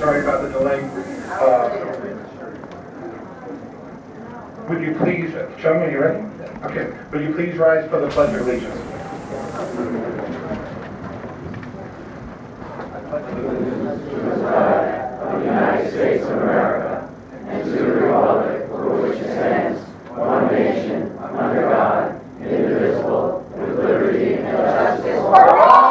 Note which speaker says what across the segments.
Speaker 1: sorry about the delay. Would you please, gentlemen, are you ready? Okay. Would you please rise for the Pledge of Allegiance?
Speaker 2: Of the United States of America, and to the republic for which it stands, one nation, under God, indivisible, with liberty and justice for all.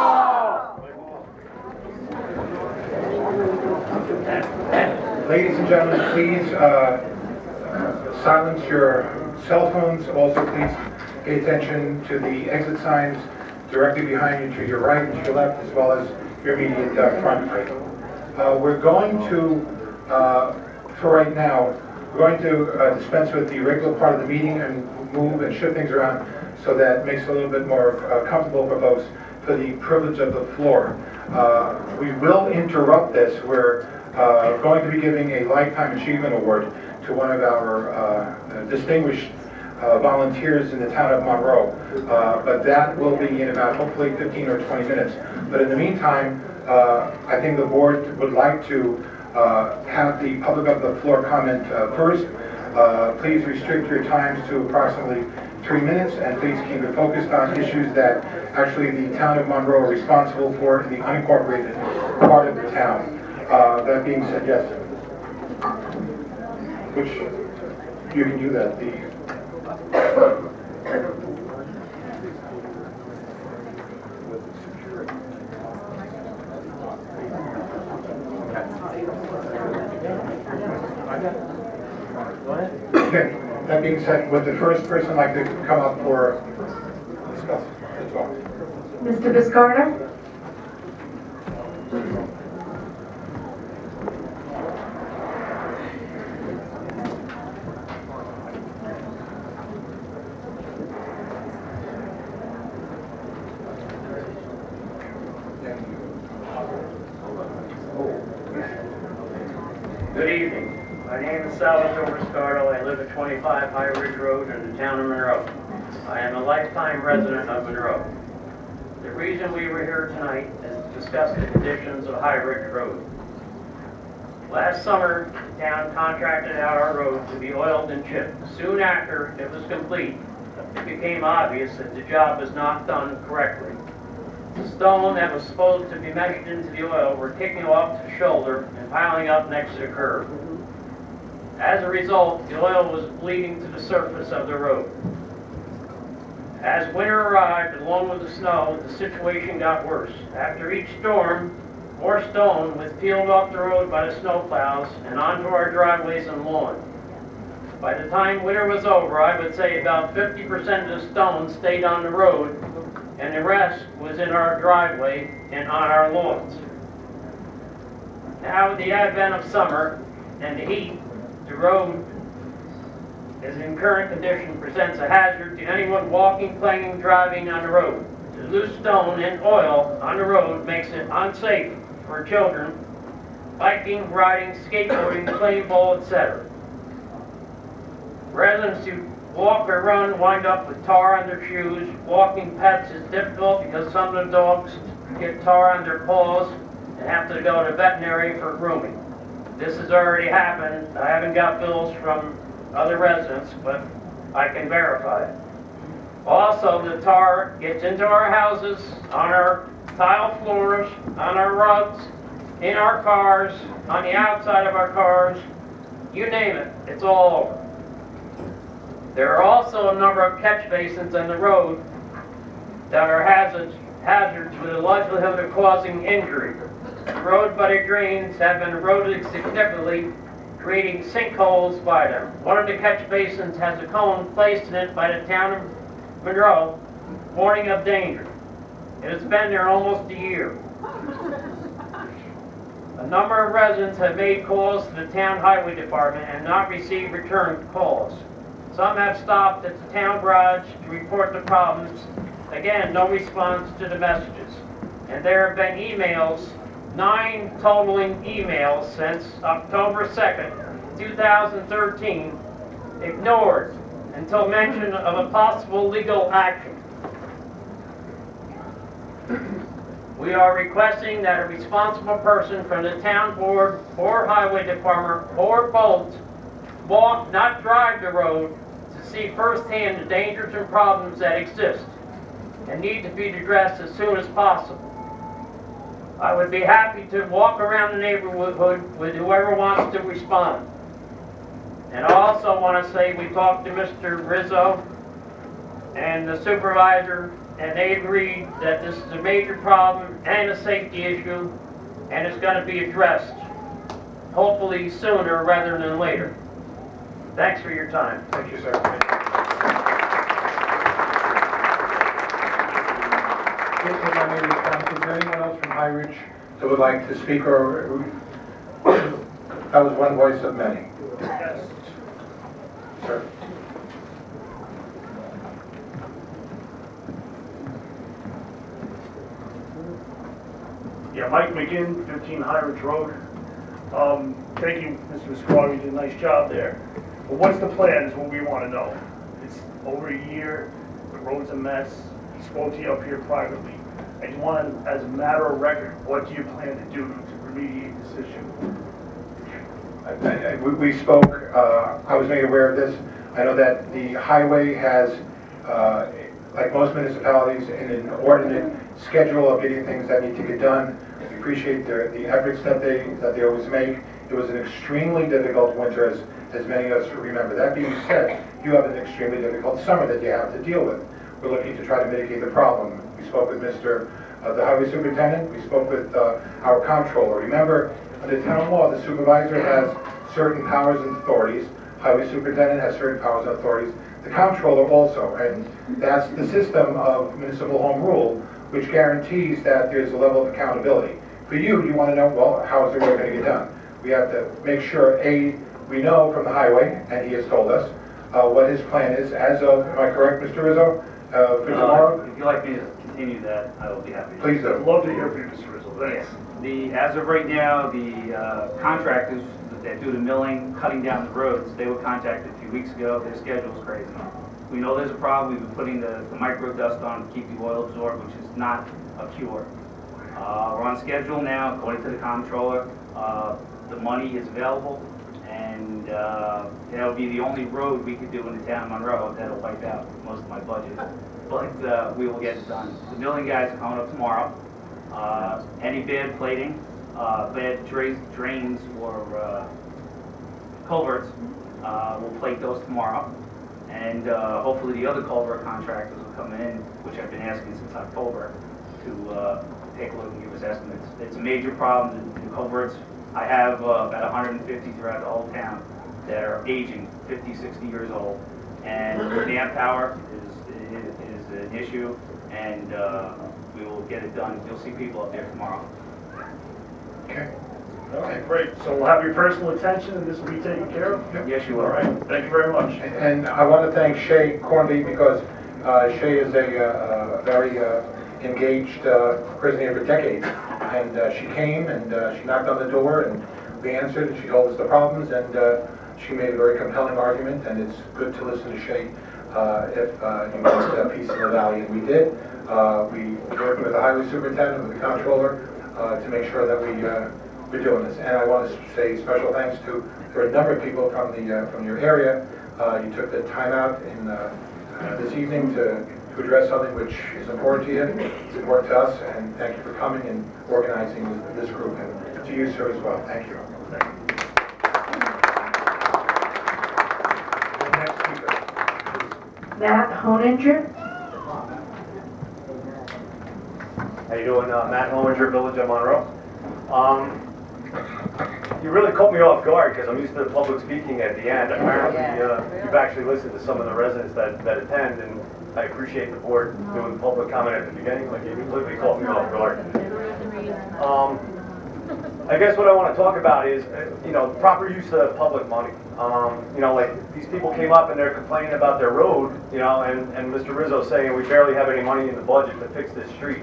Speaker 1: Ladies and gentlemen, please silence your cell phones. Also, please pay attention to the exit signs directly behind you, to your right and to your left, as well as your immediate front. We're going to, for right now, we're going to dispense with the regular part of the meeting and move and shift things around so that it makes it a little bit more comfortable for folks for the privilege of the floor. We will interrupt this. We're going to be giving a Lifetime Achievement Award to one of our distinguished volunteers in the town of Monroe, but that will be in about hopefully 15 or 20 minutes. But in the meantime, I think the board would like to have the public of the floor comment first. Please restrict your times to approximately 3 minutes, and please keep it focused on issues that actually the town of Monroe are responsible for in the unincorporated part of the town. That being said, yes. Which you can do that. Okay. That being said, would the first person like to come up for discuss the talk?
Speaker 3: Mr. Viscardo?
Speaker 4: Good evening. My name is Salvatore Viscardo. I live at 25 High Ridge Road in the town of Monroe. I am a lifetime resident of Monroe. The reason we were here tonight is to discuss the conditions of High Ridge Road. Last summer, the town contracted out our road to be oiled and chipped. Soon after it was complete, it became obvious that the job was not done correctly. The stone that was supposed to be meshed into the oil were kicking off the shoulder and piling up next to the curb. As a result, the oil was bleeding to the surface of the road. As winter arrived, along with the snow, the situation got worse. After each storm, more stone was peeled off the road by the snowplows and onto our driveways and lawn. By the time winter was over, I would say about 50% of the stone stayed on the road, and the rest was in our driveway and on our lawns. Now with the advent of summer and the heat, the road is in current condition presents a hazard to anyone walking, playing, driving on the road. The loose stone and oil on the road makes it unsafe for children biking, riding, skateboarding, playing ball, etc. Residents who walk or run wind up with tar on their shoes. Walking pets is difficult because some of the dogs get tar on their paws and have to go to veterinary for grooming. This has already happened. I haven't got bills from other residents, but I can verify it. Also, the tar gets into our houses, on our tile floors, on our rugs, in our cars, on the outside of our cars, you name it, it's all over. There are also a number of catch basins on the road that are hazards with a likelihood of causing injury. The road buddy drains have been eroded significantly, creating sinkholes by them. One of the catch basins has a cone placed in it by the town of Monroe, warning of danger. It has been there almost a year. A number of residents have made calls to the town highway department and not received return calls. Some have stopped at the town garage to report the problems. Again, no response to the messages. And there have been emails, 9 totaling emails since October 2nd, 2013, ignored until mention of a possible legal action. we are requesting that a responsible person from the town board or highway department or both walk, not drive the road, to see firsthand the dangers and problems that exist and need to be addressed as soon as possible. I would be happy to walk around the neighborhood with whoever wants to respond. And I also want to say we talked to Mr. Rizzo and the supervisor, and they agreed that this is a major problem and a safety issue, and it's going to be addressed, hopefully sooner rather than later. Thanks for your time.
Speaker 1: Thank you, sir. If I may respond, is there anyone else from High Ridge that would like to speak, or that was one voice of many?
Speaker 5: Yes.
Speaker 1: Sir.
Speaker 5: Yeah, Mike McGinn, 15 High Ridge Road. Thank you, Mr. Viscardi, you did a nice job there. But what's the plan is what we want to know. It's over a year, the road's a mess. He spoke to you up here privately. I just want, as a matter of record, what do you plan to do to remediate this issue?
Speaker 1: We spoke, I was made aware of this. I know that the highway has, like most municipalities, an inordinate schedule of getting things that need to get done. We appreciate the efforts that they always make. It was an extremely difficult winter, as many of us remember. That being said, you have an extremely difficult summer that you have to deal with. We're looking to try to mitigate the problem. We spoke with the highway superintendent. We spoke with our comptroller. Remember, under town law, the supervisor has certain powers and authorities. Highway superintendent has certain powers and authorities. The comptroller also, and that's the system of municipal home rule, which guarantees that there's a level of accountability. For you, you want to know, well, how is the road going to get done? We have to make sure, A, we know from the highway, and he has told us, what his plan is as of, am I correct, Mr. Rizzo, for tomorrow?
Speaker 6: If you'd like me to continue that, I will be happy to.
Speaker 1: Please do.
Speaker 5: I'd love to hear from you, Mr. Rizzo. Thanks.
Speaker 6: As of right now, the contractors that do the milling, cutting down the roads, they were contacted a few weeks ago. Their schedule is crazy. We know there's a problem. We've been putting the micro dust on to keep the oil absorbed, which is not a cure. We're on schedule now, according to the comptroller. The money is available, and that'll be the only road we could do in the town of Monroe that'll wipe out most of my budget. But we will get it done. The milling guys are coming up tomorrow. Any bad plating, bad drains or culverts, we'll plate those tomorrow. And hopefully the other culvert contractors will come in, which I've been asking since October, to take a look and give us estimates. It's a major problem, the culverts. I have about 150 throughout the whole town that are aging, 50, 60 years old. And the manpower is an issue, and we will get it done. You'll see people up there tomorrow.
Speaker 1: Okay.
Speaker 5: Okay, great. So we'll have your personal attention, and this will be taken care of?
Speaker 1: Yep.
Speaker 6: Yes, you will.
Speaker 5: All right. Thank you very much.
Speaker 1: And I want to thank Shay Cornby, because Shay is a very engaged person here for decades. And she came and she knocked on the door and we answered, and she told us the problems, and she made a very compelling argument, and it's good to listen to Shay if you want peace in the valley, and we did. We worked with the highway superintendent, with the comptroller, to make sure that we're doing this. And I want to say special thanks to, there are a number of people from your area. You took the time out in this evening to address something which is important to you, it's important to us, and thank you for coming and organizing this group, and to you, sir, as well. Thank you. The next speaker.
Speaker 3: Matt Honinger.
Speaker 7: How you doing? Matt Honinger, Village of Monroe. You really caught me off guard because I'm used to public speaking at the end. Apparently, you've actually listened to some of the residents that attend, and I appreciate the board doing public comment at the beginning. Like, you completely caught me off guard. I guess what I want to talk about is, proper use of public money. Like, these people came up and they're complaining about their road, and Mr. Rizzo saying we barely have any money in the budget to fix this street.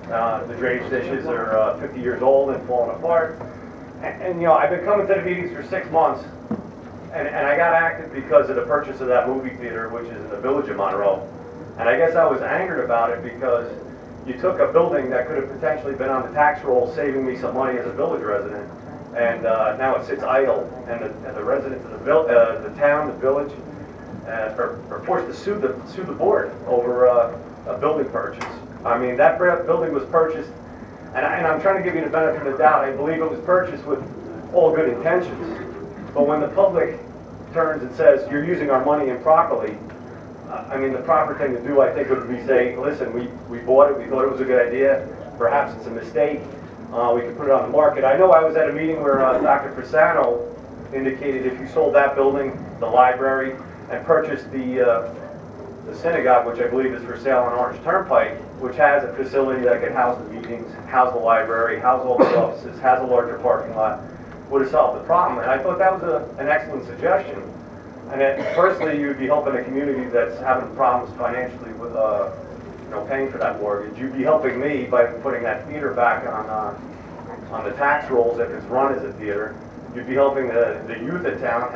Speaker 7: The drainage dishes are 50 years old and falling apart. And I've been coming to the meetings for 6 months, and I got active because of the purchase of that movie theater, which is in the Village of Monroe. And I guess I was angered about it because, you took a building that could have potentially been on the tax roll, saving me some money as a village resident, and now it sits idle, and the residents of the town, the village, are forced to sue the board over a building purchase. I mean, that building was purchased, and I'm trying to give you the benefit of the doubt. I believe it was purchased with all good intentions, but when the public turns and says, you're using our money improperly, I mean, the proper thing to do, I think, would be say, listen, we bought it, we thought it was a good idea, perhaps it's a mistake, we could put it on the market. I know I was at a meeting where Dr. Frisano indicated if you sold that building, the library, and purchased the synagogue, which I believe is for sale on Orange Turnpike, which has a facility that could house the meetings, house the library, house all the offices, has a larger parking lot, would have solved the problem. And I thought that was an excellent suggestion. And then, firstly, you'd be helping a community that's having problems financially with, paying for that mortgage. You'd be helping me by putting that theater back on the tax rolls if it's run as a theater. You'd be helping the youth in town,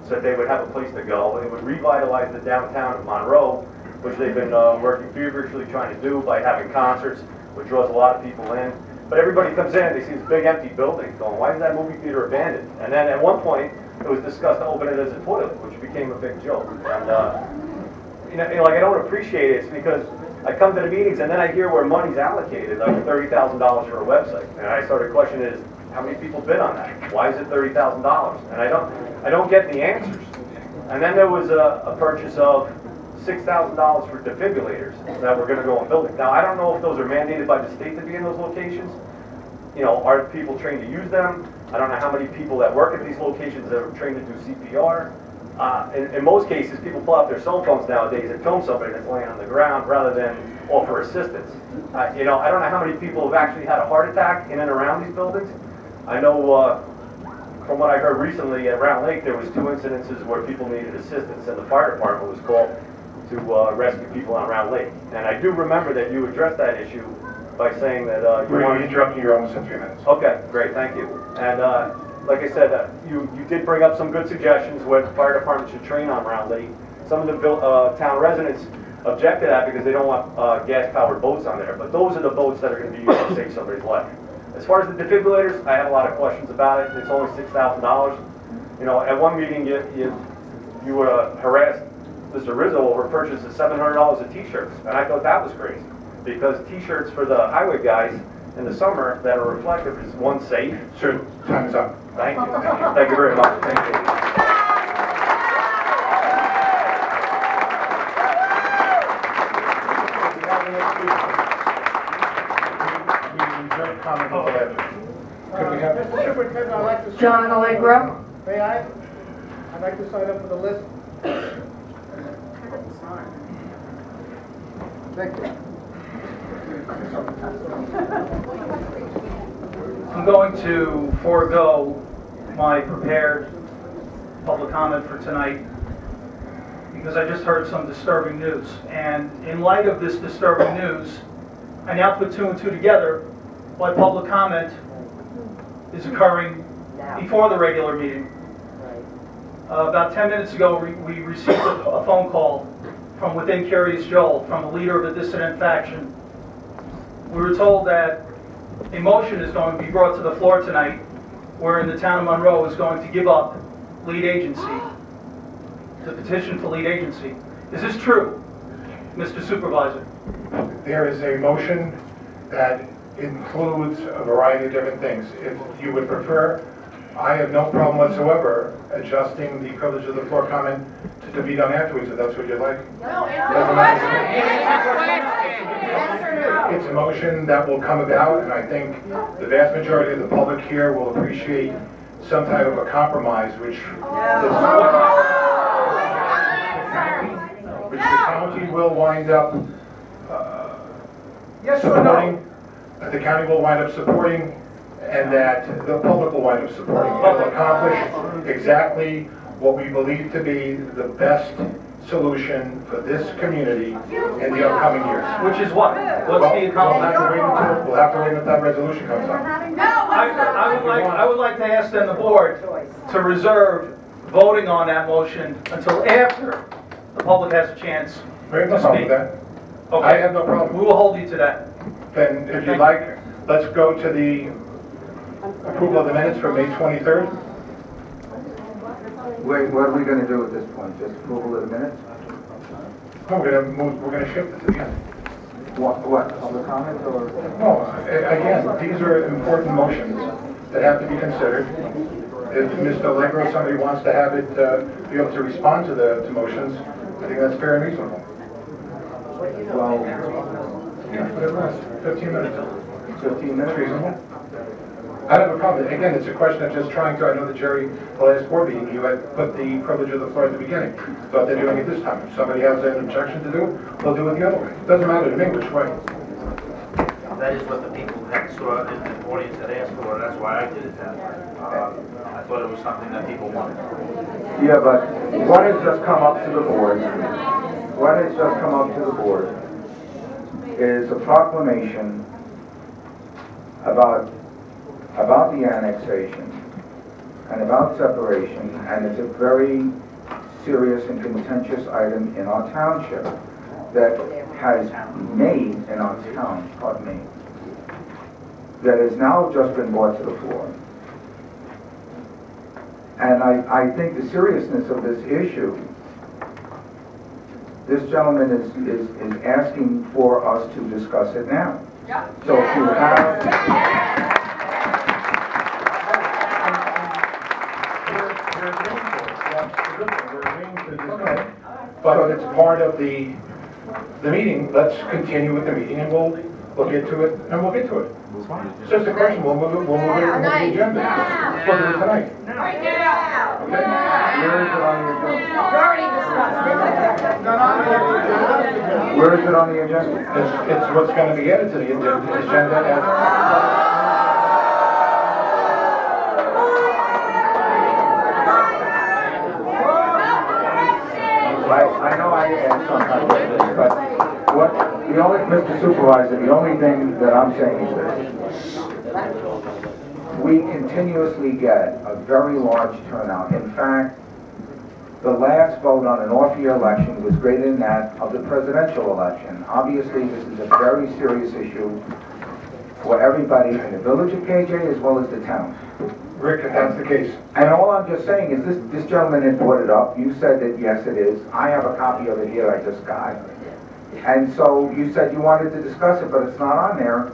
Speaker 7: so they would have a place to go. It would revitalize the downtown of Monroe, which they've been working feverishly trying to do by having concerts, which draws a lot of people in. But everybody comes in, they see this big empty building, going, why is that movie theater abandoned? And then at one point, it was discussed to open it as a toilet, which became a big joke. And I don't appreciate it. It's because I come to the meetings and then I hear where money's allocated, like $30,000 for a website. And I started questioning is, how many people bid on that? Why is it $30,000? And I don't get the answers. And then there was a purchase of $6,000 for defibrillators that were going to go in buildings. Now, I don't know if those are mandated by the state to be in those locations. Are people trained to use them? I don't know how many people that work at these locations that are trained to do CPR. In most cases, people pull out their cell phones nowadays and film somebody that's laying on the ground rather than offer assistance. I don't know how many people have actually had a heart attack in and around these buildings. I know from what I heard recently at Round Lake, there was 2 incidences where people needed assistance and the fire department was called to rescue people on Round Lake. And I do remember that you addressed that issue by saying that you
Speaker 1: We're
Speaker 7: wanted to
Speaker 1: interrupting you almost in 3 minutes.
Speaker 7: Okay, great, thank you. And like I said, you did bring up some good suggestions where the fire department should train on Round Lake. Some of the town residents object to that because they don't want gas-powered boats on there. But those are the boats that are going to be used to save somebody's life. As far as the defibrillators, I have a lot of questions about it. It's only $6,000. At one meeting you harassed Mr. Rizzo over purchase of $700 of T-shirts, and I thought that was crazy because T-shirts for the highway guys in the summer that are reflective is one safe.
Speaker 1: Sir, time is up.
Speaker 7: Thank you. Thank you very much. Thank you.
Speaker 1: Could we have
Speaker 8: Mr. Superintendent, I'd like to...
Speaker 3: John Allegro.
Speaker 8: May I? I'd like to sign up for the list. Thank you.
Speaker 9: I'm going to forego my prepared public comment for tonight because I just heard some disturbing news. And in light of this disturbing news, I now put 2 and 2 together. My public comment is occurring before the regular meeting. About 10 minutes ago, we received a phone call from within Curious Joel, from the leader of a dissident faction. We were told that a motion is going to be brought to the floor tonight wherein the town of Monroe is going to give up lead agency, the petition for lead agency. Is this true, Mr. Supervisor?
Speaker 1: There is a motion that includes a variety of different things. If you would prefer, I have no problem whatsoever adjusting the privilege of the floor comment to be done afterwards, if that's what you'd like.
Speaker 2: No,
Speaker 1: It's a motion that will come about, and I think the vast majority of the public here will appreciate some type of a compromise, which the county will wind up supporting. The county will wind up supporting, and that the public will wind up supporting. It will accomplish exactly what we believe to be the best solution for this community in the upcoming years.
Speaker 9: Which is what? What's the accomplishment?
Speaker 1: We'll have to wait until that resolution comes up.
Speaker 9: I would like to ask then the board to reserve voting on that motion until after the public has a chance
Speaker 1: We have no
Speaker 9: to
Speaker 1: problem with
Speaker 9: speak.
Speaker 1: that. I
Speaker 9: Okay,
Speaker 1: have no problem.
Speaker 9: we will hold you to that.
Speaker 1: Then, if you'd like, let's go to the approval of the minutes for May 23rd.
Speaker 2: Wait, what are we gonna do at this point? Just approval of the minutes?
Speaker 1: Oh, we're gonna shift it to the end.
Speaker 2: What, public comment or?
Speaker 1: No, again, these are important motions that have to be considered. If Mr. Allegro, somebody wants to have it, be able to respond to the motions, I think that's fair and reasonable.
Speaker 2: Well,
Speaker 1: Yeah, whatever it is, 15 minutes.
Speaker 2: 15
Speaker 1: That's
Speaker 2: minutes?
Speaker 1: reasonable. I don't have a problem. Again, it's a question of just trying to, I know that Jerry, the last board meeting, you had put the privilege of the floor at the beginning. But they're doing it this time. If somebody has an objection to do, they'll do it the other way. It doesn't matter to me which way.
Speaker 10: That is what the people had saw in the audience had asked for, and that's why I did it that way. I thought it was something that people wanted.
Speaker 2: Yeah, but what has just come up to the board, is a proclamation about the annexation and about separation, and it's a very serious and contentious item in our township that has made in our town, pardon me, that has now just been brought to the floor. And I think the seriousness of this issue, this gentleman is asking for us to discuss it now. So if you have...
Speaker 1: But it's part of the meeting. Let's continue with the meeting and we'll get to it, and we'll get to it. It's just a question, we'll move it to the agenda. We'll do it tonight.
Speaker 3: Right now.
Speaker 1: Okay?
Speaker 2: Where is it on the agenda?
Speaker 3: We already discussed.
Speaker 2: Where is it on the agenda?
Speaker 1: It's what's going to be added to the agenda as...
Speaker 2: I know I asked sometimes, but what, Mr. Supervisor, the only thing that I'm saying is this. We continuously get a very large turnout. In fact, the last vote on an off-year election was greater than that of the presidential election. Obviously, this is a very serious issue for everybody in the village of KJ as well as the town.
Speaker 1: Rick, if that's the case.
Speaker 2: And all I'm just saying is this gentleman had brought it up. You said that yes, it is. I have a copy of it here I just got. And so you said you wanted to discuss it, but it's not on there.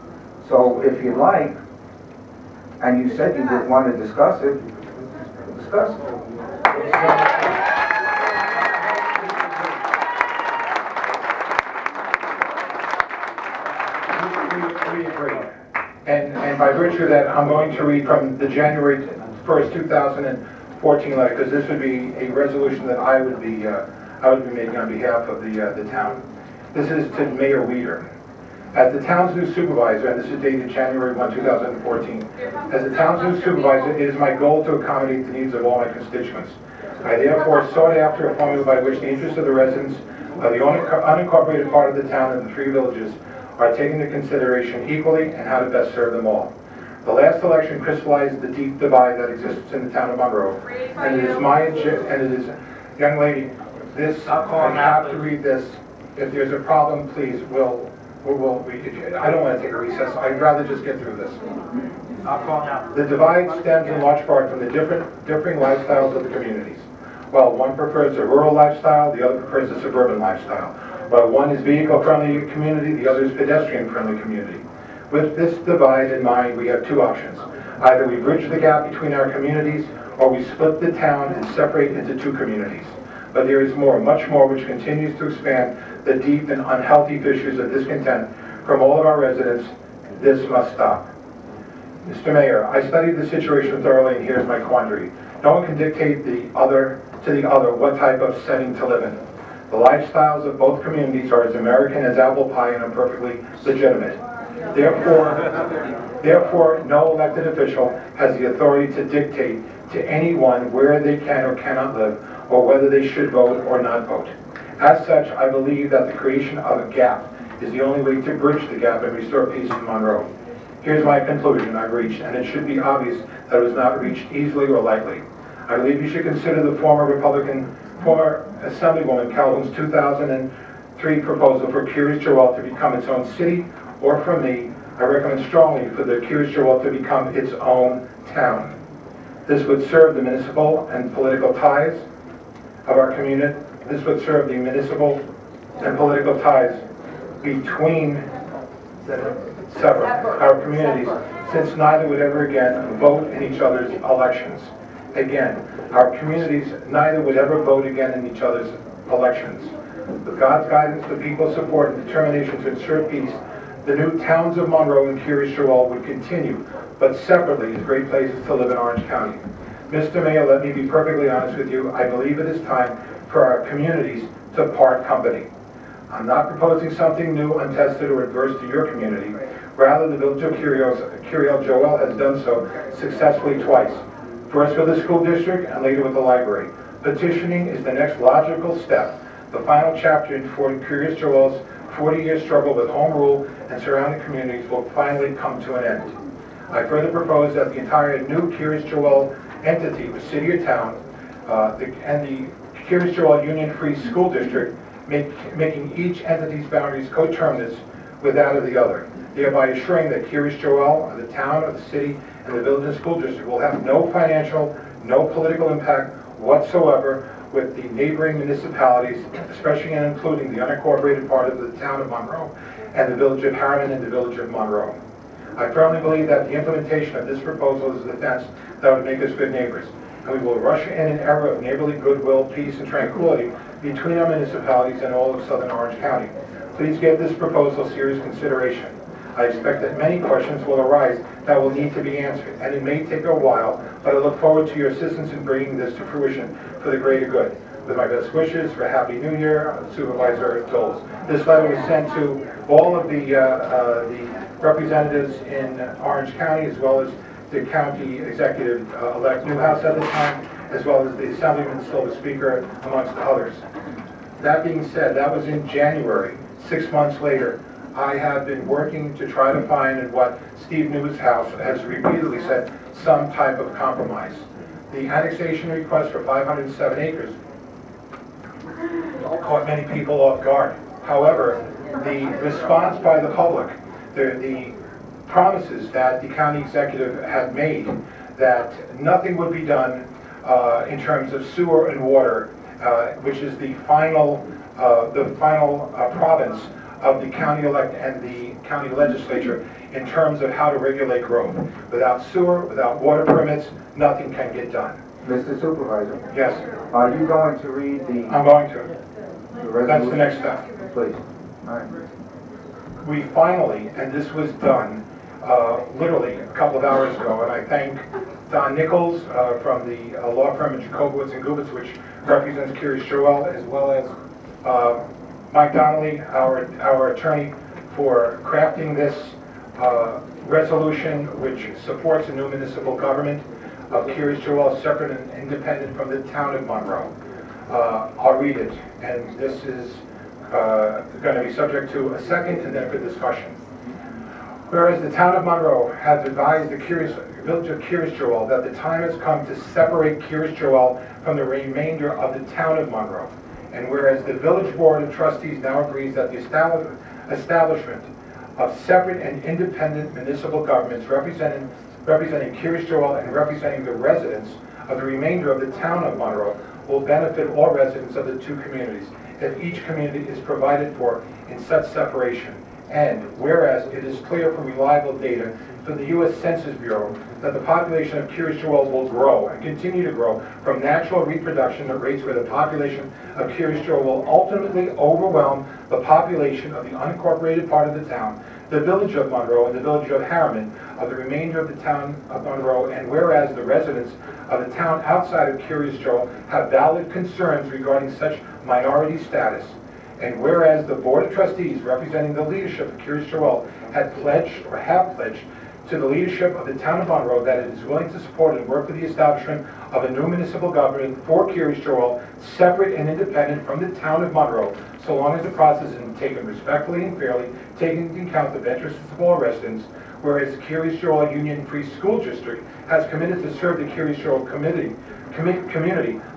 Speaker 2: So if you'd like, and you said you didn't want to discuss it, we'll discuss it.
Speaker 1: We agree. And by virtue of that, I'm going to read from the January 1st, 2014 letter, because this would be a resolution that I would be making on behalf of the town. This is to Mayor Weeder. As the town's new supervisor, and this is dated January 1, 2014, as the town's new supervisor, it is my goal to accommodate the needs of all my constituents. I therefore sought after a formula by which the interests of the residents of the unincorporated part of the town and the three villages are taken into consideration equally and how to best serve them all. The last election crystallized the deep divide that exists in the town of Monroe, and it is young lady, this, I have to read this. If there's a problem, please, we'll read. I don't want to take a recess. I'd rather just get through this.
Speaker 10: I'll call now.
Speaker 1: The divide stems in large part from the differing lifestyles of the communities. While one prefers a rural lifestyle, the other prefers a suburban lifestyle. While one is vehicle-friendly community, the other is pedestrian-friendly community. With this divide in mind, we have two options. Either we bridge the gap between our communities, or we split the town and separate into two communities. But there is more, much more, which continues to expand the deep and unhealthy fissures of discontent from all of our residents. This must stop. Mr. Mayor, I studied the situation thoroughly, and here's my quandary. No one can dictate to the other what type of setting to live in. The lifestyles of both communities are as American as apple pie and are perfectly legitimate. Therefore, no elected official has the authority to dictate to anyone where they can or cannot live, or whether they should vote or not vote. As such, I believe that the creation of a gap is the only way to bridge the gap and restore peace in Monroe. Here's my conclusion I've reached, and it should be obvious that it was not reached easily or lightly. I believe you should consider the former Assemblywoman Calhoun's 2003 3 proposal for Curious Joel to become its own city, or for me, I recommend strongly for the Curious Joel to become its own town. This would serve the municipal and political ties of our community. This would serve the municipal and political ties between our communities, since neither would ever again vote in each other's elections. Again, our communities neither would ever vote again in each other's elections. With God's guidance, the people's support and determination to ensure peace, the new towns of Monroe and Curious Joel would continue, but separately as great places to live in Orange County. Mr. Mayor, let me be perfectly honest with you. I believe it is time for our communities to part company. I'm not proposing something new, untested, or adverse to your community. Rather, the Village of Curious Joel has done so successfully twice. First with the school district and later with the library. Petitioning is the next logical step. The final chapter in Curious Joel's 40-year struggle with home rule and surrounding communities will finally come to an end. I further propose that the entire new Curious Joel entity, the city or town, and the Curious Joel Union Free School District, making each entity's boundaries coterminous with that of the other, thereby assuring that Curious Joel, the town, or the city, and the village and school district will have no financial, no political impact whatsoever with the neighboring municipalities, especially and including the unincorporated part of the town of Monroe and the village of Harriman and the village of Monroe. I firmly believe that the implementation of this proposal is the fence that would make us good neighbors, and we will usher in an era of neighborly goodwill, peace, and tranquility between our municipalities and all of southern Orange County. Please give this proposal serious consideration. I expect that many questions will arise that will need to be answered, and it may take a while, but I look forward to your assistance in bringing this to fruition for the greater good. With my best wishes for a Happy New Year, Supervisor Doles. This letter was sent to all of the representatives in Orange County, as well as the county executive-elect Newhouse at the time, as well as the Assemblyman Silver Speaker, amongst others. That being said, that was in January. 6 months later, I have been working to try to find, in what Steve Newhouse has repeatedly said, some type of compromise. The annexation request for 507 acres caught many people off guard. However, the response by the public, the promises that the county executive had made that nothing would be done in terms of sewer and water, which is the final province of the county elect and the county legislature in terms of how to regulate growth. Without sewer, without water permits, nothing can get done.
Speaker 11: Mr. Supervisor?
Speaker 1: Yes.
Speaker 11: Are you going to read the...
Speaker 1: I'm going to.
Speaker 11: resolution?
Speaker 1: That's the next step.
Speaker 11: Please. All right.
Speaker 1: We finally, and this was done literally a couple of hours ago, and I thank Don Nichols from the law firm of Jacobowitz and Gubitz, which represents Curious Joel, as well as Mike Donnelly, our attorney, for crafting this resolution, which supports a new municipal government of Curious Joel, separate and independent from the town of Monroe. I'll read it, and this is going to be subject to a second and then for discussion. Whereas the town of Monroe has advised the village of Curious Joel that the time has come to separate Curious Joel from the remainder of the town of Monroe, and whereas the village board of trustees now agrees that the establishment of separate and independent municipal governments representing Curious Joel and representing the residents of the remainder of the town of Monroe will benefit all residents of the two communities if each community is provided for in such separation. And whereas it is clear from reliable data from the U.S. Census Bureau that the population of Curious Joel will grow and continue to grow from natural reproduction at rates where the population of Curious Joel will ultimately overwhelm the population of the unincorporated part of the town, the village of Monroe and the village of Harriman, of the remainder of the town of Monroe, and whereas the residents of the town outside of Curious Joel have valid concerns regarding such minority status, and whereas the Board of Trustees representing the leadership of Curious Joel have pledged to the leadership of the town of Monroe that it is willing to support and work for the establishment of a new municipal government for Curious Joel, separate and independent from the town of Monroe, so long as the process is taken respectfully and fairly, taking into account the interests of all residents, whereas the Curious Joel Union Free School District has committed to serve the Curious Joel community,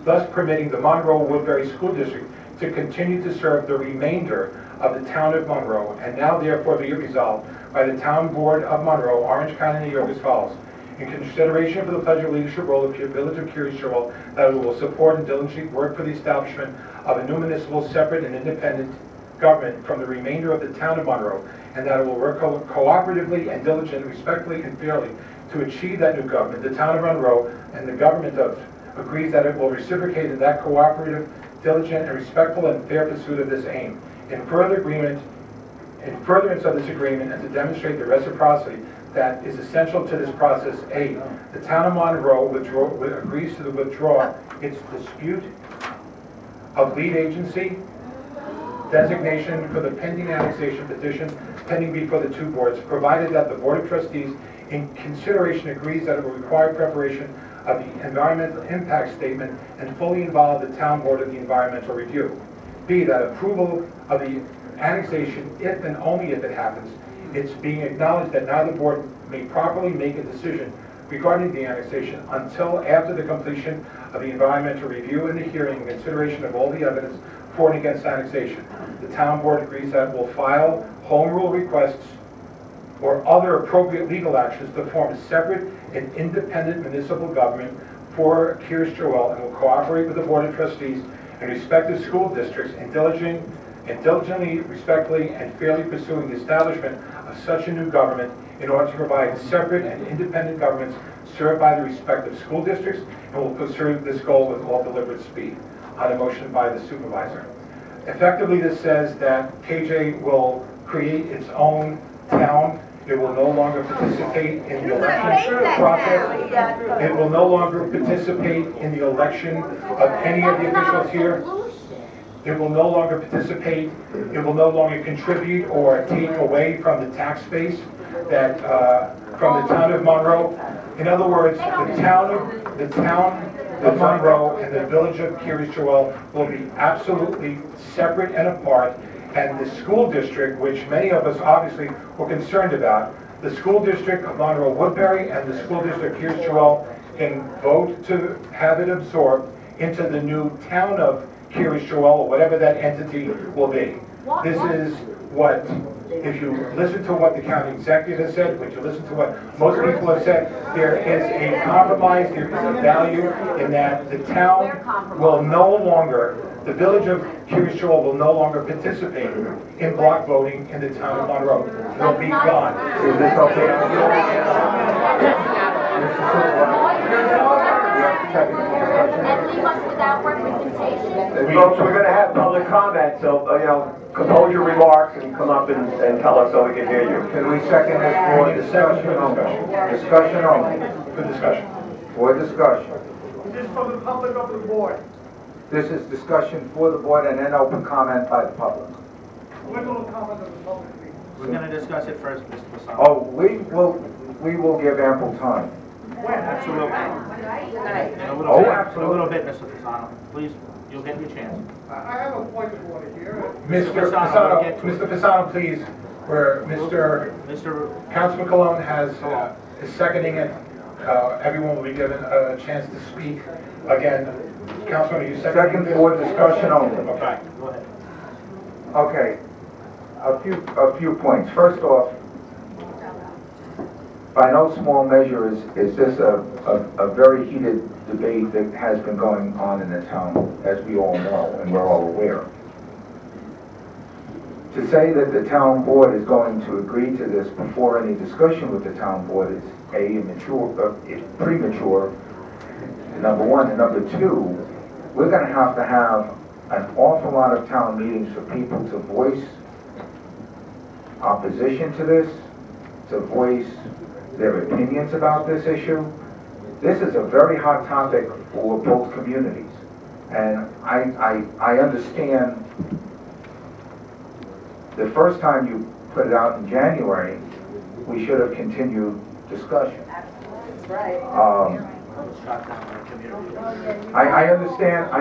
Speaker 1: thus permitting the Monroe Woodbury School District to continue to serve the remainder of the town of Monroe, and now therefore be it resolved by the Town Board of Monroe, Orange County, New York as follows. In consideration for the pledge of leadership role of the Village of Curious Jewel, that it will support and diligently work for the establishment of a new municipal, separate and independent government from the remainder of the town of Monroe, and that it will work cooperatively and diligently, respectfully and fairly to achieve that new government. The town of Monroe and the government of agrees that it will reciprocate in that cooperative, diligent, and respectful and fair pursuit of this aim. In furtherance of this agreement, and to demonstrate the reciprocity that is essential to this process, A, the town of Monroe agrees to withdraw its dispute of lead agency designation for the pending annexation petition pending before the two boards, provided that the Board of Trustees, in consideration, agrees that it will require preparation of the environmental impact statement and fully involve the town board of the environmental review. B, that approval of the annexation, if and only if it happens, it's being acknowledged that neither board may properly make a decision regarding the annexation until after the completion of the environmental review and the hearing and consideration of all the evidence for and against annexation. The town board agrees that it will file home rule requests or other appropriate legal actions to form a separate and independent municipal government for Curious Jewel, and will cooperate with the Board of Trustees and respective school districts in diligently, respectfully, and fairly pursuing the establishment of such a new government in order to provide separate and independent governments served by the respective school districts, and will pursue this goal with all deliberate speed. On a motion by the supervisor. Effectively, this says that KJ will create its own town. It will no longer participate in the election process. It will no longer participate in the election of any of the officials here. It will no longer participate, it will no longer contribute or take away from the tax base that, from the town of Monroe. In other words, the town of Monroe and the Village of Curious Jewel will be absolutely separate and apart, and the school district, which many of us obviously were concerned about, the school district of Monroe Woodbury and the school district of Curious Jewel can vote to have it absorbed into the new town of Curious Jewel, or whatever that entity will be. This is what, if you listen to what the county executive has said, if you listen to what most people have said, there is a compromise, there is a value in that the town will no longer, the Village of Curious Jewel will no longer participate in block voting in the town of Monroe. They'll be gone.
Speaker 11: Is this
Speaker 3: And leave us without representation.
Speaker 7: Folks, we're going to have public comment, so, compose your remarks and come up and tell us so we can hear you.
Speaker 11: Can we second this for discussion only? Discussion only.
Speaker 1: For discussion.
Speaker 11: For discussion.
Speaker 8: This is from the public of the board.
Speaker 11: This is discussion for the board and then open comment by the public.
Speaker 8: We're going to comment on the public meeting.
Speaker 10: We're going to discuss it first, Mr. Fasano.
Speaker 11: Oh, we will give ample time.
Speaker 10: Absolutely.
Speaker 11: Oh, absolutely.
Speaker 10: A little bit, Mr. Fasano. Please, you'll get your chance.
Speaker 8: I have a point of order here.
Speaker 1: Mr. Fasano, please, where Mr. Councilman Cologne is seconding it. Everyone will be given a chance to speak. Again, Councilman, you seconding this?
Speaker 11: Second for discussion only.
Speaker 1: Okay.
Speaker 10: Go ahead.
Speaker 11: Okay, a few points. First off, by no small measure is this a very heated debate that has been going on in the town, as we all know and we're all aware. To say that the town board is going to agree to this before any discussion with the town board is premature, number one. And number two, we're going to have an awful lot of town meetings for people to voice opposition to this, to voice their opinions about this issue. This is a very hot topic for both communities. And I understand the first time you put it out in January, we should have continued discussion.
Speaker 3: That's right.
Speaker 11: I understand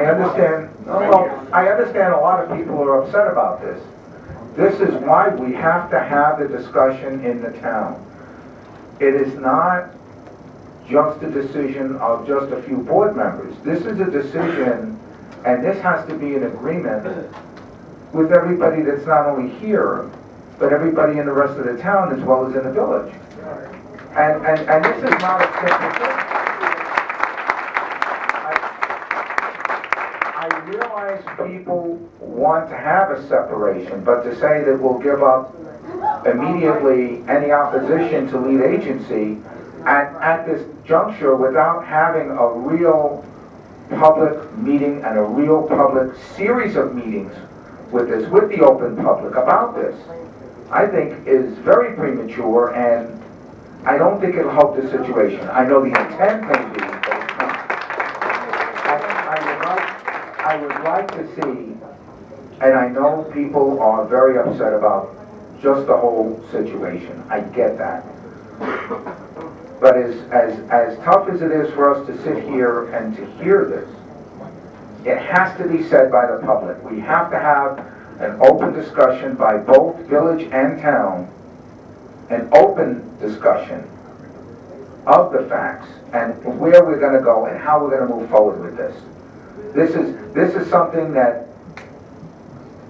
Speaker 11: a lot of people are upset about this. This is why we have to have the discussion in the town. It is not just a decision of just a few board members. This is a decision And this has to be an agreement with everybody that's not only here, but everybody in the rest of the town as well as in the village. And this is not a simple thing. I realize people want to have a separation, but to say that we'll give up immediately any opposition to lead agency at this juncture without having a real public meeting and a real public series of meetings with this, with the open public about this, I think is very premature, and I don't think it'll help the situation. I know the intent may be, but it's not. I would like to see, and I know people are very upset about just the whole situation. I get that. But as tough as it is for us to sit here and to hear this, it has to be said by the public. We have to have an open discussion by both village and town, an open discussion of the facts and where we're going to go and how we're going to move forward with this. This is something that,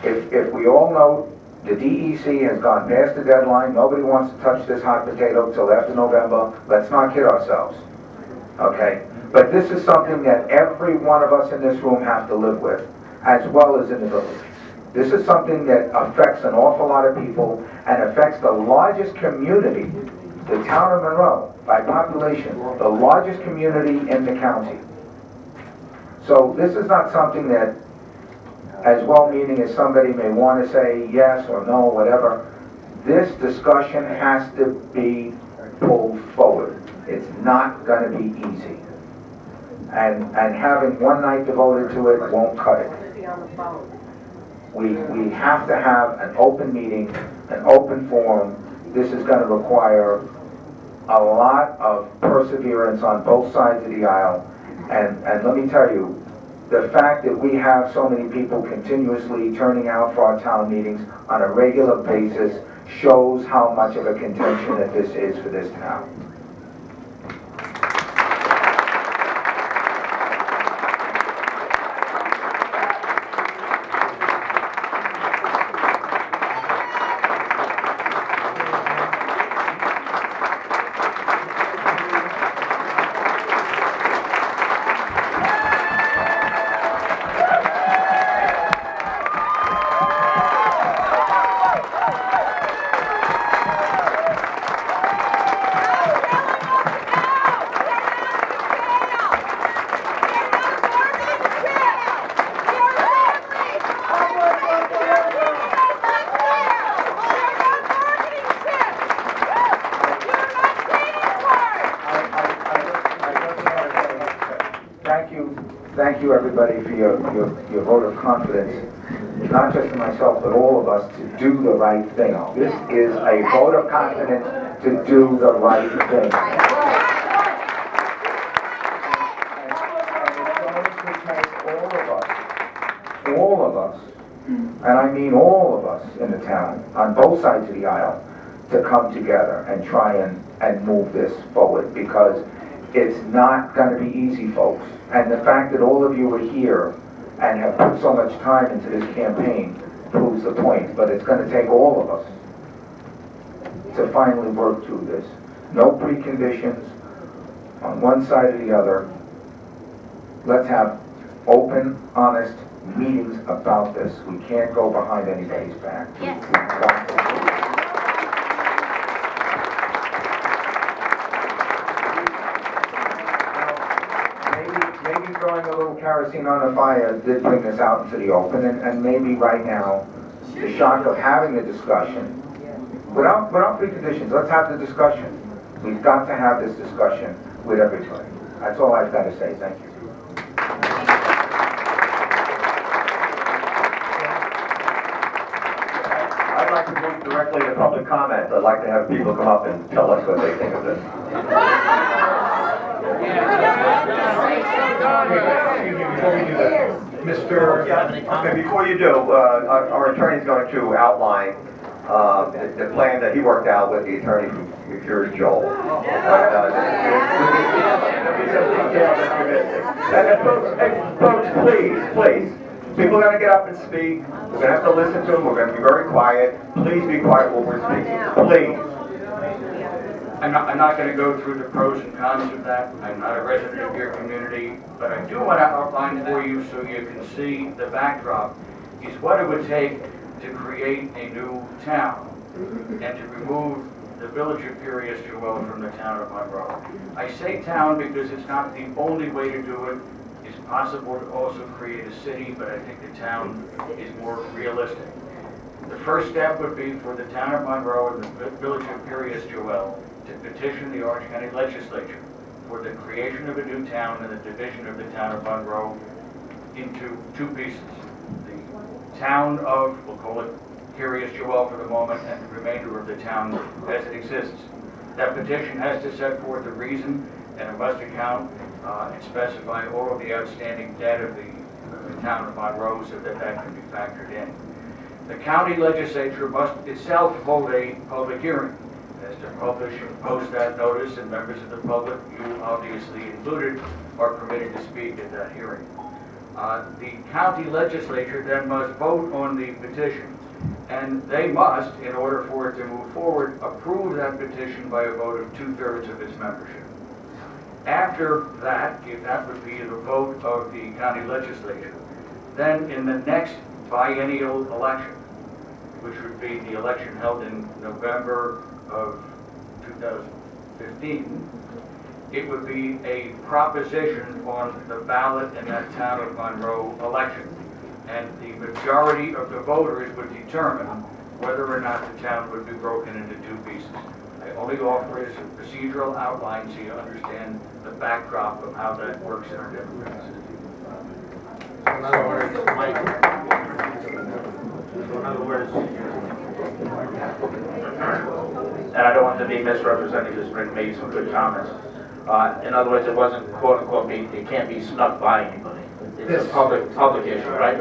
Speaker 11: if we all know, the DEC has gone past the deadline. Nobody wants to touch this hot potato till after November. Let's not kid ourselves, okay? But this is something that every one of us in this room have to live with, as well as in the village. This is something that affects an awful lot of people and affects the largest community, the town of Monroe, by population, the largest community in the county. So this is not something that, as well-meaning as somebody may want to say yes or no, whatever, this discussion has to be pulled forward. It's not going to be easy. And having one night devoted to it won't cut it. We have to have an open meeting, an open forum. This is going to require a lot of perseverance on both sides of the aisle. And let me tell you, the fact that we have so many people continuously turning out for our town meetings on a regular basis shows how much of a contention that this is for this town. Thank you, everybody, for your vote of confidence, not just to myself, but all of us, to do the right thing. This is a vote of confidence to do the right thing. And it's going to take all of us, and I mean all of us in the town, on both sides of the aisle, to come together and try and move this forward, because it's not going to be easy, folks. And the fact that all of you are here and have put so much time into this campaign proves the point. But it's going to take all of us to finally work through this. No preconditions on one side or the other. Let's have open, honest meetings about this. We can't go behind anybody's back.
Speaker 3: Yes.
Speaker 11: Maybe throwing a little kerosene on the fire did bring this out into the open, and maybe right now, the shock of having the discussion, without preconditions, let's have the discussion. We've got to have this discussion with everybody. That's all I've got to say. Thank you.
Speaker 7: I'd like to move directly to public comment. I'd like to have people come up and tell us what they think of this.
Speaker 1: Before we do that, Mr.
Speaker 7: Okay, before you do, our attorney's going to outline the plan that he worked out with the attorney from New Jersey, Joel.
Speaker 11: to be some details that you're missing. And folks, please. People are going to get up and speak. We're going to have to listen to them. We're going to be very quiet. Please be quiet while we're speaking. Please.
Speaker 6: I'm not going to go through the pros and cons of that. I'm not a resident of your community, but I do want to outline for you so you can see the backdrop is what it would take to create a new town and to remove the village of Curious Jewel from the town of Monroe. I say town because it's not the only way to do it. It's possible to also create a city, but I think the town is more realistic. The first step would be for the town of Monroe and the village of Curious Jewel to petition the Orange County Legislature for the creation of a new town and the division of the town of Monroe into two pieces. The town of, we'll call it Curious Jewel for the moment, and the remainder of the town as it exists. That petition has to set forth the reason, and it must account and specify all of the outstanding debt of the town of Monroe so that that can be factored in. The county legislature must itself hold a public hearing as to publish and post that notice, and members of the public, you obviously included, are permitted to speak at that hearing. The county legislature then must vote on the petition, and they must, in order for it to move forward, approve that petition by a vote of 2/3 of its membership. After that, if that would be the vote of the county legislature, then in the next biennial election, which would be the election held in November of 2015, it would be a proposition on the ballot in that town of Monroe election. And the majority of the voters would determine whether or not the town would be broken into two pieces. I only offer it as a procedural outline so you understand the backdrop of how that works in our democracy.
Speaker 10: So in other words, Mike, and I don't want to be misrepresenting this, Rick made some good comments. In other words, it wasn't quote-unquote, it can't be snuck by anybody. It's a public issue, right?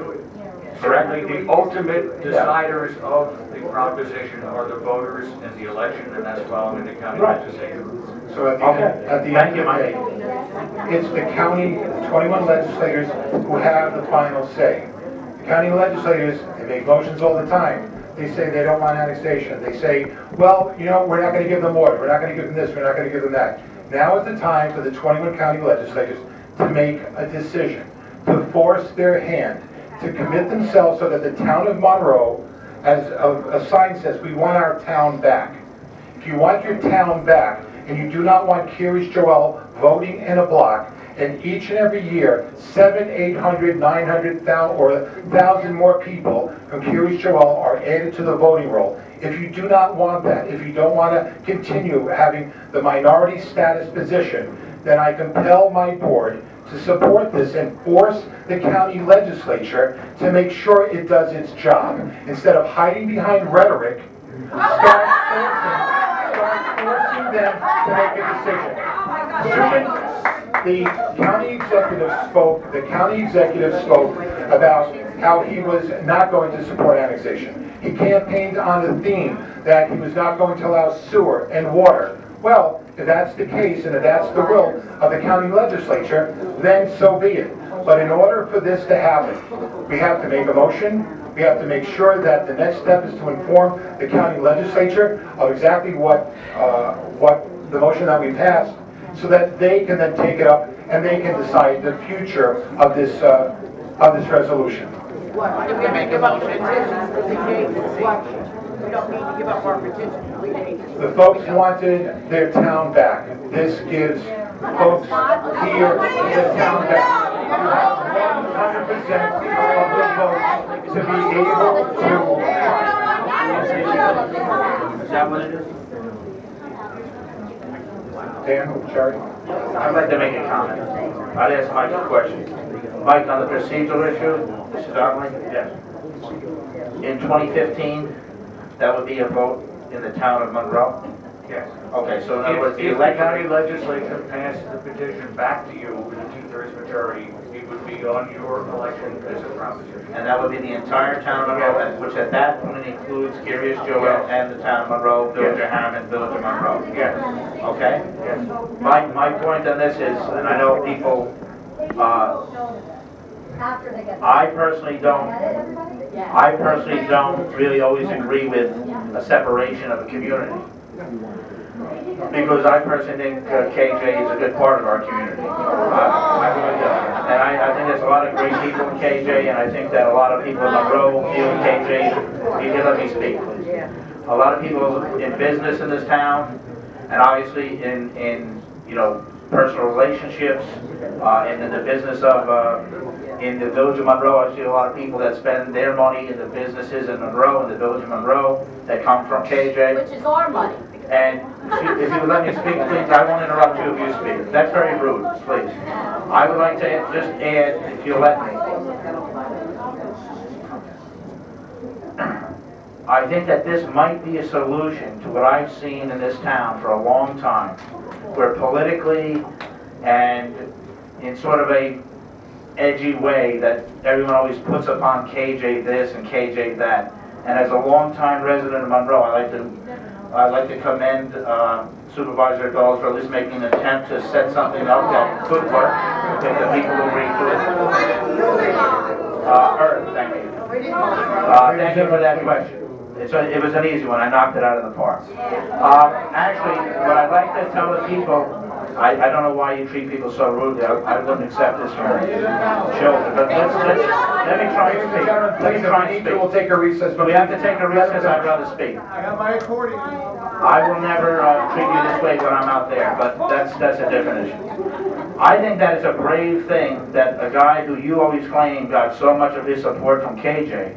Speaker 6: Correctly, the ultimate deciders of the proposition are the voters in the election, and that's following the county legislature.
Speaker 1: So at the end of the day, it's the county, 21 legislators who have the final say. The county legislators, they make motions all the time. They say they don't want annexation. They say, well, you know, we're not going to give them water. We're not going to give them this. We're not going to give them that. Now is the time for the 21 county legislators to make a decision, to force their hand, to commit themselves so that the town of Monroe, as a sign says, we want our town back. If you want your town back, and you do not want Curious Jewel voting in a block, and each and every year, 700, 800, 900,000 or 1,000 more people from Curious Jewel are added to the voting roll. If you do not want that, if you don't want to continue having the minority status position, then I compel my board to support this and force the county legislature to make sure it does its job. Instead of hiding behind rhetoric, start forcing them to make a decision. The county executive spoke about how he was not going to support annexation. He campaigned on the theme that he was not going to allow sewer and water. Well, if that's the case and if that's the will of the county legislature, then so be it. But in order for this to happen, we have to make a motion. We have to make sure that the next step is to inform the county legislature of exactly what the motion that we passed, so that they can then take it up and they can decide the future of this resolution.
Speaker 2: If we make a motion, we don't need to give up our petition.
Speaker 1: The folks wanted their town back. This gives folks here the town back. 100% of the votes to be able to.
Speaker 10: Is that what it is?
Speaker 1: Dan, sorry.
Speaker 10: I'd like to make a comment. I'd ask Mike a question. Mike, on the procedural issue, Mr. Darling? Yes. In 2015, that would be a vote in the town of Monroe?
Speaker 6: Yes.
Speaker 10: Okay, so in other words,
Speaker 6: If the county legislature passed the petition back to you with a 2/3 majority, it would be on your election as a proposition.
Speaker 10: And that would be the entire town of Monroe, which at that point includes Curious Joel and the town of Monroe, Village of Harriman, Village of Monroe.
Speaker 6: Yes.
Speaker 10: Okay?
Speaker 6: Yes.
Speaker 10: My point on this is, and I know people, I personally don't really always agree with a separation of a community. Because I personally think KJ is a good part of our community. I really do. And I think there's a lot of great people in KJ, and I think that a lot of people in Monroe feel KJ. You can let me speak, please. A lot of people in business in this town, and obviously in you know, personal relationships, and in the business of, in the Village of Monroe, I see a lot of people that spend their money in the businesses in Monroe, in the Village of Monroe, that come from KJ.
Speaker 3: Which is our money.
Speaker 10: And if you would let me speak, please, I won't interrupt you if you speak. That's very rude, please. I would like to just add, if you'll let me. I think that this might be a solution to what I've seen in this town for a long time, where politically and in sort of a edgy way that everyone always puts upon KJ this and KJ that. And as a longtime resident of Monroe, I'd like to commend Supervisor Dawes for at least making an attempt to set something up that could work if the people agree to it. Earth, thank you. Thank you for that question. It was an easy one. I knocked it out of the park. Actually, what I'd like to tell the people, I don't know why you treat people so rudely. I wouldn't accept this from children. But let me try and speak. Let me try and speak.
Speaker 1: We'll take a recess.
Speaker 10: We have to take a recess. I'd rather speak.
Speaker 8: I got my accordion.
Speaker 10: I will never treat you this way when I'm out there, but that's a different issue. I think that it's a brave thing that a guy who you always claim got so much of his support from KJ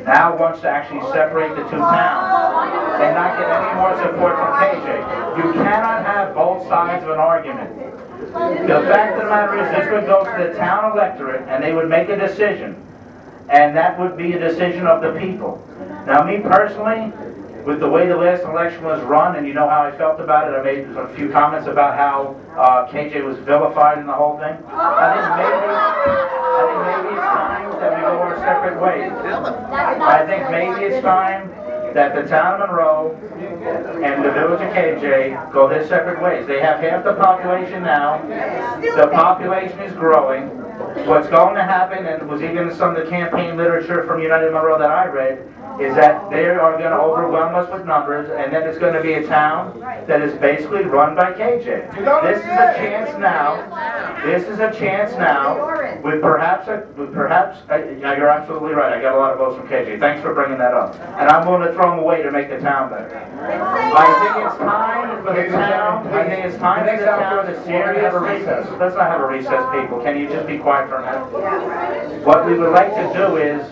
Speaker 10: now wants to actually separate the two towns and not get any more support from KJ. You cannot have both sides of an argument. The fact of the matter is this would go to the town electorate and they would make a decision, and that would be a decision of the people. Now me personally, with the way the last election was run, and you know how I felt about it, I made a few comments about how KJ was vilified in the whole thing. I think maybe it's time that we go our separate ways. I think maybe it's time that the town of Monroe and the Village of KJ go their separate ways. They have half the population now. The population is growing. What's going to happen, and was even some of the campaign literature from United Monroe that I read, is that they are going to overwhelm us with numbers, and then it's going to be a town that is basically run by KJ. This is a chance now. This is a chance now with perhaps. You're absolutely right. I got a lot of votes from KJ. Thanks for bringing that up. And I'm willing to throw them away to make the town better. I think it's time for the town. I think it's time for the town to seriously. Let's not have a recess, people. Can you just be quiet for a minute? What we would like to do is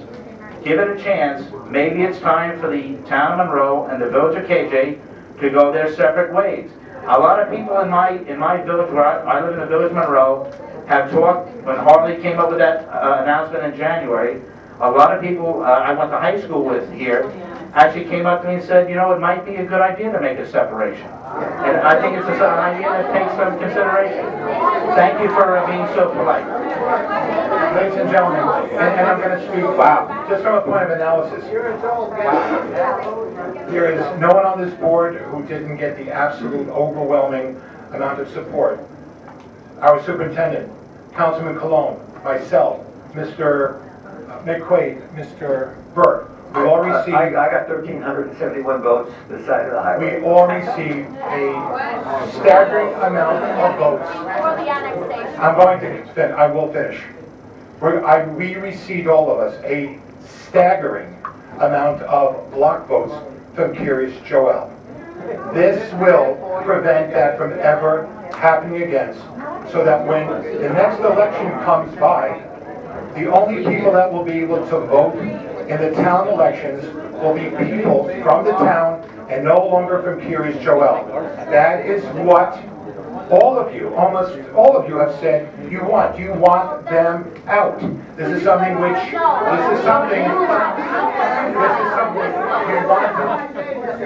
Speaker 10: give it a chance. Maybe it's time for the town of Monroe and the Village of KJ to go their separate ways. A lot of people in my village, where I live in the Village of Monroe, have talked, when Harley came up with that announcement in January, a lot of people I went to high school with here actually came up to me and said, you know, it might be a good idea to make a separation. And I think it's an idea that takes some consideration. Thank you for being so polite.
Speaker 1: Ladies and gentlemen, and I'm going to speak, wow, just from a point of analysis. There is no one on this board who didn't get the absolute overwhelming amount of support. Our superintendent, Councilman Cologne, myself, Mr. McQuaid, Mr. Burke, we all received...
Speaker 2: I got 1,371 votes this side of the highway.
Speaker 1: We all received a staggering amount of votes.
Speaker 3: For the annexation.
Speaker 1: I will finish. We received, all of us, a staggering amount of block votes from Curious Joel. This will prevent that from ever happening again, so that when the next election comes by, the only people that will be able to vote in the town elections will be people from the town and no longer from Curious Joel. That is what all of you, almost all of you have said you want. You want them out. This is something you want them.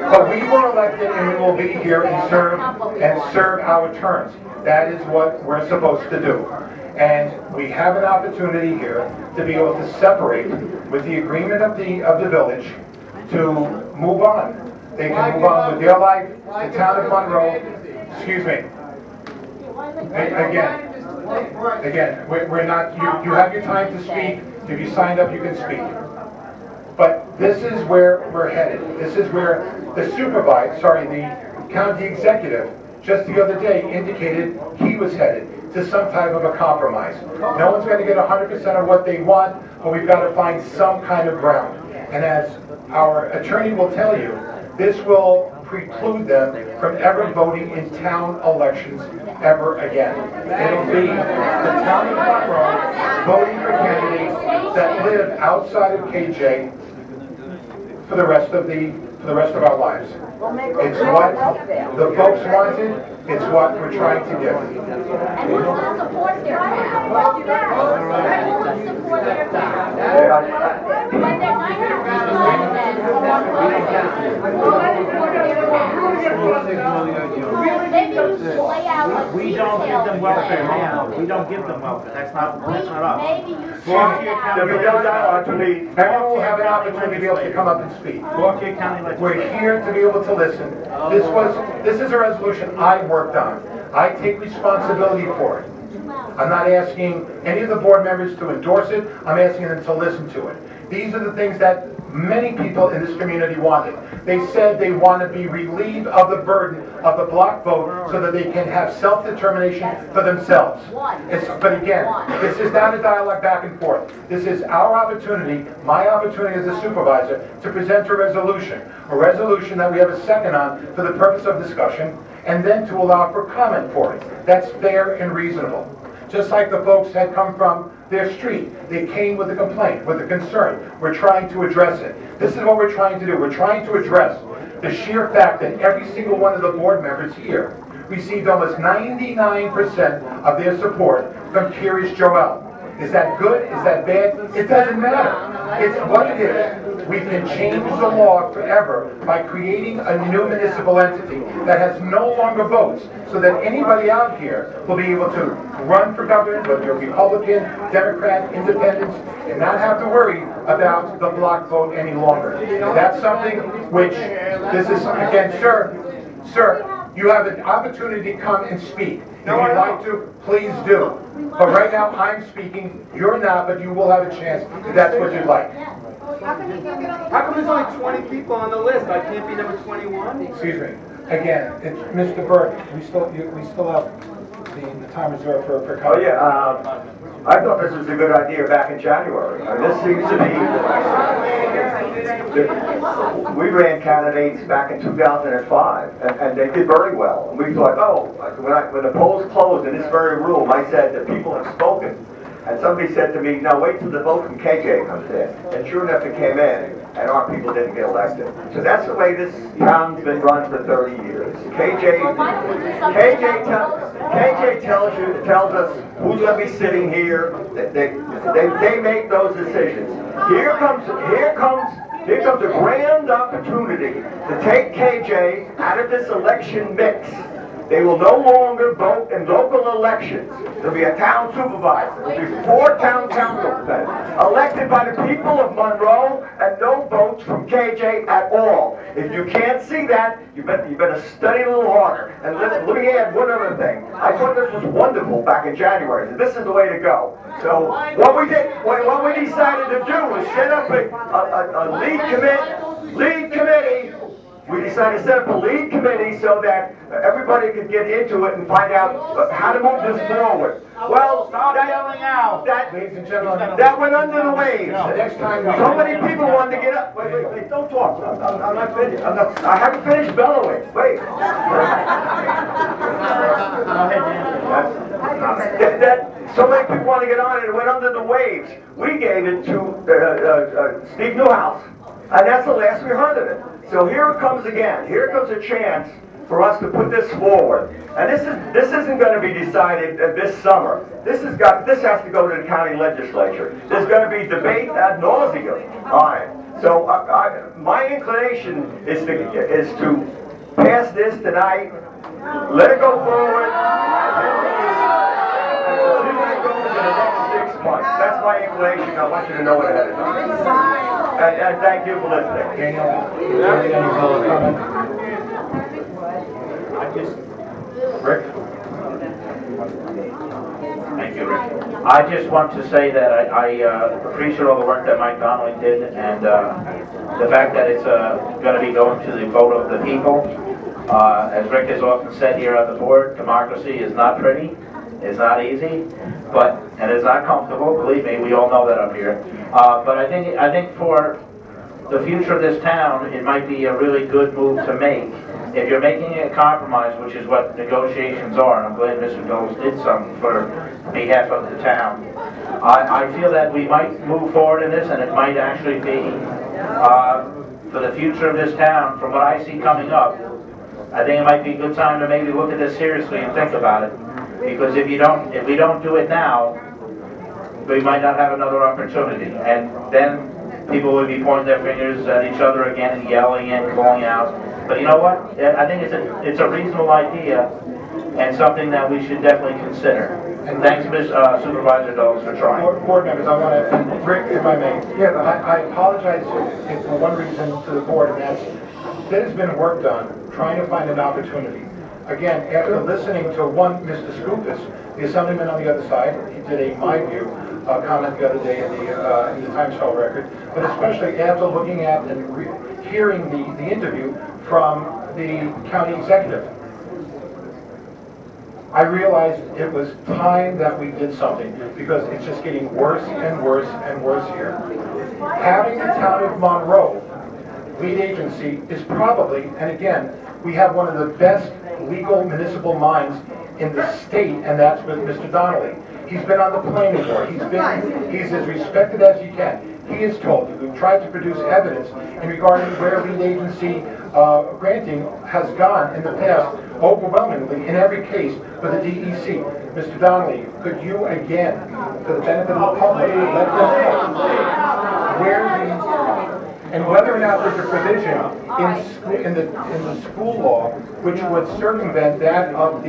Speaker 1: But we were elected and we will be here and serve our terms. That is what we're supposed to do. And we have an opportunity here to be able to separate with the agreement of the village to move on. They can move on with their life, the town of Monroe, excuse me. Again, we're not, you have your time to speak. If you signed up, you can speak. But this is where we're headed. This is where the the county executive, just the other day indicated he was headed to some type of a compromise. No one's going to get 100% of what they want, but we've got to find some kind of ground. And as our attorney will tell you, this will preclude them from ever voting in town elections ever again. It'll be the town of Monroe voting for candidates that live outside of KJ for the rest of our lives. It's what the folks wanted. It's what we're trying to give.
Speaker 3: And who's going to support their town? Who will support their town? When they're 90% then, who will support their town? Maybe you should lay out a
Speaker 10: We don't give them welfare
Speaker 3: plan.
Speaker 10: now. We don't give them welfare. That's not us.
Speaker 3: Maybe you should
Speaker 10: Talk to
Speaker 3: lay
Speaker 10: your
Speaker 3: out.
Speaker 10: county legislature.
Speaker 1: Everyone will have an opportunity to be able to come up and speak.
Speaker 10: Talk to your county
Speaker 1: We're
Speaker 10: legislature.
Speaker 1: here to be able to listen. This is a resolution I worked on. I take responsibility for it. I'm not asking any of the board members to endorse it. I'm asking them to listen to it. These are the things that many people in this community wanted. They said they want to be relieved of the burden of the block vote so that they can have self-determination for themselves. But again, this is not a dialogue back and forth. This is our opportunity, my opportunity as a supervisor, to present a resolution that we have a second on for the purpose of discussion, and then to allow for comment for it. That's fair and reasonable. Just like the folks had come from their street. They came with a complaint, with a concern. We're trying to address it. This is what we're trying to do. We're trying to address the sheer fact that every single one of the board members here received almost 99% of their support from Curious Joel. Is that good? Is that bad? It doesn't matter. It's what it is. We can change the law forever by creating a new municipal entity that has no longer votes, so that anybody out here will be able to run for government, whether you're Republican, Democrat, Independent, and not have to worry about the block vote any longer. And that's something which, this is, again, sir, you have an opportunity to come and speak. If you'd like to, please do. But right now, I'm speaking, you're not, but you will have a chance if that's what you'd like.
Speaker 12: How come there's only 20 people on the list? I can't be number 21?
Speaker 1: Excuse me. Again, it's Mr. Burke, we still have the time reserved for
Speaker 13: Oh,
Speaker 1: comment.
Speaker 13: yeah, I thought this was a good idea back in January. I mean, this seems to be, we ran candidates back in 2005, and they did very well. And we thought, oh, when the polls closed in this very room, I said that people have spoken. And somebody said to me, now wait till the vote from KJ comes in. And sure enough, it came in, and our people didn't get elected. So that's the way this town's been run for 30 years. KJ tells us who's going to be sitting here. They make those decisions. Here comes a grand opportunity to take KJ out of this election mix. They will no longer vote in local elections. There'll be a town supervisor. There'll be 4 town council men elected by the people of Monroe, and no votes from KJ at all. If you can't see that, you better study a little harder. And let me add one other thing. I thought this was wonderful back in January. This is the way to go. So what we decided to do was set up a lead committee. We decided to set up a lead committee so that everybody could get into it and find out how to move this forward. Well,
Speaker 1: Ladies and gentlemen,
Speaker 13: that went under the waves.
Speaker 1: the next time
Speaker 13: So many people wanted to get up. Wait, don't talk. I'm not finished. I haven't finished bellowing. Wait. So many people want to get on it. It went under the waves. We gave it to Steve Newhouse. And that's the last we heard of it. So here it comes again. Here comes a chance for us to put this forward. And this isn't going to be decided this summer. This has to go to the county legislature. There's going to be debate ad nauseum on it. So my inclination is to pass this tonight, let it go forward, and see where it goes. speculation, I want you to know it ahead of time. And thank you for listening.
Speaker 1: Daniel, any public comment? Rick?
Speaker 10: Thank you, Rick. I just want to say that I appreciate all the work that Mike Donnelly did, and the fact that it's going to be going to the vote of the people. As Rick has often said here on the board, democracy is not pretty, it's not easy, and it's not comfortable. Believe me, we all know that up here. But I think for the future of this town, it might be a really good move to make. If you're making a compromise, which is what negotiations are, and I'm glad Mr. Knowles did something for behalf of the town, I feel that we might move forward in this, and it might actually be for the future of this town. From what I see coming up, I think it might be a good time to maybe look at this seriously and think about it. Because if we don't do it now, we might not have another opportunity, and then people will be pointing their fingers at each other again and yelling and calling out. But you know what? I think it's a reasonable idea and something that we should definitely consider. And thanks, Supervisor Knowles, for trying.
Speaker 1: Board members, I want to, Rick, if I may. Yeah, I apologize for one reason to the board, and that's there's been work done trying to find an opportunity. Again, after listening to Mr. Skoufis, the assemblyman on the other side, he did my view, comment the other day in the Times Herald record, but especially after looking at and hearing the interview from the county executive. I realized it was time that we did something, because it's just getting worse and worse and worse here. Having the town of Monroe lead agency is probably, and again, we have one of the best legal municipal minds in the state, and that's with Mr. Donnelly. He's been on the planning board. He's as respected as you can. He is told you. We've tried to produce evidence in regarding where lead agency granting has gone in the past, overwhelmingly in every case for the DEC. Mr. Donnelly, could you again, for the benefit of the public, let them know where these and whether or not there's a provision in the school law which would circumvent that of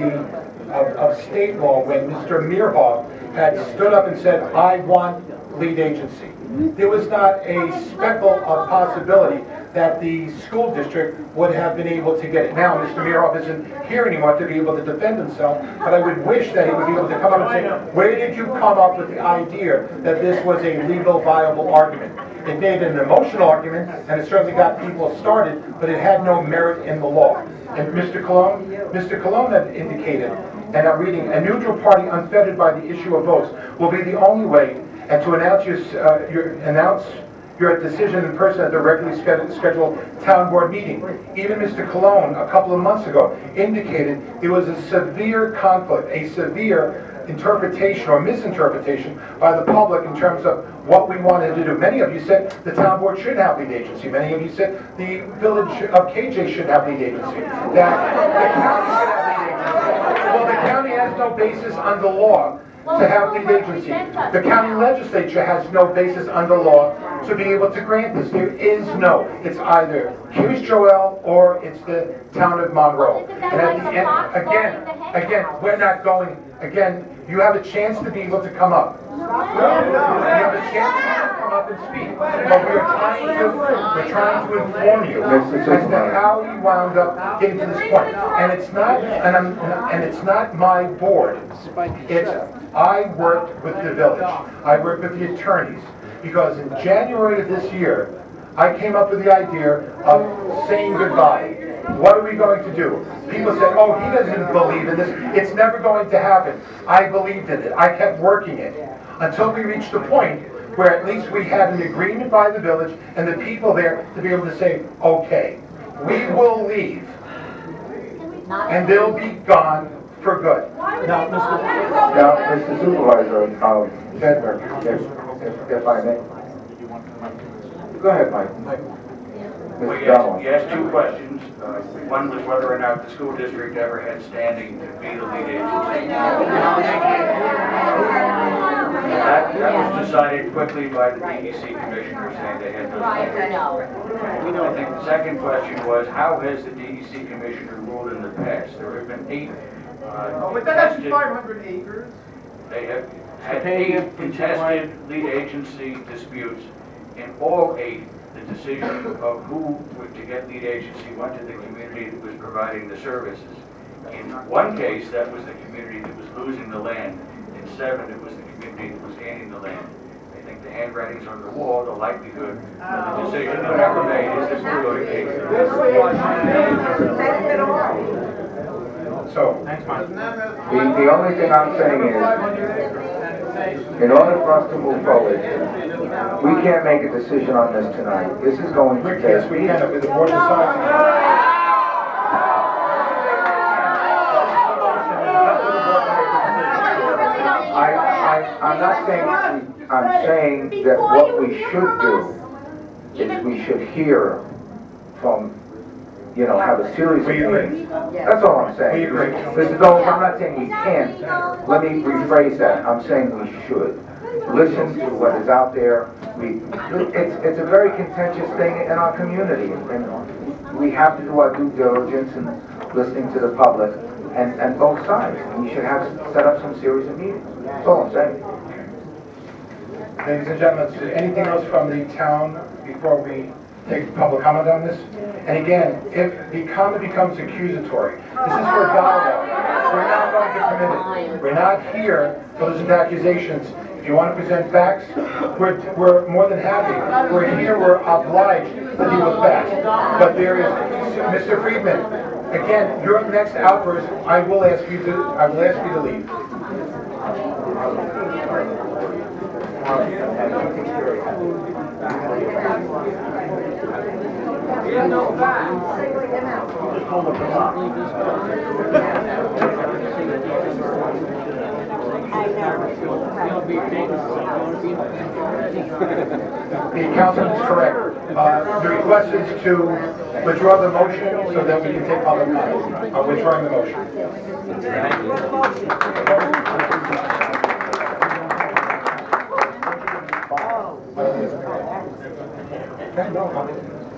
Speaker 1: state law when Mr. Meerhoff had stood up and said, I want lead agency. There was not a speckle of possibility that the school district would have been able to get it. Now, Mr. Meerhoff isn't here anymore to be able to defend himself, but I would wish that he would be able to come up and say, where did you come up with the idea that this was a legal, viable argument? It made an emotional argument, and it certainly got people started, but it had no merit in the law. And Mr. Cologne had indicated, and I'm reading, a neutral party unfettered by the issue of votes will be the only way, and to announce your decision in person at the regularly scheduled town board meeting. Even Mr. Cologne, a couple of months ago, indicated there was a severe conflict, a severe interpretation or misinterpretation by the public in terms of what we wanted to do. Many of you said the town board should have lead agency. Many of you said the village of KJ should have lead agency. That the county should have lead agency. Well, the county has no basis under law to have lead agency. The county legislature has no basis under law to be able to grant this. There is no. It's either Hughes Joel or it's the town of Monroe. And at the end, again, we're not going. Again, you have a chance to be able to come up. You have a chance to come up and speak. But we're trying to inform you as to how you wound up getting to this point. And it's not, and it's not my board. It's I worked with the village. I worked with the attorneys. Because in January of this year, I came up with the idea of saying goodbye. What are we going to do? People said, oh, he doesn't believe in this. It's never going to happen. I believed in it. I kept working it until we reached the point where at least we had an agreement by the village and the people there to be able to say, okay, we will leave. And they'll be gone for good.
Speaker 11: Now, Mr. Supervisor, Chadwick, if I may. Go ahead, Mike.
Speaker 6: Well, you asked two questions. One was whether or not the school district ever had standing to be the lead agency. That was decided quickly by the DEC commissioner saying they had no standing. I think the second question was, how has the DEC commissioner ruled in the past? There have been 8
Speaker 8: but that's 500 acres.
Speaker 6: They have
Speaker 14: had 8 contested lead agency disputes. In all 8, the decision of who to get lead agency went to the community that was providing the services. In one case, that was the community that was losing the land. In 7, it was the community that was gaining the land. I think the handwriting's on the wall. The likelihood of the decision whatever made is that we'll go to case.
Speaker 1: So,
Speaker 11: The only thing I'm saying is, in order for us to move forward, we can't make a decision on this tonight. This is going to take...
Speaker 1: yes, we can, if the board decides.
Speaker 11: I'm not saying, I'm saying that what we should do is we should hear from, you know, have a series of meetings. That's all I'm saying. Mr. Doles, I'm not saying we can't. Let me rephrase that. I'm saying we should. Listen to what is out there. It's a very contentious thing in our community, and we have to do our due diligence in listening to the public and both sides. We should have set up some series of meetings. That's all I'm saying.
Speaker 1: Ladies and gentlemen, is there anything else from the town before we take public comment on this? And again, if the comment becomes accusatory, this is for dialogue. We're not going to permit it. We're not here to listen to accusations. If you want to present facts, we're more than happy. We're here, we're obliged to deal with facts. But there is, Mr. Friedman, again, your next outburst, I will ask you to leave. The councilman is correct. The request is to withdraw the motion so that we can take public comment. I'm withdrawing the motion.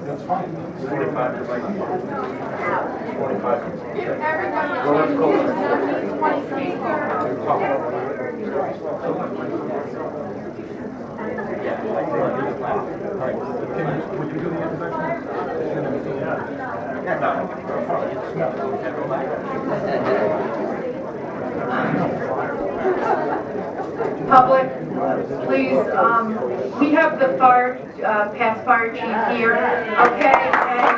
Speaker 1: That's fine. 45 is like 45. Well, let's go. Would you do the
Speaker 15: Public, please, we have the fire, past fire chief here, okay? And,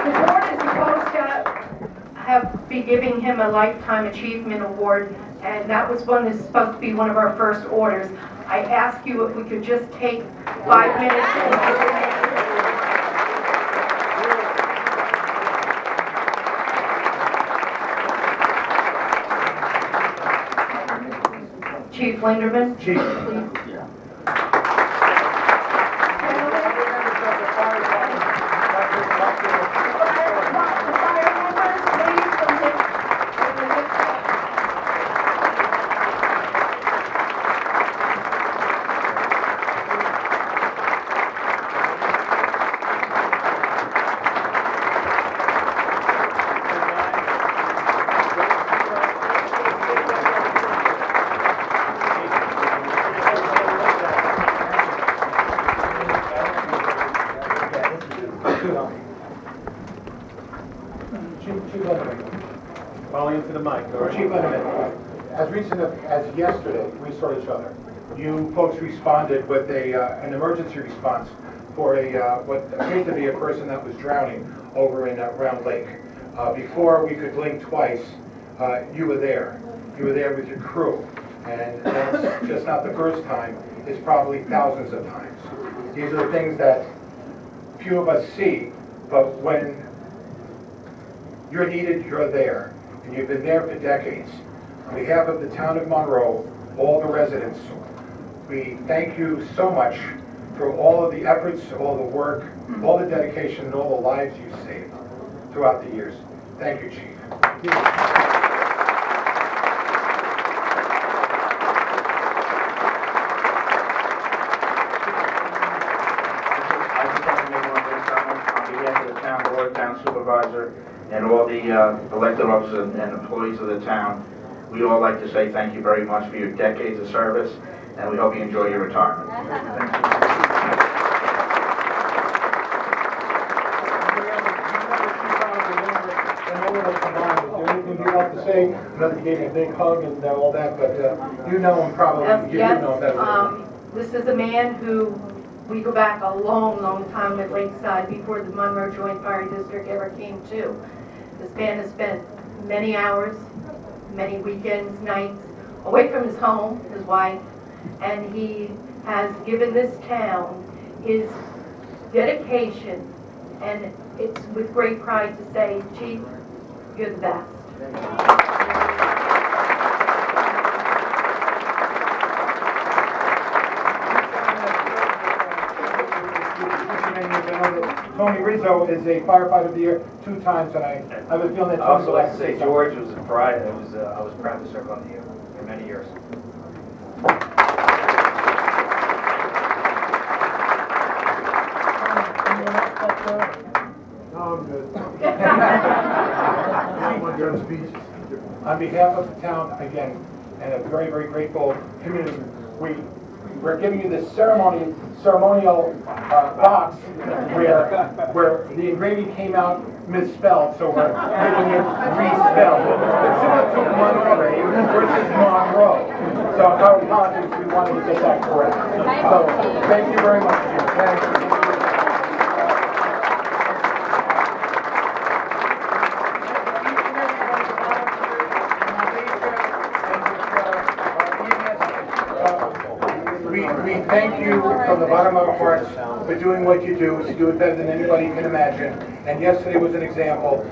Speaker 15: the board is supposed to be giving him a Lifetime Achievement Award, and that was one that's supposed to be one of our first orders. I ask you if we could just take 5 minutes and Chief Linderman.
Speaker 1: Chief.
Speaker 8: Calling into the mic, all right?
Speaker 1: Chief Lindeman, as recent as yesterday, we saw each other. You folks responded with an emergency response for what appeared to be a person that was drowning over in Round Lake. Before we could blink twice, you were there. You were there with your crew. And that's just not the first time. It's probably thousands of times. These are the things that few of us see, but when you're needed, you're there. And you've been there for decades. On behalf of the town of Monroe, all the residents, we thank you so much for all of the efforts, all the work, all the dedication, and all the lives you saved throughout the years. Thank you, Chief.
Speaker 10: I just want to make one thing, on behalf of the town board, town supervisor, and all the elected officers and employees of the town, we all like to say thank you very much for your decades of service, and we hope you enjoy your retirement.
Speaker 1: Anything you'd like to say? Another gave me a big hug and all that, but you know him probably. You
Speaker 15: Yes,
Speaker 1: know him better.
Speaker 15: this is a man who, we go back a long, long time at Lakeside before the Monroe Joint Fire District ever came to. This man has spent many hours, many weekends, nights, away from his home, his wife, and he has given this town his dedication, and it's with great pride to say, Chief, you're the best.
Speaker 1: Tony Rizzo is a firefighter of the year 2 times, and I have a feeling that
Speaker 16: I also like to say George was a pride. I was proud to serve under you for many years.
Speaker 1: No, I'm good. On behalf of the town, again, and a very, very grateful community, we're giving you this ceremonial box where the engraving came out misspelled, so we're making it respelled. It's similar to Monroe versus Monroe. So our apologies, we wanted to get that correct. So thank you very much, Jim. Thank you. We thank you from the bottom of our hearts for doing what you do. You do it better than anybody can imagine. And yesterday was an example.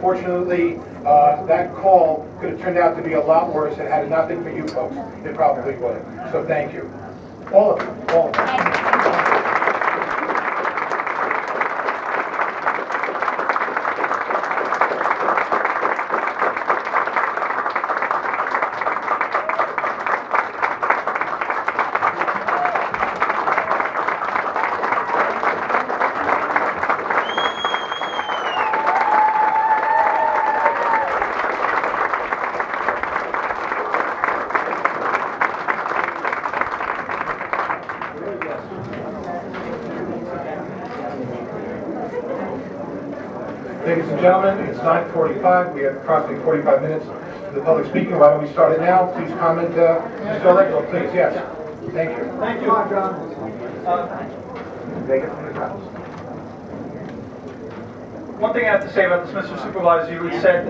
Speaker 1: Fortunately, that call could have turned out to be a lot worse. And had it not been for you folks, it probably would have. So thank you. All of you. All of you. Ladies and gentlemen, it's 9:45. We have approximately 45 minutes for the public speaking. Why don't we start it now? Please comment, Mr. Allegro, please. Yes. Thank you.
Speaker 9: Thank you, John. One thing I have to say about this, Mr. Supervisor, you had said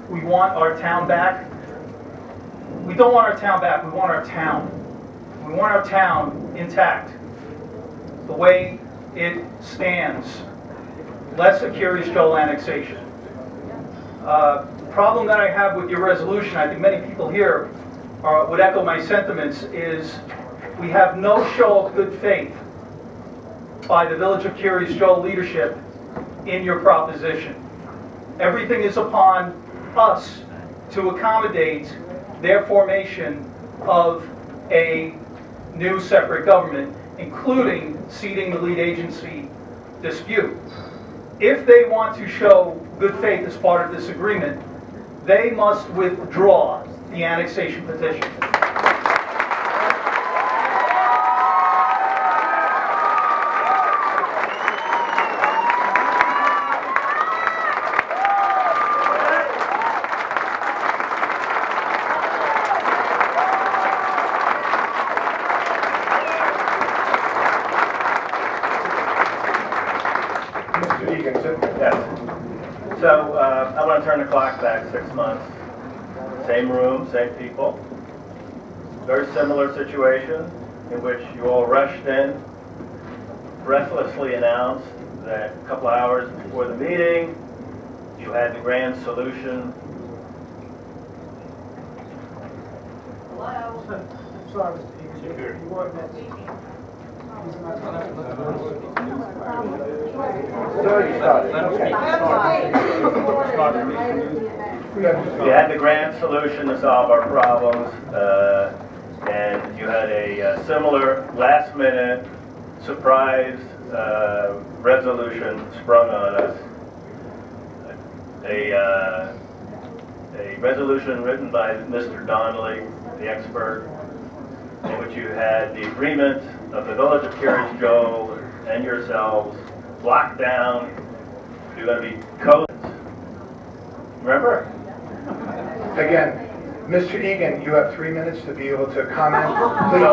Speaker 9: we want our town back. We don't want our town back. We want our town. We want our town intact, the way it stands. Less a Curious Joel annexation. The problem that I have with your resolution, I think many people here would echo my sentiments, is we have no show of good faith by the Village of Curious Joel leadership in your proposition. Everything is upon us to accommodate their formation of a new separate government, including ceding the lead agency dispute. If they want to show good faith as part of this agreement, they must withdraw the annexation petition.
Speaker 7: Yes. So I want to turn the clock back 6 months. Same room, same people. Very similar situation in which you all rushed in, breathlessly announced that a couple hours before the meeting, you had the grand solution.
Speaker 8: Hello? Sorry, Mr. Egan. You weren't meant.
Speaker 7: You had the grand solution to solve our problems, and you had a similar last-minute surprise resolution sprung on us. a resolution written by Mr. Donnelly, the expert, in which you had the agreement of the Village of Curious Joe and yourselves locked down. You're going to be codes. Remember?
Speaker 1: Again, Mr. Egan, you have 3 minutes to be able to comment. Please do.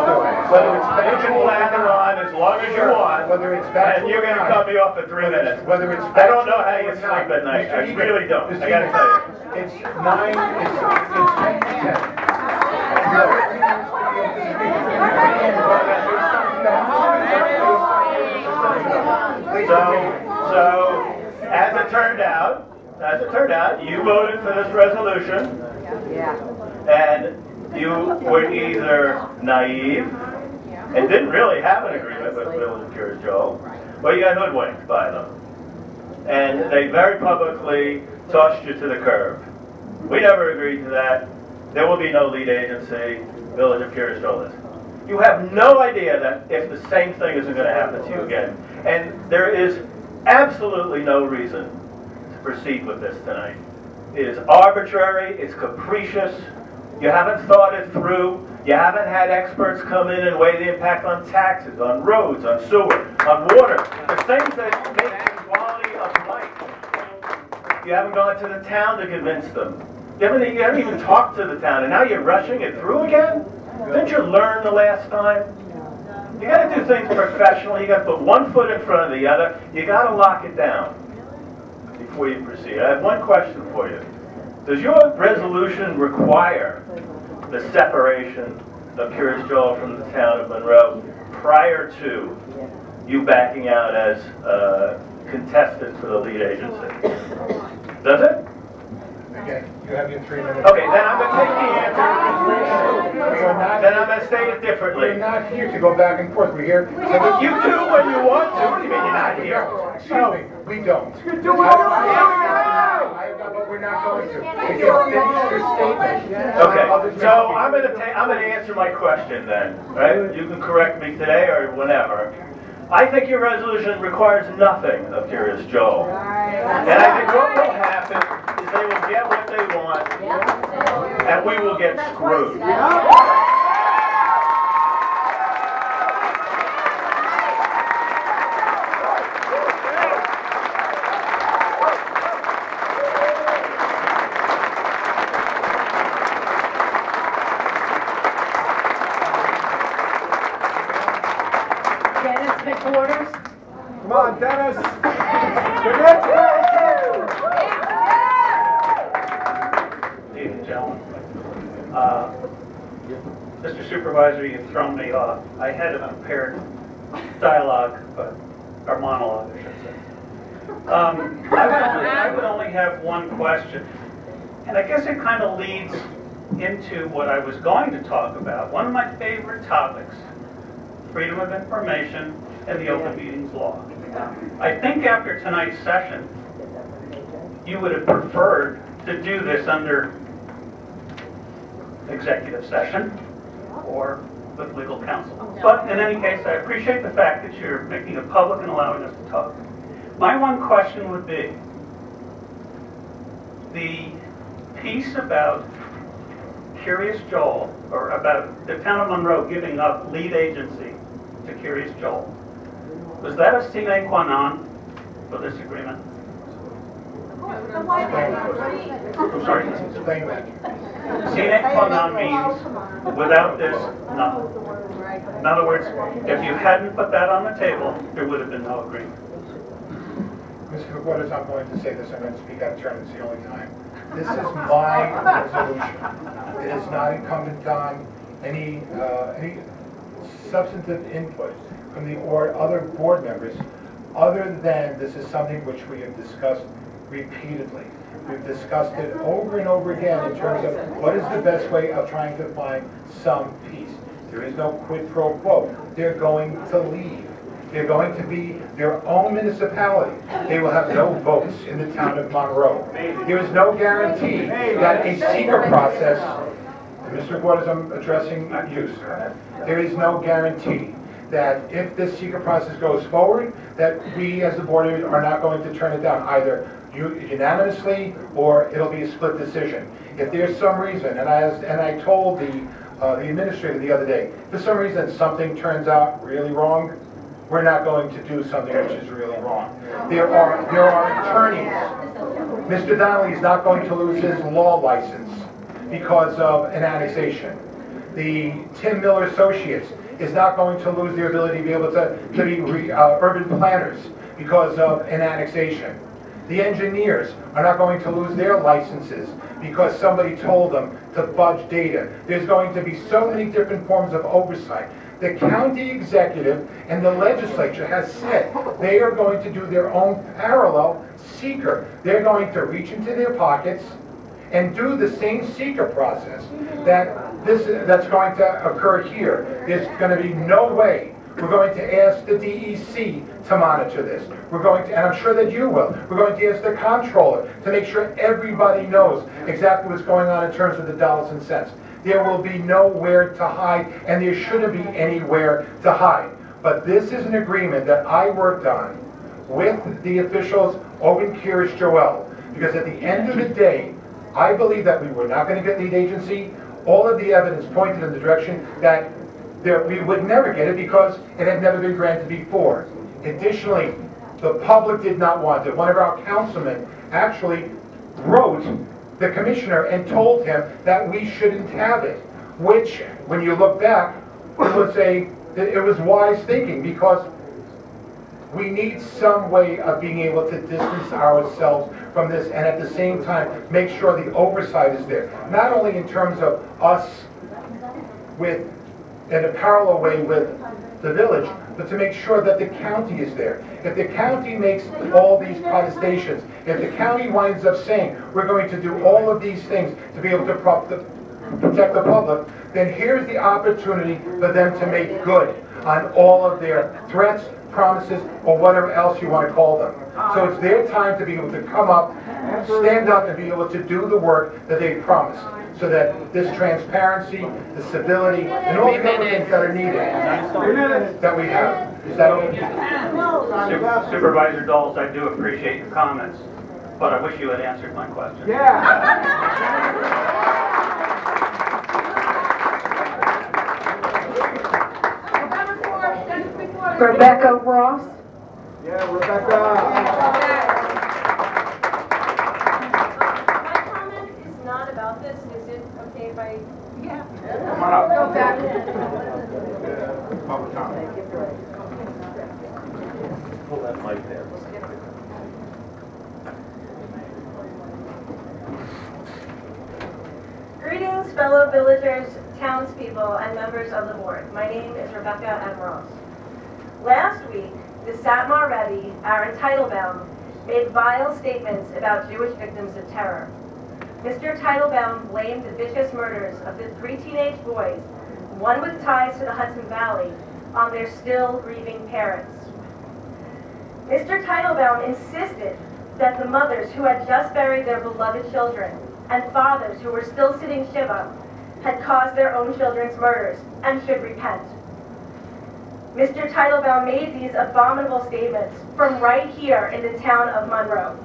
Speaker 7: Whether it's expansion plan or on, as long as you want,
Speaker 1: Whether it's back
Speaker 7: and you're going to cut me off for 3 minutes.
Speaker 1: Whether it's
Speaker 7: I don't know how you sleep at night. I really don't. I got to tell you.
Speaker 1: It's 9, it's 10.
Speaker 7: So, as it turned out, you voted for this resolution. And you were either naive and didn't really have an agreement with Village of Curious Joe, or you got hoodwinked by them. And they very publicly tossed you to the curb. We never agreed to that. There will be no lead agency, Village of Curious Joe list. You have no idea that if the same thing isn't going to happen to you again. And there is absolutely no reason to proceed with this tonight. It is arbitrary, it's capricious, you haven't thought it through, you haven't had experts come in and weigh the impact on taxes, on roads, on sewer, on water, the things that make the quality of life. You haven't gone to the town to convince them. You haven't even talked to the town, and now you're rushing it through again? Didn't you learn the last time? You got to do things professionally, you got to put one foot in front of the other, you got to lock it down before you proceed. I have one question for you. Does your resolution require the separation of Curious Joe from the town of Monroe prior to you backing out as contestant for the lead agency? Does it?
Speaker 1: Okay, you have your 3 minutes.
Speaker 7: Okay, then I'm going to take the answer. Then I'm going to state it differently.
Speaker 1: We're not here to go back and forth. We're here.
Speaker 7: You do when you want to. What do you mean you're not here?
Speaker 1: Excuse me, we don't.
Speaker 12: You're doing it
Speaker 1: But we're not going to. If you finish your statement.
Speaker 7: Okay, so I'm going to answer my question then, right? You can correct me today or whenever. I think your resolution requires nothing of Curious Joe. And I think what will happen is they will get what they want, and we will get screwed.
Speaker 12: Come on, Dennis.
Speaker 17: Evening, gentlemen. Mr. Supervisor, you've thrown me off. I had a prepared dialogue, or monologue, I should say. I would only have one question, and I guess it kind of leads into what I was going to talk about. One of my favorite topics, freedom of information and the open meetings law. I think after tonight's session, you would have preferred to do this under executive session or with legal counsel. But in any case, I appreciate the fact that you're making it public and allowing us to talk. My one question would be, the piece about Curious Joel, or about the town of Monroe giving up lead agency to Curious Joel, was that a sine qua non for this agreement? I'm sorry.
Speaker 1: Explain that.
Speaker 17: Sine qua non means without this, nothing. In other words, if you hadn't put that on the table, there would have been no agreement.
Speaker 1: Mr. McWaters, I'm going to say this, I'm going to speak out of turn, it's the only time. This is my resolution. It is not incumbent on any substantive input from the other board members, other than this is something which we have discussed repeatedly. We've discussed it over and over again in terms of what is the best way of trying to find some peace. There is no quid pro quo. They're going to leave. They're going to be their own municipality. They will have no votes in the town of Monroe. There is no guarantee that a secret process, Mr. Waters, I'm addressing you, sir. There is no guarantee that if this secret process goes forward, that we as the board are not going to turn it down either unanimously or it'll be a split decision. If there's some reason, and I told the administrator the other day, if for some reason something turns out really wrong, we're not going to do something which is really wrong. There are attorneys. Mr. Donnelly is not going to lose his law license because of an annexation. The Tim Miller Associates is not going to lose their ability to be able to be urban planners because of an annexation. The engineers are not going to lose their licenses because somebody told them to fudge data. There's going to be so many different forms of oversight. The county executive and the legislature has said they are going to do their own parallel seeker. They're going to reach into their pockets and do the same seeker process that's going to occur here. There's going to be no way we're going to ask the DEC to monitor this. We're going to, and I'm sure that you will, we're going to ask the comptroller to make sure everybody knows exactly what's going on in terms of the dollars and cents. There will be nowhere to hide, and there shouldn't be anywhere to hide. But this is an agreement that I worked on with the officials over in Curious Joel, because at the end of the day, I believe that we were not going to get lead agency. All of the evidence pointed in the direction that we would never get it because it had never been granted before. Additionally, the public did not want it. One of our councilmen actually wrote the commissioner and told him that we shouldn't have it, which, when you look back, it was wise thinking, because we need some way of being able to distance ourselves from this and at the same time make sure the oversight is there. Not only in terms of us in a parallel way with the village, but to make sure that the county is there. If the county makes all these protestations, if the county winds up saying we're going to do all of these things to be able to protect the public, then here's the opportunity for them to make good on all of their threats, promises, or whatever else you want to call them. So it's their time to be able to come up, stand up, and be able to do the work that they promised, so that this transparency, the civility, and all the other things that are needed, that we have. Is that okay?
Speaker 17: Supervisor Dawes, I do appreciate your comments, but I wish you had answered my question.
Speaker 15: Rebecca Ross.
Speaker 12: Yeah, Rebecca.
Speaker 3: My comment is not about this. Is it okay if I? Yeah.
Speaker 11: Come on up.
Speaker 3: Go back.
Speaker 11: Public comment.
Speaker 7: Pull that mic there.
Speaker 18: Greetings, fellow villagers, townspeople, and members of the board. My name is Rebecca M. Ross. Last week, the Satmar Rebbe, Aaron Teitelbaum, made vile statements about Jewish victims of terror. Mr. Teitelbaum blamed the vicious murders of the 3 teenage boys, one with ties to the Hudson Valley, on their still grieving parents. Mr. Teitelbaum insisted that the mothers who had just buried their beloved children and fathers who were still sitting Shiva had caused their own children's murders and should repent. Mr. Teitelbaum made these abominable statements from right here in the town of Monroe.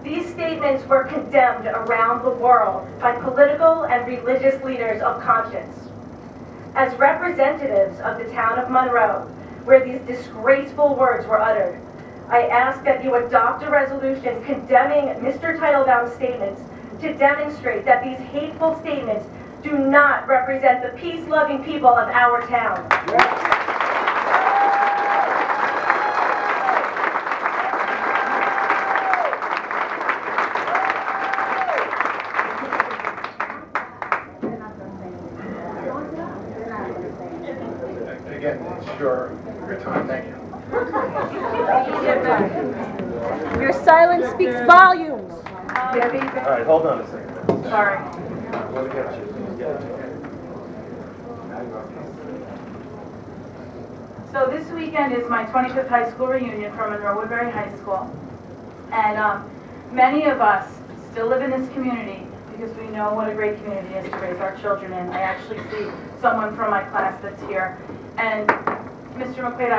Speaker 18: These statements were condemned around the world by political and religious leaders of conscience. As representatives of the town of Monroe, where these disgraceful words were uttered, I ask that you adopt a resolution condemning Mr. Teitelbaum's statements to demonstrate that these hateful statements do not represent the peace-loving people of our town.
Speaker 1: Again, it's your time. Thank you.
Speaker 3: Your silence speaks volumes.
Speaker 7: All right, hold on a second.
Speaker 15: Sorry. So this weekend is my 25th high school reunion from Monroe Woodbury High School. And many of us still live in this community because we know what a great community it is to raise our children in. I actually see someone from my class that's here. And
Speaker 19: Mr. McQuaid,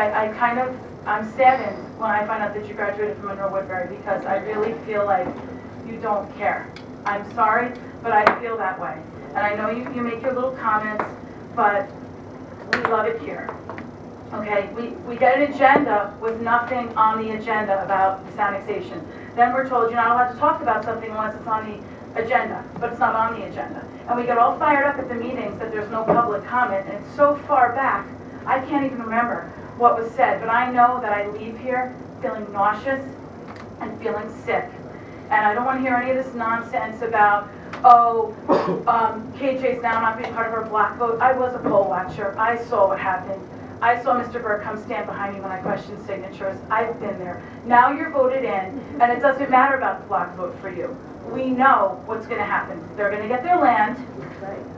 Speaker 19: I'm saddened when I find out that you graduated from Monroe Woodbury because I really feel like you don't care. I'm sorry, but I feel that way. And I know you make your little comments, but we love it here. Okay, we get an agenda with nothing on the agenda about this annexation. Then we're told you're not allowed to talk about something unless it's on the agenda, but it's not on the agenda. And we get all fired up at the meetings that there's no public comment, and it's so far back, I can't even remember what was said, but I know that I leave here feeling nauseous and feeling sick. And I don't want to hear any of this nonsense about, oh, KJ's now not being part of our black vote. I was a poll watcher. I saw what happened. I saw Mr. Burke come stand behind me when I questioned signatures. I've been there. Now you're voted in, and it doesn't matter about the block vote for you. We know what's going to happen. They're going to get their land,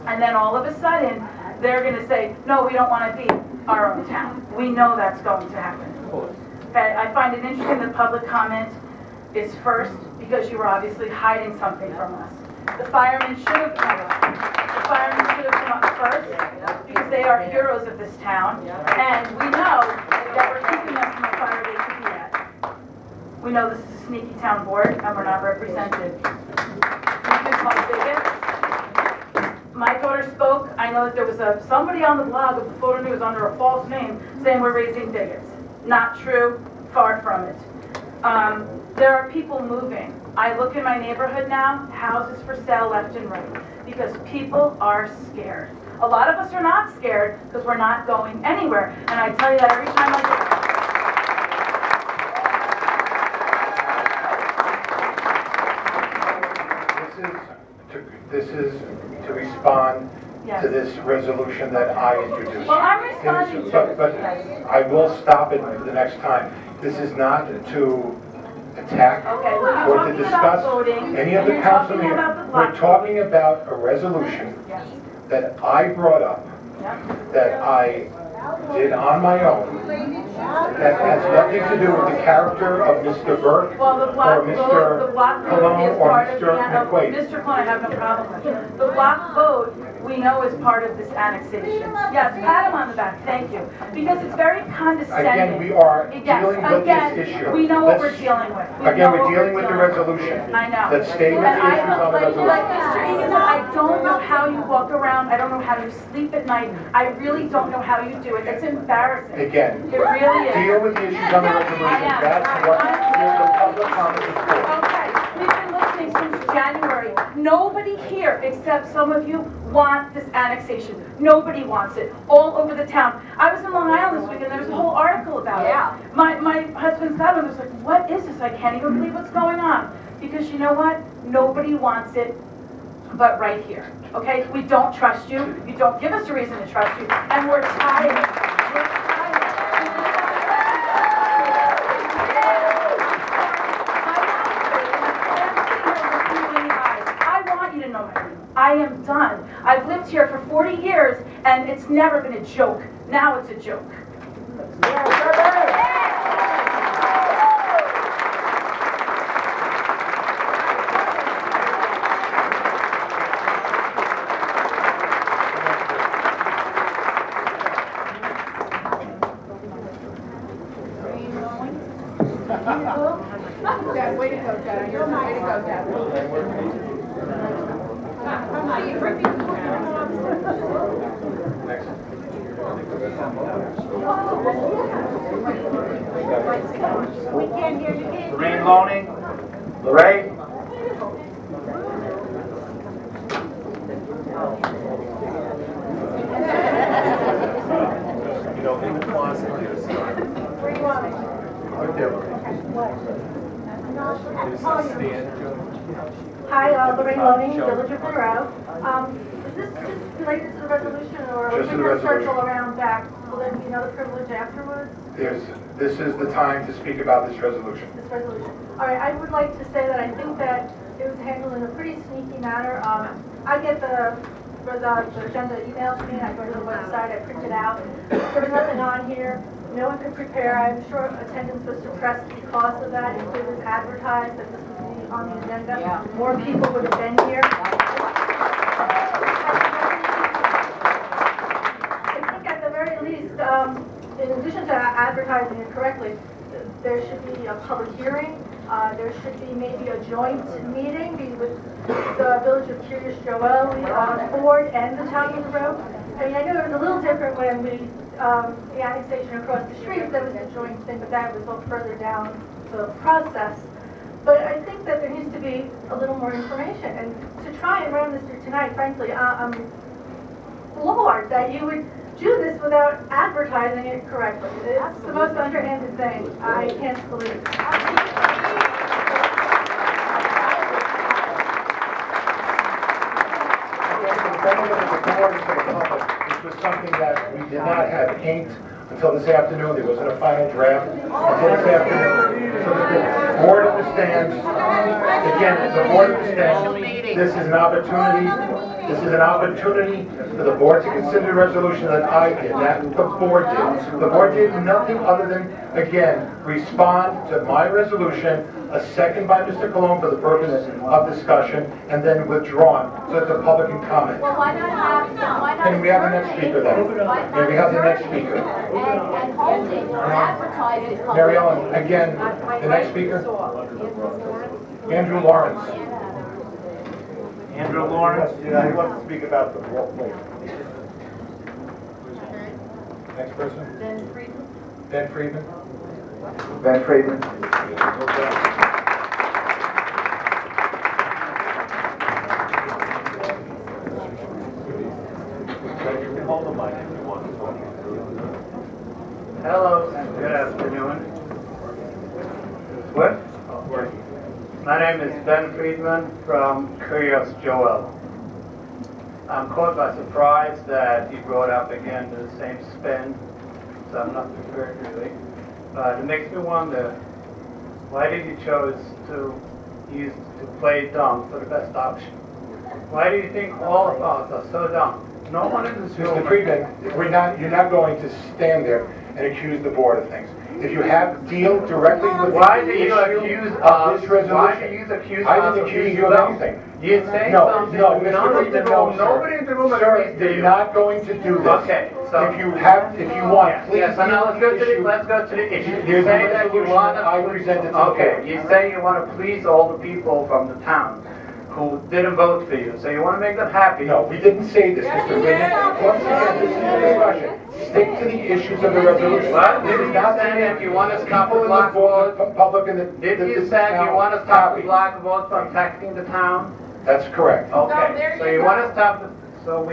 Speaker 19: and then all of a sudden, they're going to say, no, we don't want to be our own town. We know that's going to happen. Okay, I find it interesting that public comment is first, because you were obviously hiding something from us. The firemen should have come up. The firemen should have come up first, because they are heroes of this town, and we know that we're keeping them from a fire they could be at. We know this is a sneaky town board, and we're not represented. We've been called bigots. My daughter spoke. I know that there was somebody on the blog of the Photo News under a false name saying we're raising bigots. Not true. Far from it. There are people moving. I look in my neighborhood now, houses for sale left and right, because people are scared. A lot of us are not scared because we're not going anywhere. And I tell you that every time I do.
Speaker 1: This is to respond to this resolution that I introduced.
Speaker 19: Well, I'm responding to it.
Speaker 1: But I will stop it the next time. This is not to attack or to discuss any of the council meetings. We're talking about a resolution that I brought up, that I did on my own, that has nothing to do with the character of Mr. Burke or Mr. Cologne or Mr. McQuaid.
Speaker 19: Mr. Cologne, I have no problem with it. The block vote, we know is part of this annexation. Yes, pat him on the back, thank you. Because it's very condescending.
Speaker 1: Again, we are dealing with this issue.
Speaker 19: We know what we're dealing with.
Speaker 1: Again, we're dealing with the resolution.
Speaker 19: I know.
Speaker 1: Let's stay with the issues on the resolution.
Speaker 19: Like Mr. Egan, I don't know how you walk around. I don't know how you sleep at night. I really don't know how you do it. It's embarrassing.
Speaker 1: Again,
Speaker 19: it really is.
Speaker 1: Deal with the issues on the resolution. That's what the public comment is for.
Speaker 19: Okay, we've been listening since January. Nobody here, except some of you, want this annexation. Nobody wants it. All over the town. I was in Long Island this week and there was a whole article about it. My husband's godmother was like, what is this? I can't even believe what's going on. Because you know what? Nobody wants it but right here. Okay? We don't trust you. You don't give us a reason to trust you. And we're tired. We're tired. I am done. I've lived here for 40 years, and it's never been a joke. Now it's a joke.
Speaker 2: Way to go, Dad. You're way to go, Dad.
Speaker 18: We can't hear you.
Speaker 10: Lorraine Loning.
Speaker 13: Lorraine?
Speaker 2: You know, in the closet, where do you want me? Right there,
Speaker 18: Hi, Lorraine Loning, Village of Monroe. Is this just related to the resolution, or are we
Speaker 1: Just to the
Speaker 18: going to
Speaker 1: resolution.
Speaker 18: circle around back? Will there be another privilege afterwards?
Speaker 1: This is the time to speak about this resolution.
Speaker 18: This resolution. All right, I would like to say that I think that it was handled in a pretty sneaky manner. I get the agenda emailed to me, I go to the website, I print it out. There was nothing on here. No one could prepare. I'm sure attendance was suppressed because of that. If it was advertised that this would be on the agenda, more people would have been here. I think at the very least, in addition
Speaker 20: advertising it correctly, there should be a public hearing. There should be maybe a joint meeting with the Village of Curious Joel board and the town of Monroe. I mean, I know it was a little different when the annexation across the street, that was a joint thing, but that was a little further down the process. But I think that there needs to be a little more information. And to try and run this through tonight, frankly, I'm floored that you would do this without advertising it correctly. It's the most underhanded thing. I can't believe it.
Speaker 1: This was something that we did not have inked until this afternoon. There wasn't a final draft until this afternoon. So the board understands, again, the board understands this is an opportunity. This is an opportunity for the board to consider the resolution that I did, that the board did. The board did nothing other than, again, respond to my resolution, a second by Mr. Cologne for the purpose of discussion, and then withdrawn so that the public can comment.
Speaker 3: Well, why not have,
Speaker 1: Can we have the next speaker then? May we have the next speaker?
Speaker 3: and hold it, advertise it publicly.
Speaker 1: Mary Ellen, again, the next speaker? Andrew Lawrence.
Speaker 7: Andrew Lawrence, I want to speak about the walk.
Speaker 1: Next person?
Speaker 3: Ben Friedman.
Speaker 1: Ben Friedman.
Speaker 11: Ben Friedman.
Speaker 7: Hold the mic if you want to talk.
Speaker 17: Hello, good afternoon. What? My name is Ben Friedman from Curious Joel. I'm caught by surprise that you brought up again the same spin, so I'm not prepared really. But it makes me wonder, why did you choose to play dumb for the best option? Why do you think all of us are so dumb? No one in this room.
Speaker 1: Mr. Friedman, you're not going to stand there and accuse the board of things. If you have deal directly with
Speaker 17: why do
Speaker 1: the
Speaker 17: you
Speaker 1: issue
Speaker 17: accuse
Speaker 1: of
Speaker 17: us?
Speaker 1: this resolution.
Speaker 17: Why do you accuse us?
Speaker 1: I didn't accuse you of anything.
Speaker 17: You say
Speaker 1: No,
Speaker 17: something.
Speaker 1: no, Mr.
Speaker 17: None of the
Speaker 1: Friedman, no,
Speaker 17: room,
Speaker 1: sir.
Speaker 17: nobody in the room
Speaker 1: Sir,
Speaker 17: agrees to
Speaker 1: you're
Speaker 17: you.
Speaker 1: not going to do this.
Speaker 17: Okay, so
Speaker 1: if you want, please.
Speaker 17: Yes, so now let's go to the issue. You say that you want to.
Speaker 1: I presented to the
Speaker 17: Okay,
Speaker 1: board.
Speaker 17: you say you want to please all the people from the town who didn't vote for you, so you want to make them happy.
Speaker 1: No, we didn't say this, Mr. Friedman. Once again, this is a discussion. Stick to the issues of the resolution.
Speaker 17: Well, did you say that you want to stop the block vote?
Speaker 1: Public and the.
Speaker 17: Did you say you want to stop the block vote from affecting the town?
Speaker 1: That's correct.
Speaker 17: Okay, so you want to stop the, so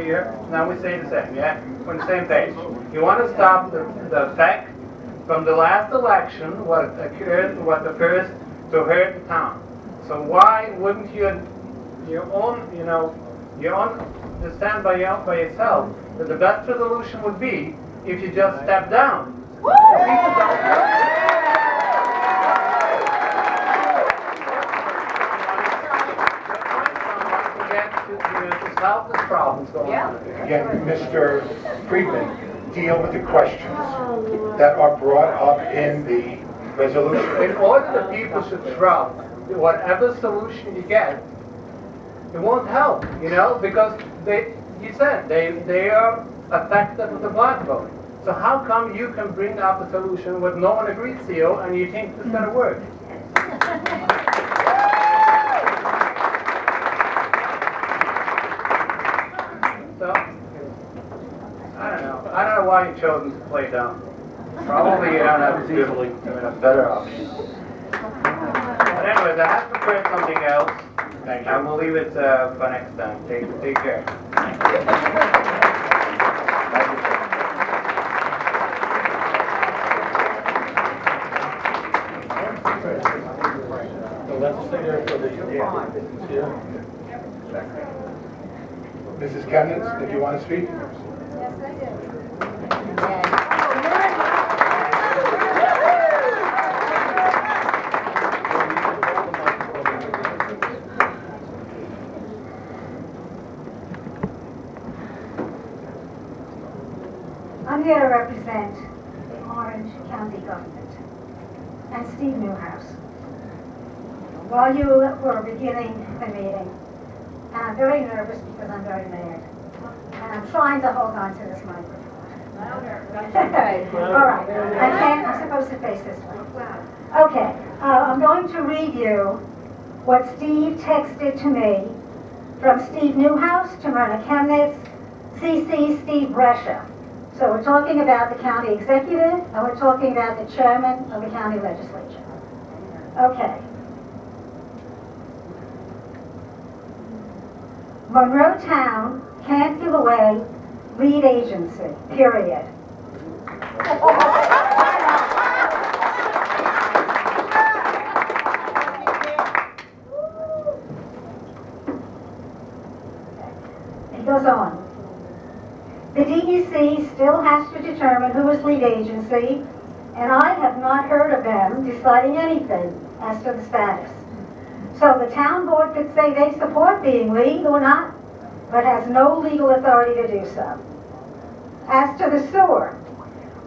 Speaker 17: now we say the same, yeah? We're on the same page. You want to stop the effect from the last election, what occurred, what the first to hurt the town. So why wouldn't you stand by yourself that the best resolution would be if you just step down? To solve the problems going on.
Speaker 1: Again, Mr. Friedman, deal with the questions that are brought up in the resolution.
Speaker 17: In order that people should trust whatever solution you get, it won't help, because you said they are affected with the block vote. So how come you can bring up a solution when no one agrees to you and you think it's going to work? So, I don't know why you chose to play dumb. Probably you don't have a better option. But anyways, I have prepared something else.
Speaker 1: Thank you.
Speaker 17: And we'll leave it for next time. Take care.
Speaker 1: The legislator for the here. Mrs. Kemnitz, did you want to speak?
Speaker 3: Yes, I do.
Speaker 21: I'm here to represent Orange County government and Steve Newhouse. While you were beginning the meeting, and I'm very nervous because I'm very mad, and I'm trying to hold on to this microphone. All right, I'm supposed to face this way. Okay, I'm going to read you what Steve texted to me from Steve Newhouse to Myrna Chemnitz, CC Steve Brescia. So we're talking about the county executive, and we're talking about the chairman of the county legislature. Okay. Monroe Town can't give away lead agency, period. It goes on. The DEC still has to determine who is lead agency, and I have not heard of them deciding anything as to the status. So the town board could say they support being lead or not, but has no legal authority to do so. As to the sewer,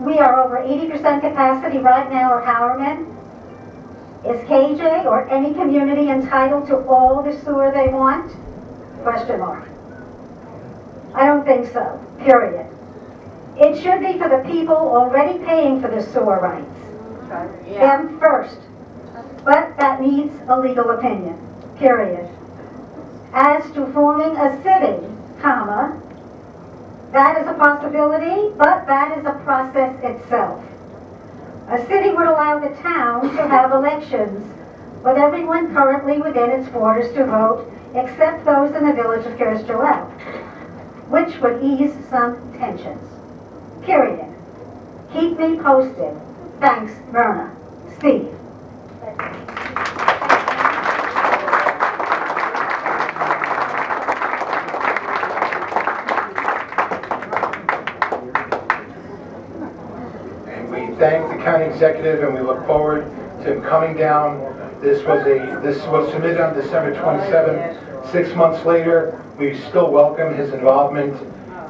Speaker 21: we are over 80% capacity right now at Howerman. Is KJ or any community entitled to all the sewer they want? Question mark. I don't think so, period. It should be for the people already paying for the sewer rights. Them first. But that needs a legal opinion, period. As to forming a city, comma, that is a possibility, but that is a process itself. A city would allow the town to have elections, with everyone currently within its borders to vote, except those in the village of Kirs Joel, which would ease some tensions. Period. Keep me posted. Thanks, Myrna. Steve.
Speaker 1: And we thank the county executive, and we look forward to him coming down. This was submitted on December 27th. 6 months later, we still welcome his involvement.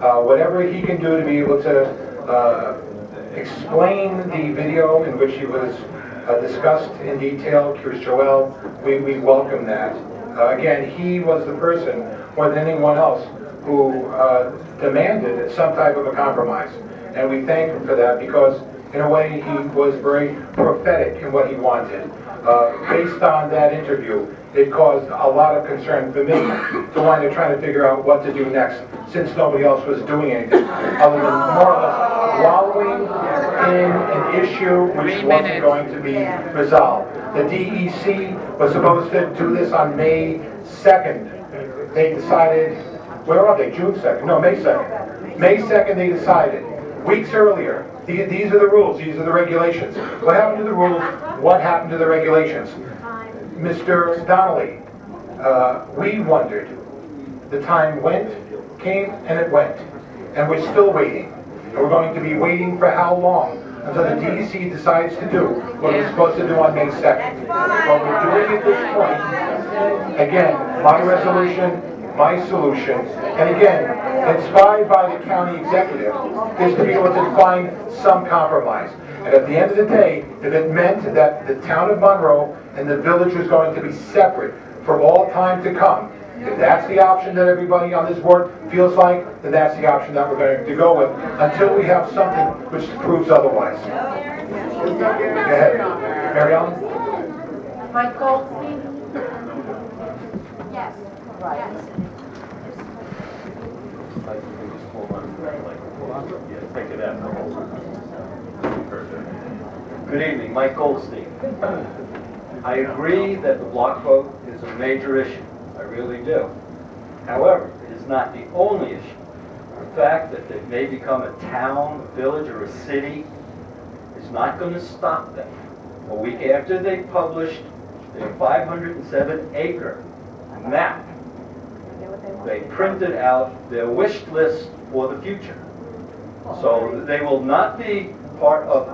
Speaker 1: Whatever he can do to be able to explain the video in which he was discussed in detail, Kirs Joel, we welcome that. Again, he was the person, more than anyone else, who demanded some type of a compromise. And we thank him for that because, in a way, he was very prophetic in what he wanted. Based on that interview, it caused a lot of concern for me to wind up trying to figure out what to do next, since nobody else was doing anything other than more or less wallowing in an issue which wasn't going to be resolved. The DEC was supposed to do this on May 2nd. They decided, where are they? June 2nd? No, May 2nd. May 2nd they decided. Weeks earlier. These are the rules. These are the regulations. What happened to the rules? What happened to the regulations? Mr. Donnelly, we wondered. The time came, and it went. And we're still waiting. And we're going to be waiting for how long? Until the DEC decides to do what it was supposed to do on May 2nd. What we're doing at this point, again, my resolution, my solution, and again, inspired by the county executive, is to be able to find some compromise. And at the end of the day, if it meant that the town of Monroe and the village was going to be separate for all time to come, if that's the option that everybody on this board feels like, then that's the option that we're going to go with until we have something which proves otherwise. Go ahead. Mary Ellen?
Speaker 19: Mike Goldstein?
Speaker 3: Yes. Yes.
Speaker 13: Good evening, Mike Goldstein. I agree that the block vote is a major issue. I really do. However, it is not the only issue. The fact that it may become a town, a village, or a city is not going to stop them. A week after they published their 507-acre map, they printed out their wish list for the future. So they will not be part of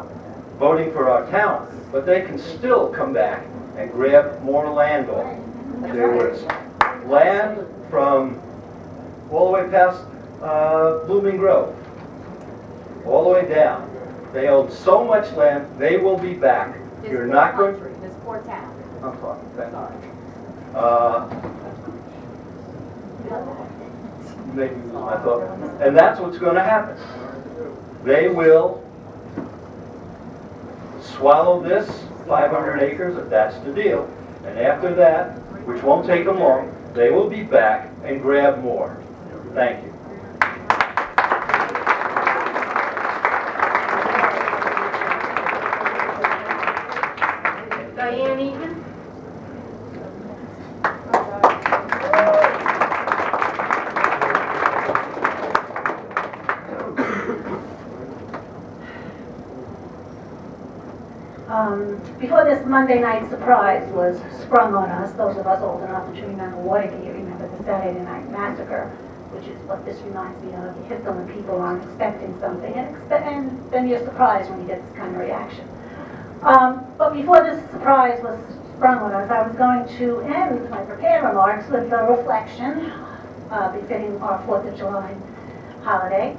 Speaker 13: voting for our town, but they can still come back and grab more land off. There was land from all the way past Blooming Grove, all the way down. They own so much land, they will be back. You're not going to...
Speaker 3: This poor town.
Speaker 13: I'm sorry. Maybe I thought, and that's what's going to happen. they will swallow this 500 acres if that's the deal. And after that, which won't take them long, they will be back and grab more. Thank you.
Speaker 15: Diane Egan?
Speaker 21: Before this Monday night surprise was sprung on us, those of us old enough to remember Watergate, remember the Saturday Night Massacre, which is what this reminds me of. You hit them when people aren't expecting something, and then you're surprised when you get this kind of reaction. But before this surprise was sprung on us, I was going to end my prepared remarks with a reflection befitting our 4th of July holiday.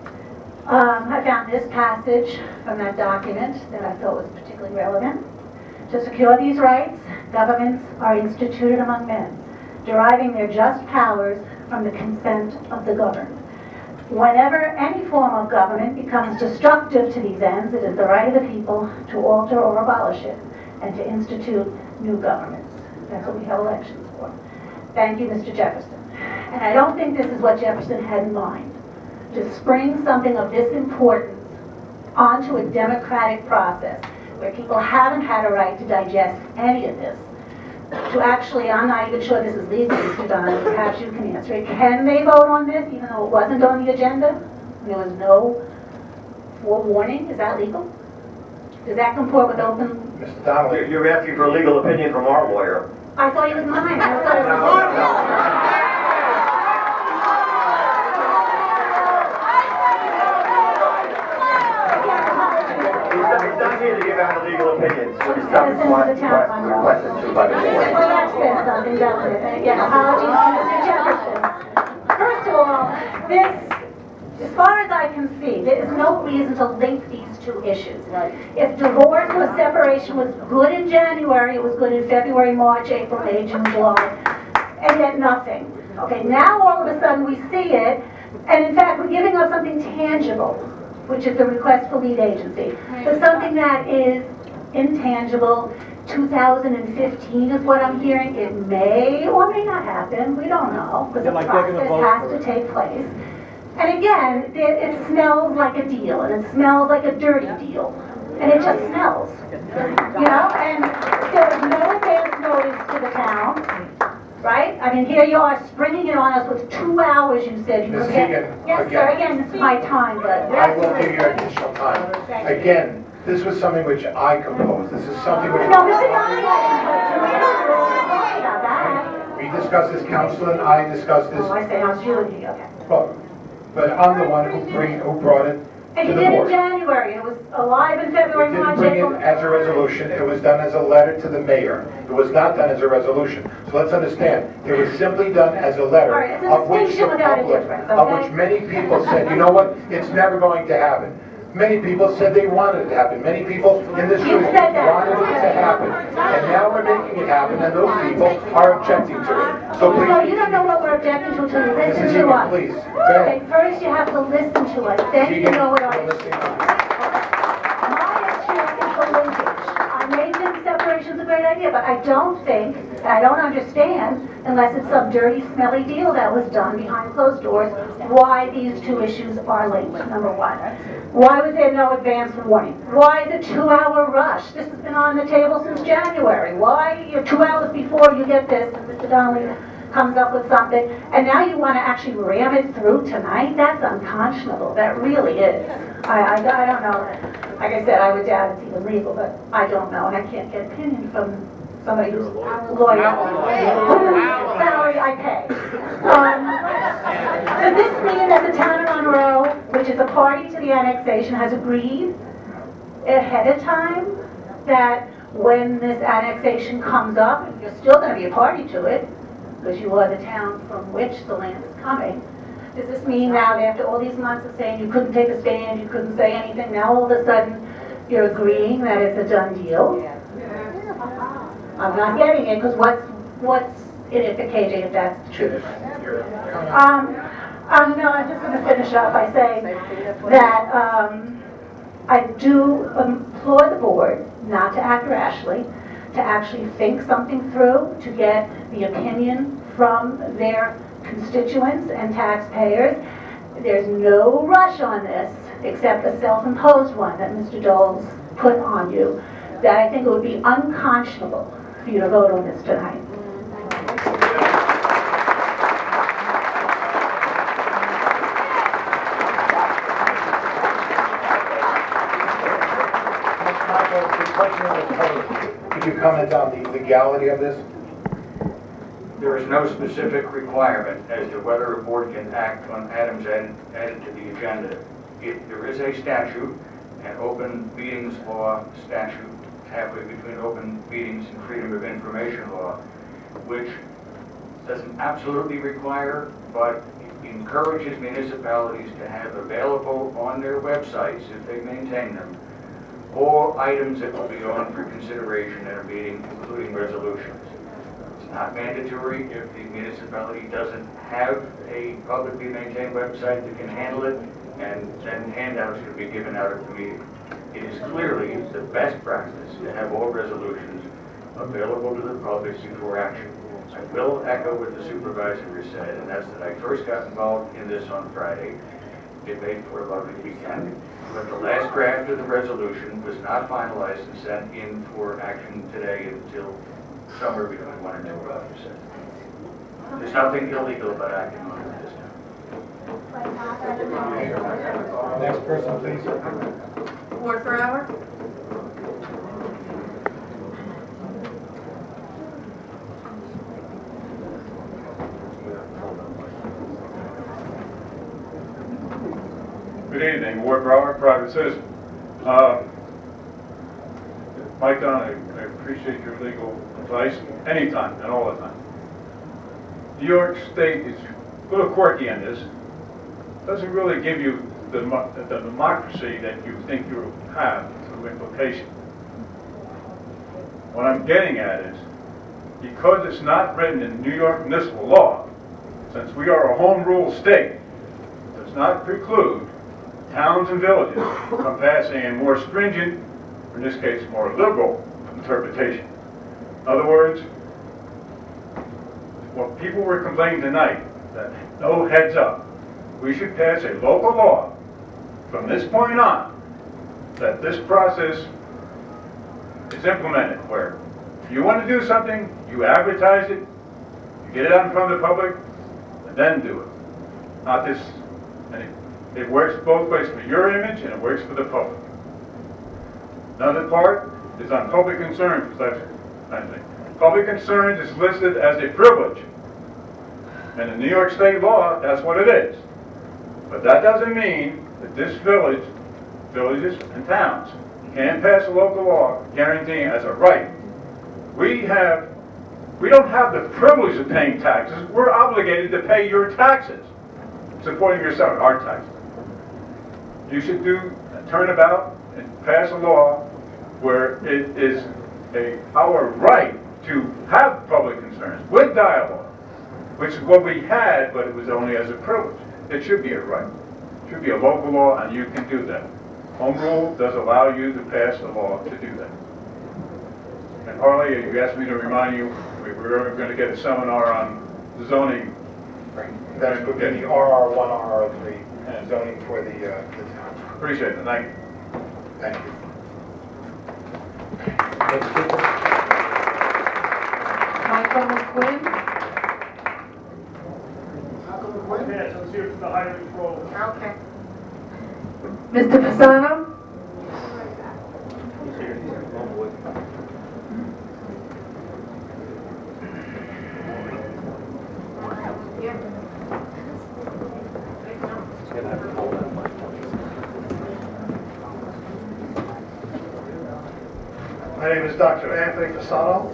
Speaker 21: I found this passage from that document that I thought was particularly relevant. To secure these rights, governments are instituted among men, deriving their just powers from the consent of the governed. Whenever any form of government becomes destructive to these ends, it is the right of the people to alter or abolish it and to institute new governments. That's what we have elections for. Thank you, Mr. Jefferson. And I don't think this is what Jefferson had in mind, to spring something of this importance onto a democratic process where people haven't had a right to digest any of this. To actually, I'm not even sure this is legal, Mr. Donnelly, perhaps you can answer it. Can they vote on this even though it wasn't on the agenda? And there was no forewarning? Is that legal? Does that comport with open?
Speaker 1: Mr. Donnelly.
Speaker 13: You're asking for a legal opinion from our lawyer.
Speaker 21: I thought he was mine. I thought it was
Speaker 13: He's not here to give out a legal opinion, so he's not requested to by the board.
Speaker 21: Well, that says something, doesn't it? Again, apologies to Mr. Jefferson. First of all, this, as far as I can see, there is no reason to link these two issues. If divorce or separation was good in January, it was good in February, March, April, May, June, July, and yet nothing. Okay, now all of a sudden we see it, and in fact we're giving up something tangible, which is the request for lead agency. But something that is intangible, 2015 is what I'm hearing. It may or may not happen, we don't know, because the process has to take place. And again, it smells like a deal, and it smells like a dirty deal. And it just smells. You know, and there was no advance notice to the town, right? I mean, here you are springing it on us with 2 hours, you said you
Speaker 1: Ms.
Speaker 21: would get.
Speaker 1: Egan,
Speaker 21: Yes, sir, again, it's my time, but.
Speaker 1: I will give you additional time. Again, this was something which I composed. This is something which...
Speaker 21: No, Mr. Donnelly, about that.
Speaker 1: We discussed this, Council and I discussed this.
Speaker 21: Oh, I say, I was really, okay.
Speaker 1: Well, but I'm the one who brought it
Speaker 21: And
Speaker 1: to
Speaker 21: you
Speaker 1: the
Speaker 21: did in
Speaker 1: board.
Speaker 21: January, it was alive in February,
Speaker 1: We didn't
Speaker 21: March,
Speaker 1: bring it
Speaker 21: April.
Speaker 1: as a resolution, it was done as a letter to the mayor. It was not done as a resolution. So let's understand, it was simply done as a letter,
Speaker 21: All right, it's a
Speaker 1: of which
Speaker 21: distinction
Speaker 1: the
Speaker 21: without a
Speaker 1: public,
Speaker 21: difference,
Speaker 1: of
Speaker 21: okay?
Speaker 1: which many people said, you know what, it's never going to happen. Many people said they wanted it to happen. Many people in this room
Speaker 21: said that.
Speaker 1: wanted it to happen. And now we're making it happen, and those people are objecting to it. So
Speaker 21: No,
Speaker 1: please,
Speaker 21: you don't know what we're objecting to until you listen
Speaker 1: Mrs.
Speaker 21: to
Speaker 1: Egan,
Speaker 21: us.
Speaker 1: please, go
Speaker 21: Okay,
Speaker 1: ahead.
Speaker 21: first you have to listen to us, then you
Speaker 1: Egan,
Speaker 21: know what our
Speaker 1: you're
Speaker 21: issue is.
Speaker 1: listening to me.
Speaker 21: My issue is the linkage. I may think separation's a great idea, but I don't think, and I don't understand, unless it's some dirty, smelly deal that was done behind closed doors, why these two issues are linked, number one. Why was there no advance warning? Why the 2-hour rush? This has been on the table since January. Why, 2 hours before you get this, and Mr. Donnelly comes up with something, and now you want to actually ram it through tonight? That's unconscionable. That really is. I don't know. Like I said, I would doubt it's even legal, but I don't know, and I can't get opinion from somebody who's a lawyer. Salary I pay. Does this mean that the town of Monroe, which is a party to the annexation, has agreed ahead of time that when this annexation comes up, you're still going to be a party to it, because you are the town from which the land is coming? Does this mean now, after all these months of saying you couldn't take a stand, you couldn't say anything, now all of a sudden you're agreeing that it's a done deal? I'm not getting it, because what's in it for KJ if that's the truth? No, I'm just going to finish up by saying that
Speaker 4: I do implore the board not to act rashly, to actually think something through, to get the opinion from their constituents and taxpayers. There's no rush on this, except a self-imposed one that Mr. Dole's put on you, that I think it would be unconscionable for you to vote on this tonight.
Speaker 1: Could you comment on the legality of this?
Speaker 14: There is no specific requirement as to whether a board can act on items added to the agenda. There is a statute, an open meetings law statute, halfway between open meetings and freedom of information law, which doesn't absolutely require, but encourages municipalities to have available on their websites, if they maintain them, all items that will be on for consideration at a meeting, including resolutions. It's not mandatory if the municipality doesn't have a publicly maintained website that can handle it, and then handouts can be given out at the meeting. It is clearly the best practice to have all resolutions available to the public before action. I will echo what the supervisor has said, and that's that I first got involved in this on Friday. It made for a lovely weekend. But the last draft of the resolution was not finalized and sent in for action today until somewhere between 1 and 2 hours. There's nothing illegal about acting on it this time.
Speaker 1: Next person, please.
Speaker 2: Ward per hour?
Speaker 22: Good evening, Ward Brower, private citizen. Mike Don, I appreciate your legal advice anytime and all the time. New York State is a little quirky on this. Doesn't really give you the democracy that you think you have through implication. What I'm getting at is, because it's not written in New York municipal law, since we are a home rule state, does not preclude towns and villages from passing a more stringent, or in this case, more liberal interpretation. In other words, what people were complaining tonight, that no heads up, we should pass a local law from this point on, that this process is implemented, where if you want to do something, you advertise it, you get it out in front of the public, and then do it. Not this, it works both ways for your image and it works for the public. Another part is on public concerns, I think. Public concerns is listed as a privilege. And in New York State law, that's what it is. But that doesn't mean that this villages and towns can pass a local law guaranteeing as a right. We don't have the privilege of paying taxes. We're obligated to pay your taxes, supporting yourself, our taxes. You should do a turnabout and pass a law where it is our right to have public concerns with dialogue, which is what we had, but it was only as a privilege. It should be a right. It should be a local law, and you can do that. Home rule does allow you to pass a law to do that. And Harley, you asked me to remind you, we were going to get a seminar on zoning.
Speaker 1: That's going to be the RR1, RR3 zoning for the town.
Speaker 22: Appreciate it. Thank you.
Speaker 1: Thank you.
Speaker 2: Michael McQuinn?
Speaker 5: Yeah, so let's hear from the highway patrol.
Speaker 2: Okay. Mr. Fasano?
Speaker 23: My name is Dr. Anthony Fasano.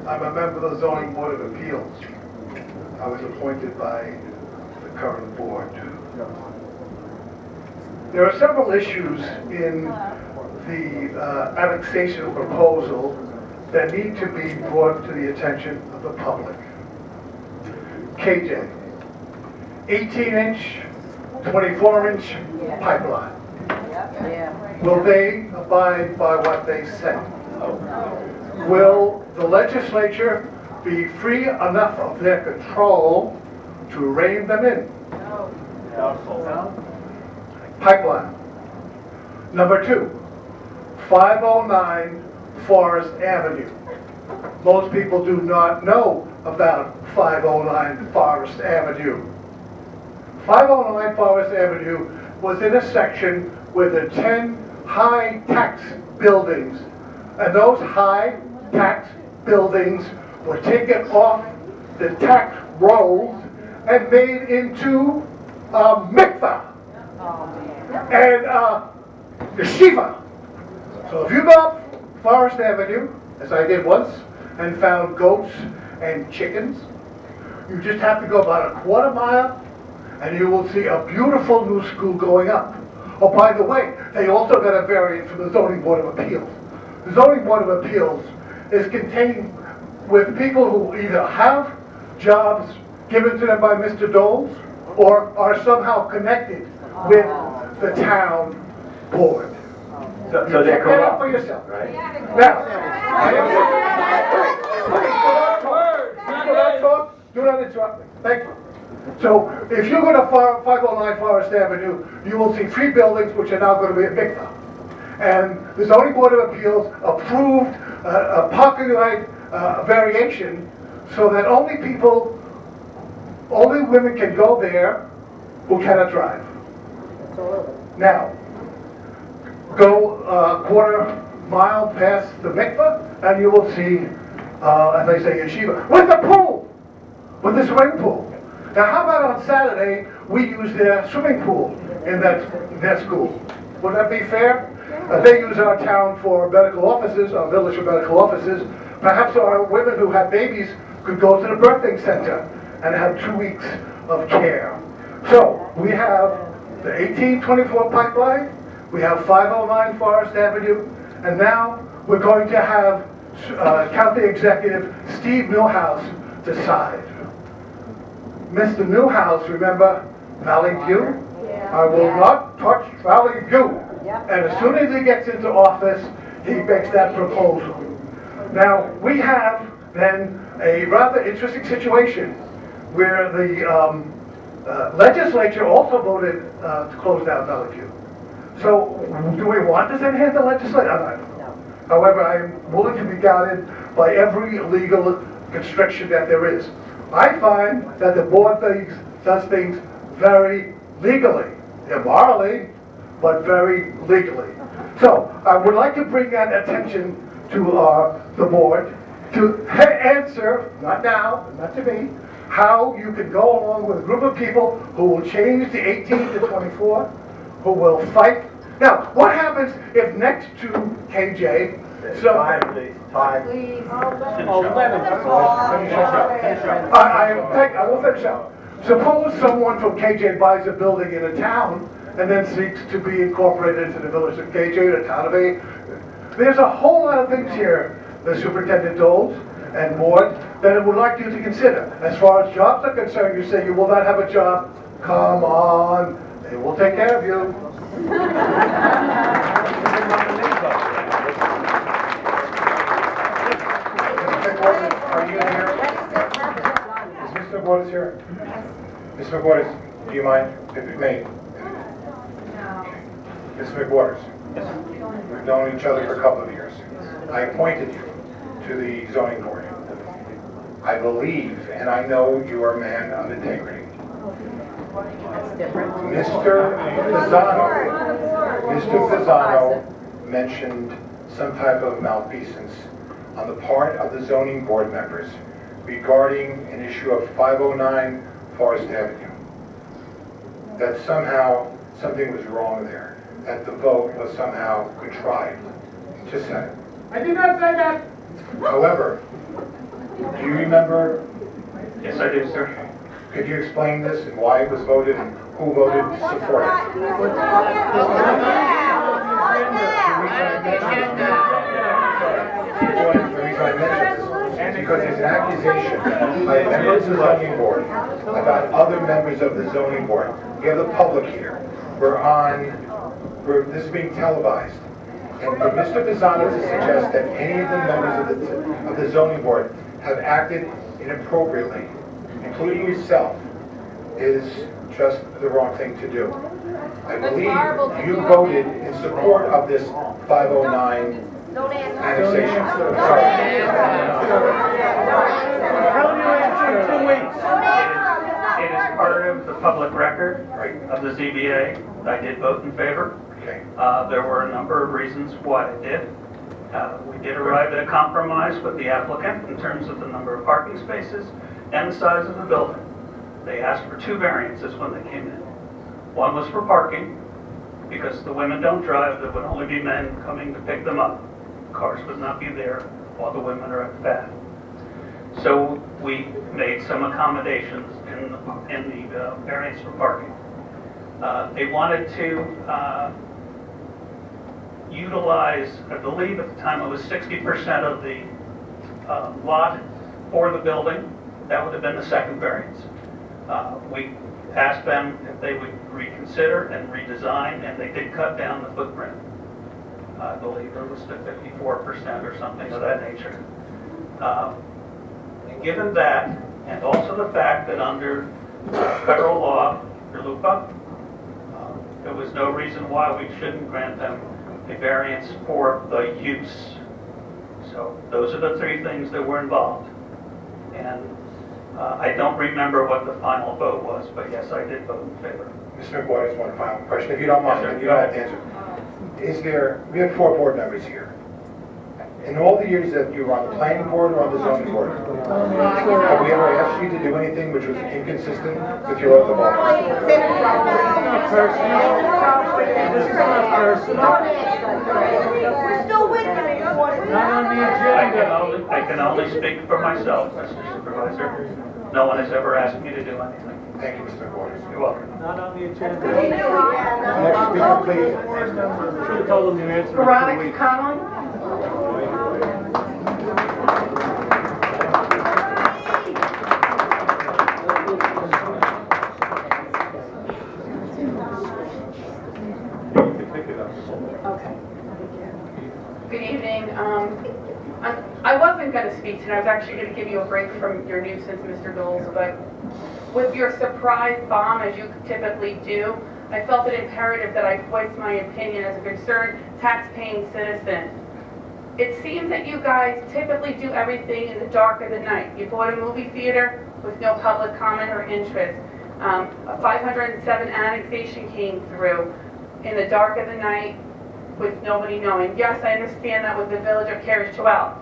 Speaker 23: I'm a member of the Zoning Board of Appeals. I was appointed by the current board. There are several issues in the annexation proposal that need to be brought to the attention of the public. KJ, 18-inch, 24-inch pipeline. Will they abide by what they say? Will the legislature be free enough of their control to rein them in? Pipeline. Number 2, 509 Forest Avenue. Most people do not know about 509 Forest Avenue. 509 Forest Avenue was in a section with the 10 high tax buildings. And those high tax buildings were taken off the tax rolls and made into a mikvah and yeshiva. So if you go up Forest Avenue, as I did once, and found goats and chickens, you just have to go about a quarter mile and you will see a beautiful new school going up. Oh, by the way, they also got a variance from the Zoning Board of Appeals. The Zoning Board of Appeals is contained with people who either have jobs given to them by Mr. Doles or are somehow connected with the town board.
Speaker 13: So
Speaker 23: You
Speaker 13: they're
Speaker 23: check that out
Speaker 13: corrupt.
Speaker 23: for yourself.
Speaker 13: Right?
Speaker 23: Now, do not interrupt me. Thank you. So, if you go to 509 Forest Avenue, you will see 3 buildings which are now going to be a mikvah. And the Zoning Board of Appeals approved a parking right variation so that only women can go there who cannot drive. Now, go a quarter mile past the mikvah, and you will see, as I say, yeshiva, with a pool, with a swimming pool. Now, how about on Saturday, we use their swimming pool in their school? Would that be fair? They use our town for medical offices, our village for medical offices. Perhaps our women who have babies could go to the birthing center and have 2 weeks of care. So, we have the 1824 pipeline, we have 509 Forest Avenue, and now we're going to have County Executive Steve Newhouse decide. Mr. Newhouse, remember Valley View? I will not touch Valley View. And as soon as he gets into office, he makes that proposal. Now, we have then a rather interesting situation where the legislature also voted to close down Valley View. So, do we want to send here the legislature? I don't know. However, I am willing to be guided by every legal constriction that there is. I find that the board does things very legally, immorally, but very legally. So, I would like to bring that attention to the board to answer, not now, not to me, how you can go along with a group of people who will change the 18 to 24, who will fight. Now, what happens if next to KJ,
Speaker 13: Time, please. Time.
Speaker 23: I will finish up. Suppose someone from KJ buys a building in a town and then seeks to be incorporated into the village of KJ, the town of A. There's a whole lot of things here, the Superintendent Doles and board, that I would like you to consider. As far as jobs are concerned, you say you will not have a job. Come on, they will take care of you. Are you here? Is Mr. McWaters here? Mr. McWaters, do you mind if it may? Mr. McWaters, we've known each other for a couple of years. I appointed you to the zoning board. I believe and I know you are a man of integrity. Mr. Pisano mentioned some type of malfeasance on the part of the zoning board members regarding an issue of 509 Forest Avenue. That somehow something was wrong there, that the vote was somehow contrived. Just said it.
Speaker 8: I did not say that.
Speaker 23: However, do you remember?
Speaker 17: Yes, I do, sir.
Speaker 23: Could you explain this and why it was voted and who voted to support it? The reason I mention this is because there's an accusation by members of the zoning board about other members of the zoning board. We have the public here. We're on
Speaker 1: This is being televised. And for Mr. Pisano to suggest that any of the members of the zoning board have acted inappropriately, including yourself, is just the wrong thing to do. I believe you voted in support of this 509 annexation.
Speaker 17: It is part of the public record of the ZBA. I did vote in favor. There were a number of reasons why I did. We did arrive at a compromise with the applicant in terms of the number of parking spaces and the size of the building. They asked for 2 variances when they came in. One was for parking, because the women don't drive, there would only be men coming to pick them up. Cars would not be there while the women are at the bath. So we made some accommodations in the variance for parking. They wanted to utilize, I believe at the time it was 60% of the lot for the building. That would have been the second variance. We asked them if they would reconsider and redesign, and they did cut down the footprint. I believe it was to 54% or something of that nature. Given that, and also the fact that under federal law, for LUPA, there was no reason why we shouldn't grant them a variance for the use. So those are the 3 things that were involved. And I don't remember what the final vote was, but yes, I did vote in favor.
Speaker 1: Mr. McGuire, just one final question, if you don't mind, you don't have to answer. We have 4 board members here. In all the years that you were on the planning board or on the zoning board, have we ever asked you to do anything which was inconsistent with your oath of office?
Speaker 20: We're still with you.
Speaker 17: I can only speak for myself, Mr. Supervisor. No one has ever asked me to do anything.
Speaker 1: Thank you, Mr. McGuire.
Speaker 17: You're welcome.
Speaker 8: Not on the agenda.
Speaker 1: Next speaker, please.
Speaker 8: Should have told them the answer in 2
Speaker 15: Veronica
Speaker 8: weeks.
Speaker 15: Conlon?
Speaker 19: Good evening. I wasn't going to speak tonight. I was actually going to give you a break from your nuisance, Mr. Doles, but with your surprise bomb, as you typically do, I felt it imperative that I voice my opinion as a concerned tax-paying citizen. It seems that you guys typically do everything in the dark of the night. You bought a movie theater with no public comment or interest. A 507 annexation came through in the dark of the night with nobody knowing. Yes, I understand that was the village of Carriage Joel.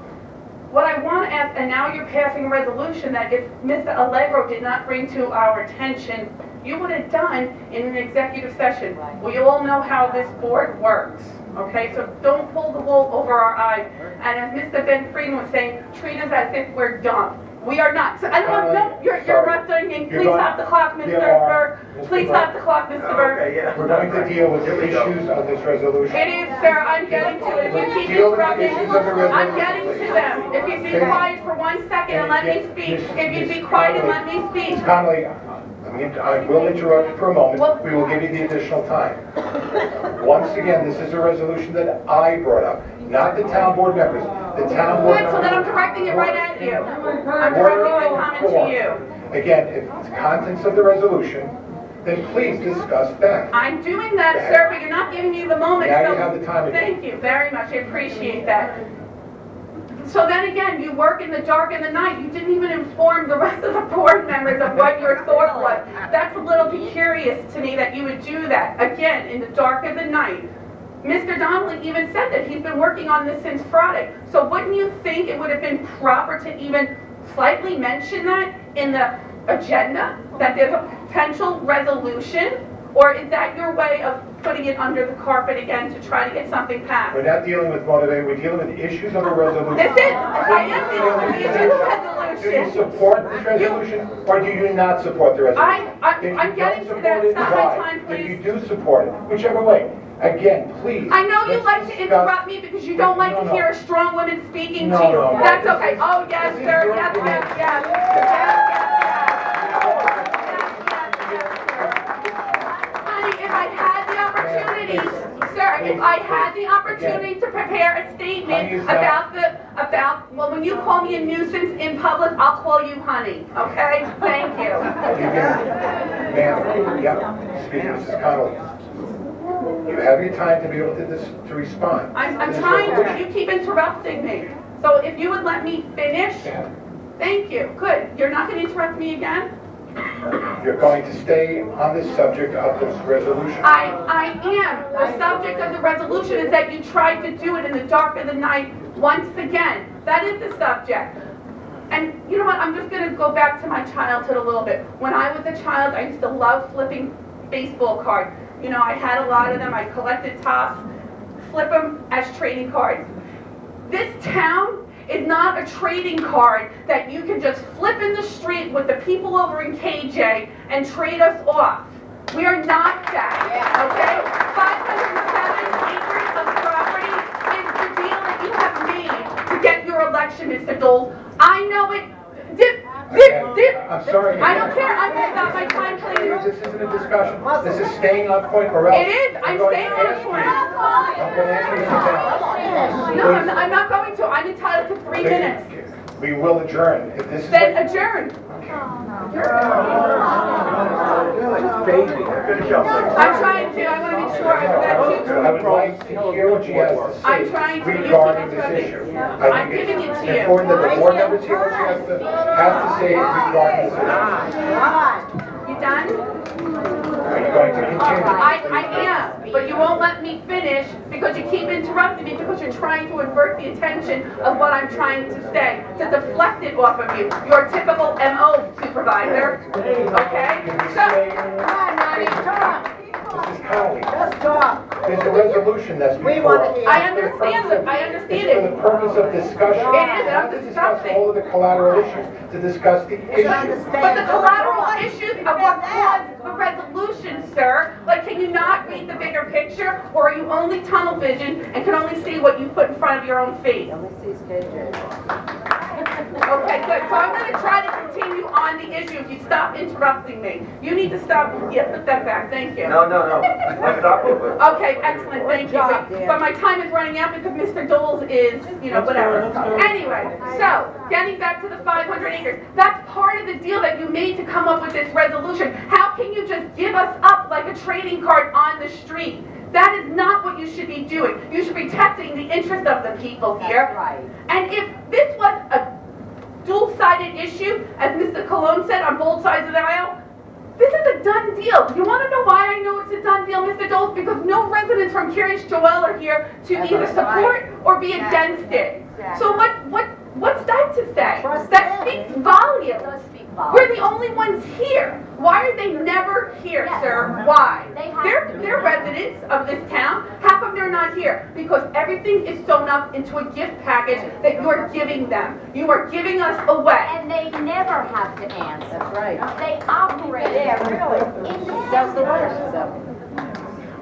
Speaker 19: What I want to ask, and now you're passing a resolution that if Mr. Allegro did not bring to our attention, you would have done in an executive session. We all know how this board works, okay? So don't pull the wool over our eyes. And as Mr. Ben Frieden was saying, treat us as if we're dumb. We are not. So I don't know. You're interrupting me. Please stop the clock, Mr. Burke. Please stop the clock, Mr. Burke.
Speaker 1: Okay, yeah. We're going to deal with the issues of this resolution.
Speaker 19: It is, sir. I'm getting to it. If you keep interrupting, I'm getting to them. If you be quiet for 1 second and let me speak. If you be quiet and let me speak.
Speaker 1: Ms. Connolly, I will interrupt you for a moment. We will give you the additional time. Once again, this is a resolution that I brought up, not the town board members. The town board
Speaker 19: Good, so then I'm directing it right at you. I'm directing my comment to you.
Speaker 1: Again, if it's the contents of the resolution, then please discuss that.
Speaker 19: I'm doing that, sir, but you're not giving me the moment.
Speaker 1: Now
Speaker 19: so
Speaker 1: you have the time again.
Speaker 19: Thank you very much. I appreciate that. So then again, you work in the dark and the night. You didn't even inform the rest of the board members of what your thought was. That's a little bit curious to me that you would do that, again, in the dark of the night. Mr. Donnelly even said that he's been working on this since Friday. So wouldn't you think it would have been proper to even slightly mention that in the agenda, that there's a potential resolution? Or is that your way of putting it under the carpet again to try to get something passed?
Speaker 1: We're not dealing with motivation, we're dealing with the issues of the resolution.
Speaker 19: This is, I am dealing with the issues of the resolution.
Speaker 1: Do you support this resolution, or do you not support the resolution?
Speaker 19: I'm getting to that. Stop my time, please.
Speaker 1: If you do support it, whichever way, again, please.
Speaker 19: I know you like to interrupt me because you don't like to hear a strong woman speaking to you.
Speaker 1: No.
Speaker 19: That's okay. Oh, yes, sir. Yes. Honey, if I had the opportunity, sir,
Speaker 1: Honey,
Speaker 3: if I had the
Speaker 1: again.
Speaker 3: opportunity to prepare a statement
Speaker 1: Honey is not-
Speaker 3: well, when you call me a nuisance in public, I'll call you honey, okay? Thank you.
Speaker 1: Ma'am, yep, speaking to Mrs. Connolly. You have your time to be able to respond.
Speaker 3: I'm trying to, but you keep interrupting me. So if you would let me finish, thank you. Good. You're not going to interrupt me again?
Speaker 1: You're going to stay on this subject of this resolution.
Speaker 3: I am. The subject of the resolution is that you tried to do it in the dark of the night once again. That is the subject. And you know what? I'm just going to go back to my childhood a little bit. When I was a child, I used to love flipping baseball cards. You know, I had a lot of them. I collected tops, flip them as trading cards. This town is not a trading card that you can just flip in the street with the people over in KJ and trade us off. We are not that, okay? 507 acres of property is the deal that you have made to get your election, Mr. Doles. I know it. Dip.
Speaker 1: I'm sorry.
Speaker 3: I don't care. I'm going to stop my time, please.
Speaker 1: This isn't a discussion. This is staying on point, or else.
Speaker 3: It is. I'm staying on point.
Speaker 1: I'm going to ask you to sit down.
Speaker 3: No, I'm not going to. I'm entitled to 3 minutes.
Speaker 1: We will adjourn. If this is
Speaker 3: Then adjourn. I'm trying to. I want to make sure that you.
Speaker 1: I would like to hear what she has to say
Speaker 3: I'm trying to.
Speaker 1: regarding this issue.
Speaker 3: I'm giving it to you.
Speaker 1: It's important that the board members hear what she has to say regarding this issue.
Speaker 3: You done?
Speaker 1: Are you going to continue?
Speaker 3: I am, but you won't let me finish because you keep interrupting me because you're trying to avert the attention of what I'm trying to say, to deflect it off of you. Your typical MO supervisor. Okay?
Speaker 1: Mrs. Connolly. There's a resolution that's before us.
Speaker 3: I understand it. I understand
Speaker 1: It's for
Speaker 3: it.
Speaker 1: the purpose of discussion.
Speaker 3: It is, and I'm
Speaker 1: Not to discuss
Speaker 3: discussing.
Speaker 1: all of the collateral issues, to discuss the issue.
Speaker 3: But the collateral issues of what caused the resolution, sir, like can you not read the bigger picture, or are you only tunnel vision and can only see what you put in front of your own face? Okay, good. So I'm going to try to continue on the issue if you stop interrupting me. You need to stop. Yeah, put that back. Thank you.
Speaker 13: No. Stop it.
Speaker 3: Okay, excellent. Thank you. But my time is running out because Mr. Doles is, you know, whatever. Anyway, so getting back to the 500 acres, that's part of the deal that you made to come up with this resolution. How can you just give us up like a trading card on the street? That is not what you should be doing. You should be protecting the interest of the people here.
Speaker 2: That's right.
Speaker 3: And if this was a dual-sided issue, as Mr. Colon said, on both sides of the aisle, this is a done deal. You want to know why I know it's a done deal, Mr. Doles? Because no residents from Curious Joel are here to either support or be against it. So what's that to say? That speaks volumes. We're the only ones here. Why are they never here, sir? Why? They're residents of this town. How come they're not here? Because everything is sewn up into a gift package that you're giving them. You are giving us away.
Speaker 2: And they never have to answer.
Speaker 6: That's right.
Speaker 2: They operate.
Speaker 6: Yeah, really. Does the work, so.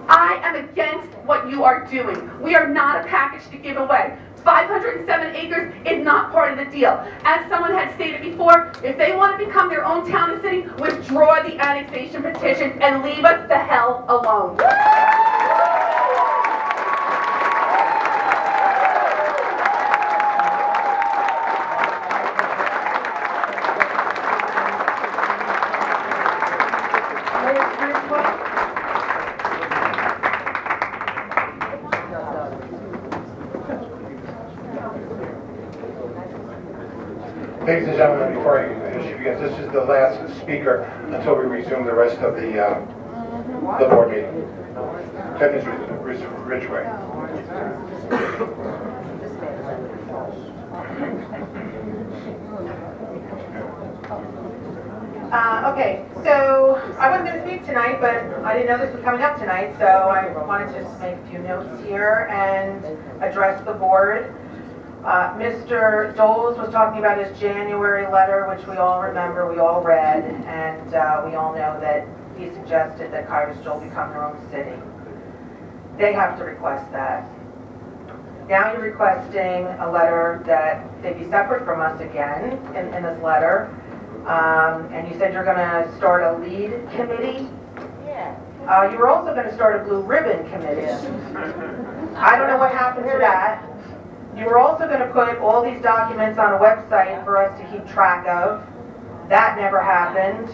Speaker 3: I am against what you are doing. We are not a package to give away. 507 acres is not part of the deal. As someone had stated before, if they want to become their own town and city, withdraw the annexation petition and leave us the hell alone.
Speaker 1: Ladies and gentlemen, before I finish, because this is the last speaker until we resume the rest of the board meeting. 10 is Ridgeway.
Speaker 9: Okay, so I wasn't going to speak tonight, but I didn't know this was coming up tonight, so I wanted to just make a few notes here and address the board. Mr. Doles was talking about his January letter, which we all remember, we all read, and we all know that he suggested that Cyrus Joel become their own city. They have to request that. Now you're requesting a letter that they be separate from us again in this letter. And you said you're going to start a lead committee?
Speaker 2: Yeah.
Speaker 9: You were also going to start a blue ribbon committee. I don't know what happened to that. You were also going to put all these documents on a website for us to keep track of. That never happened.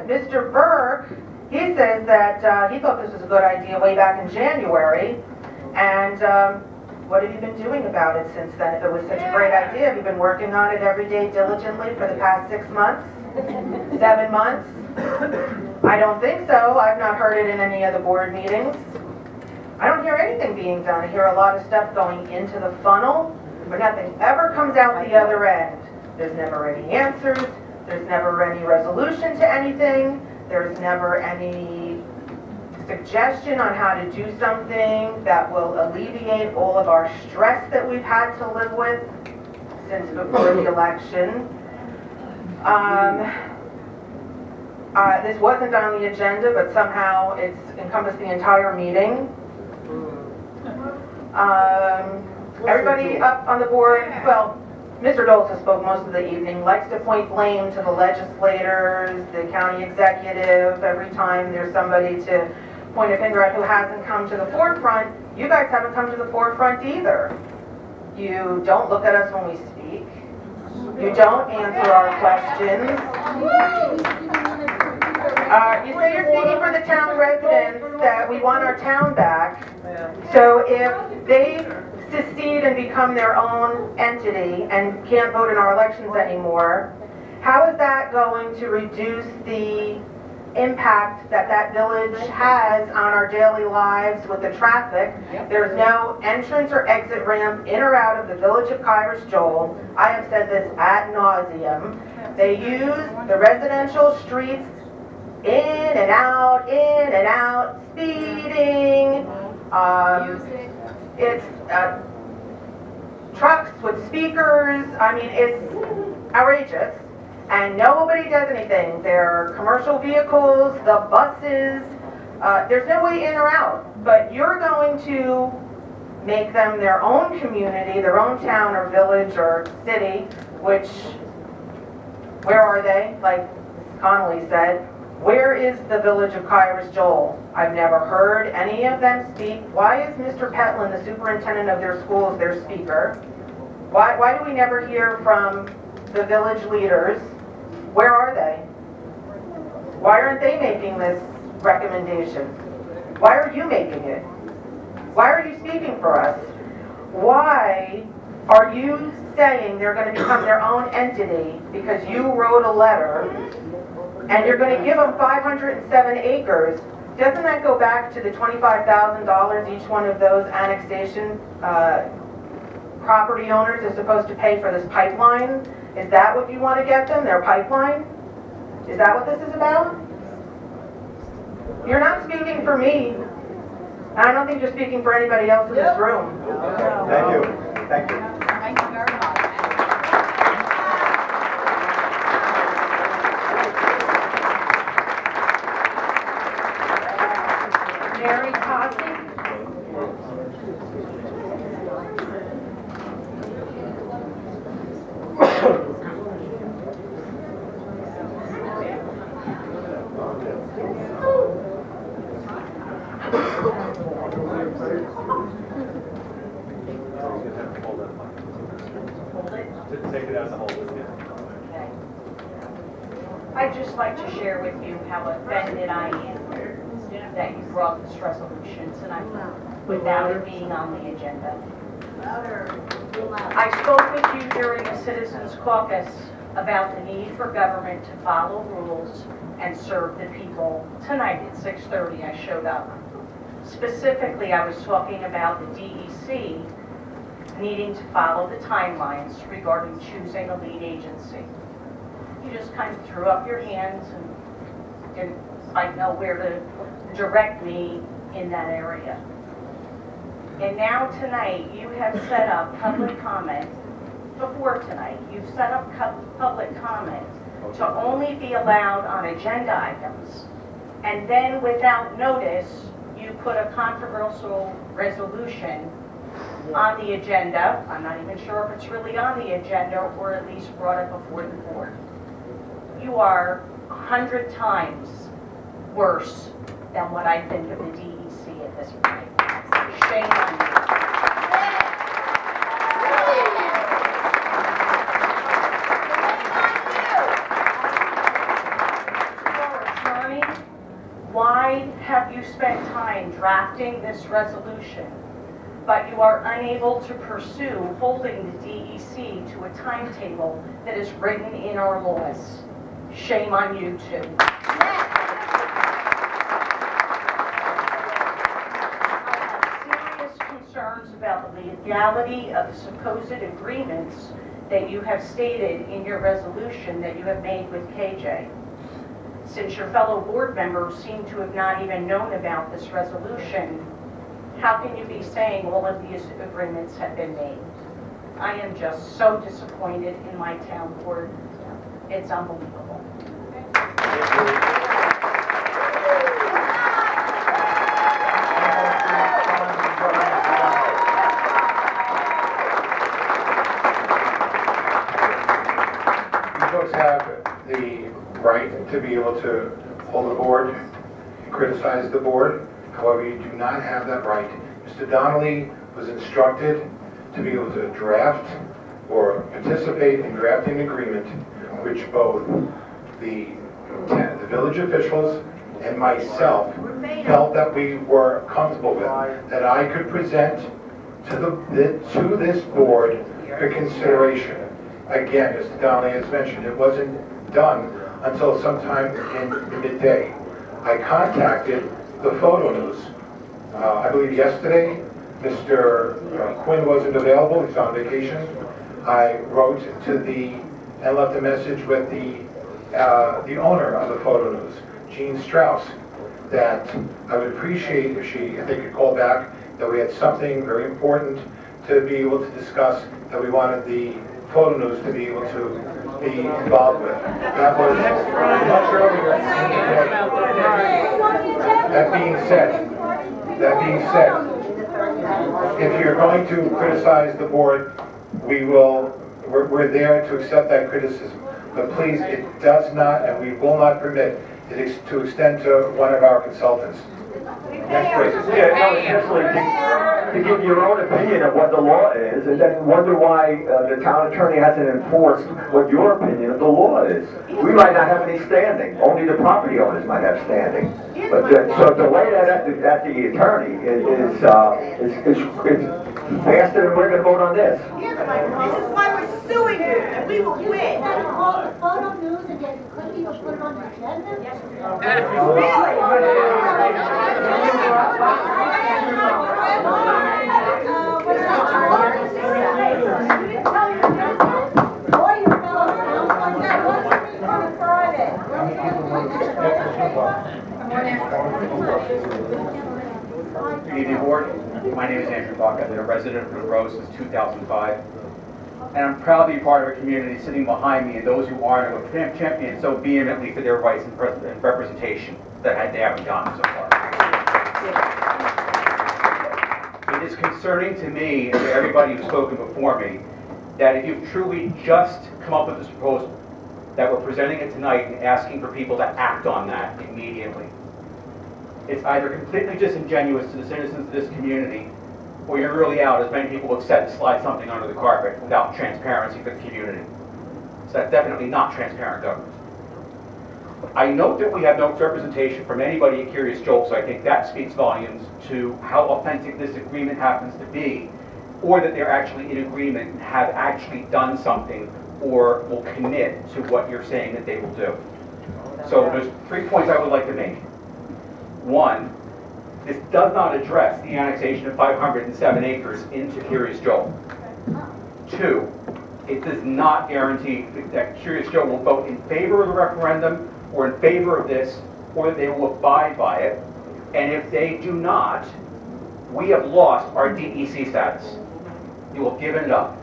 Speaker 9: Mr. Burke, he says that he thought this was a good idea way back in January. And what have you been doing about it since then? If it was such a great idea, have you been working on it every day diligently for the past 6 months? 7 months? I don't think so. I've not heard it in any of the board meetings. I don't hear anything being done. I hear a lot of stuff going into the funnel, but nothing ever comes out the other end. There's never any answers. There's never any resolution to anything. There's never any suggestion on how to do something that will alleviate all of our stress that we've had to live with since before the election. This wasn't on the agenda, but somehow it's encompassed the entire meeting. Everybody up on the board, well, Mr. Dolce spoke most of the evening, likes to point blame to the legislators, the county executive, every time there's somebody to point a finger at who hasn't come to the forefront. You guys haven't come to the forefront either. You don't look at us when we speak. You don't answer our questions. You say you're speaking for the town residents, that we want our town back. So if they secede and become their own entity and can't vote in our elections anymore, how is that going to reduce the impact that that village has on our daily lives with the traffic? There's no entrance or exit ramp in or out of the village of Kairos Joel. I have said this ad nauseum. They use the residential streets in and out, speeding. It's trucks with speakers. I mean, it's outrageous. And nobody does anything. There are commercial vehicles, the buses. There's no way in or out. But you're going to make them their own community, their own town or village or city, which, where are they? Like Connolly said, where is the village of Kairos Joel? I've never heard any of them speak. Why is Mr. Petlin, the superintendent of their schools, their speaker? Why do we never hear from the village leaders? Where are they? Why aren't they making this recommendation? Why are you making it? Why are you speaking for us? Why are you saying they're going to become their own entity because you wrote a letter and you're going to give them 507 acres? Doesn't that go back to the $25,000 each one of those annexation property owners is supposed to pay for this pipeline? Is that what you want to get them, their pipeline? Is that what this is about? You're not speaking for me. And I don't think you're speaking for anybody else in this room.
Speaker 13: Thank you. Thank you.
Speaker 19: Thank you very much.
Speaker 15: Mary Cosby.
Speaker 10: I'd just like to share with you how offended I am that you brought this resolution tonight without it being on the agenda. I spoke with you during the Citizens Caucus about the need for government to follow rules and serve the people. Tonight at 6:30 I showed up. Specifically, I was talking about the DEC needing to follow the timelines regarding choosing a lead agency. You just kind of threw up your hands and didn't quite know where to direct me in that area. And now tonight, you have set up public comment. Before tonight, you've set up public comment to only be allowed on agenda items. And then without notice, you put a controversial resolution on the agenda. I'm not even sure if it's really on the agenda or at least brought it before the board. You are 100 times worse than what I think of the DEC at this point. Shame on you. Why have you spent time drafting this resolution, but you are unable to pursue holding the DEC to a timetable that is written in our laws? Shame on you too. I have serious concerns about the legality of the supposed agreements that you have stated in your resolution that you have made with KJ. Since your fellow board members seem to have not even known about this resolution, how can you be saying all of these agreements have been made? I am just so disappointed in my town board. It's unbelievable.
Speaker 1: You folks have the right to be able to hold the board, criticize the board. However, you do not have that right. Mr. Donnelly was instructed to be able to draft or participate in drafting an agreement which both the village officials and myself felt that we were comfortable with, that I could present to this board for consideration. Again, Mr. Donnelly has mentioned, it wasn't done until sometime in the midday. I contacted the Photo News. I believe yesterday, Mr. Quinn wasn't available, he's on vacation. I wrote to and left a message with the owner of the Photo News, Jean Strauss, that I would appreciate if they could call back, that we had something very important to be able to discuss, that we wanted the Photo News to be able to be involved with. That was much earlier in the day. That being said, if you're going to criticize the board, we're there to accept that criticism. But please, it does not, and we will not permit it to extend to one of our consultants. Next, please.
Speaker 13: Yeah, no, it's just like to give your own opinion of what the law is, and then wonder why the town attorney hasn't enforced what your opinion of the law is. We might not have any standing. Only the property owners might have standing. But so to lay that at the attorney is faster than we're going to vote on this.
Speaker 2: This is why we're suing you, and we will win.
Speaker 21: Call the Photo News and get it quickly to put it on the agenda?
Speaker 12: Good evening, board. My name is Andrew Buck. I've been a resident of Monroe since 2005. And I'm proud to be part of a community sitting behind me and those who aren't, who have championed so vehemently for their rights and representation that they haven't gotten so far. It is concerning to me and to everybody who's spoken before me that if you've truly just come up with this proposal, that we're presenting it tonight and asking for people to act on that immediately. It's either completely disingenuous to the citizens of this community, or you're really out, as many people have said, to slide something under the carpet without transparency for the community. So that's definitely not transparent government. I note that we have no representation from anybody at Curious Joel, so I think that speaks volumes to how authentic this agreement happens to be, or that they're actually in agreement and have actually done something or will commit to what you're saying that they will do. So there's 3 points I would like to make. One, this does not address the annexation of 507 acres into Curious Joel. 2, it does not guarantee that Curious Joel will vote in favor of the referendum or in favor of this, or that they will abide by it. And if they do not, we have lost our DEC status. You will have given it up.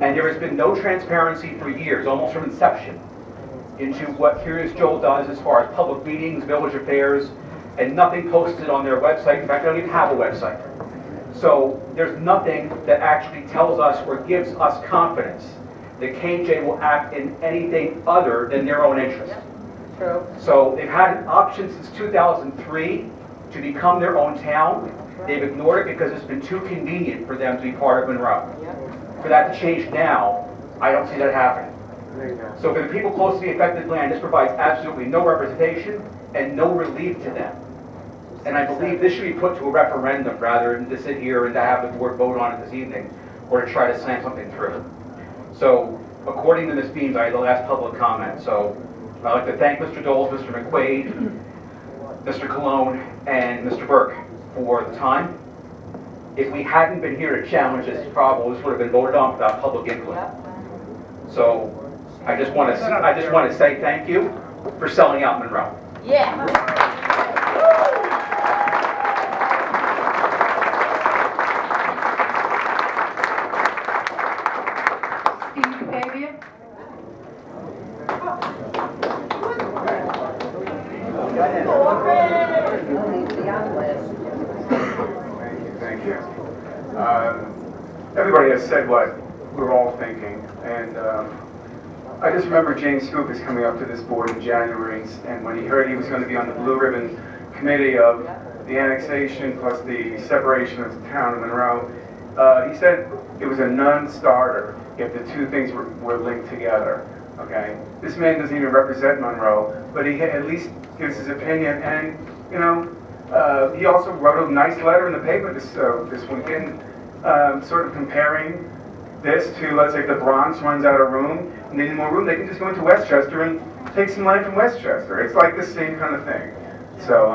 Speaker 12: And there has been no transparency for years, almost from inception, into what Curious Joel does as far as public meetings, village affairs, and nothing posted on their website. In fact, they don't even have a website. So there's nothing that actually tells us or gives us confidence that KJ will act in anything other than their own interest.
Speaker 6: True.
Speaker 12: So they've had an option since 2003 to become their own town. They've ignored it because it's been too convenient for them to be part of Monroe. For that to change now, I don't see that happening. So for the people close to the affected land, this provides absolutely no representation and no relief to them. And I believe this should be put to a referendum rather than to sit here and to have the board vote on it this evening or to try to slam something through. So according to Ms. Beams, I had the last public comment. So I'd like to thank Mr. Doles, Mr. McQuaid, Mr. Cologne, and Mr. Burke for the time. If we hadn't been here to challenge this, probably this would have been voted on without public input. So I just want to say thank you for selling out Monroe.
Speaker 6: Yeah.
Speaker 15: Steve Fabian?
Speaker 11: Thank you. Everybody has said what we're all thinking, and I just remember James Scoop is coming up to this board in January, and when he heard he was going to be on the Blue Ribbon Committee of the annexation plus the separation of the town of Monroe, he said it was a non-starter if the two things were linked together. Okay, this man doesn't even represent Monroe, but he at least gives his opinion, and you know, he also wrote a nice letter in the paper this weekend, sort of comparing this to, let's say, if the Bronx runs out of room and they need more room, they can just go into Westchester and take some land from Westchester. It's like the same kind of thing. So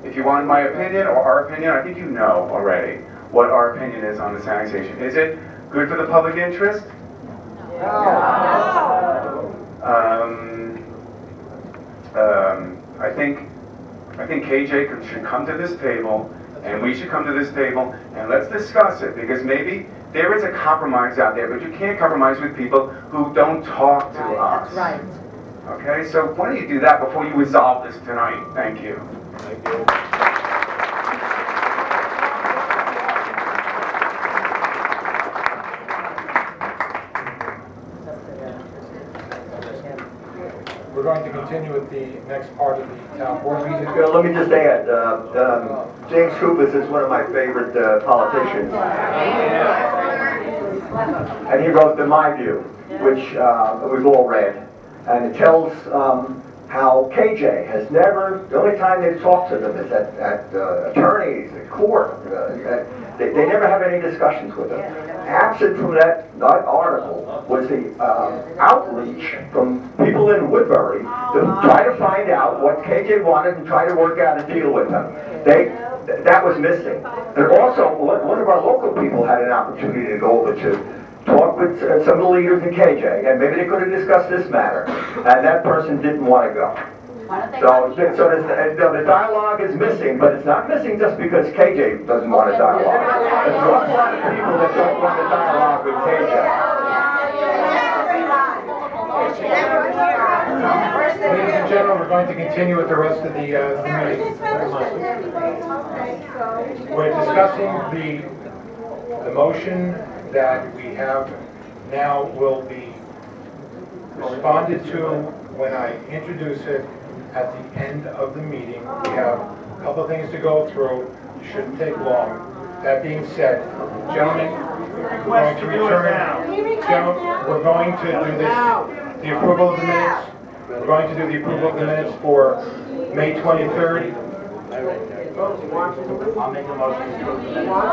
Speaker 11: if you want my opinion or our opinion, I think you know already what our opinion is on this annexation. Is it good for the public interest? I think KJ should come to this table, and we should come to this table, and let's discuss it, because maybe there is a compromise out there, but you can't compromise with people who don't talk to us.
Speaker 6: That's right.
Speaker 11: Okay, so why don't you do that before you resolve this tonight? Thank you.
Speaker 1: Thank you. We're going to continue with the next part of the town board meeting.
Speaker 13: Let me just add, James Scoop is one of my favorite politicians. And he wrote The My View, which we've all read. And it tells how KJ has never, the only time they've talked to them is at attorneys, at court. They never have any discussions with them. Absent from that article was the outreach from people in Woodbury to try to find out what KJ wanted and try to work out a deal with them. That was missing. And also, one of our local people had an opportunity to go over to talk with some of the leaders in KJ, and maybe they could have discussed this matter, and that person didn't want to go. So the dialogue is missing, but it's not missing just because KJ doesn't want a dialogue. There's a lot of people that don't want a dialogue with KJ.
Speaker 1: Ladies and gentlemen, we're going to continue with the rest of the meeting. We're discussing the motion that we have now will be responded to when I introduce it at the end of the meeting. We have a couple of things to go through. It shouldn't take long. That being said, gentlemen, we're going to return. Gentlemen, we're going to do this, the approval of the minutes. We're going to do the approval of the minutes for May 23rd.
Speaker 14: I'll make a motion to approve the minutes.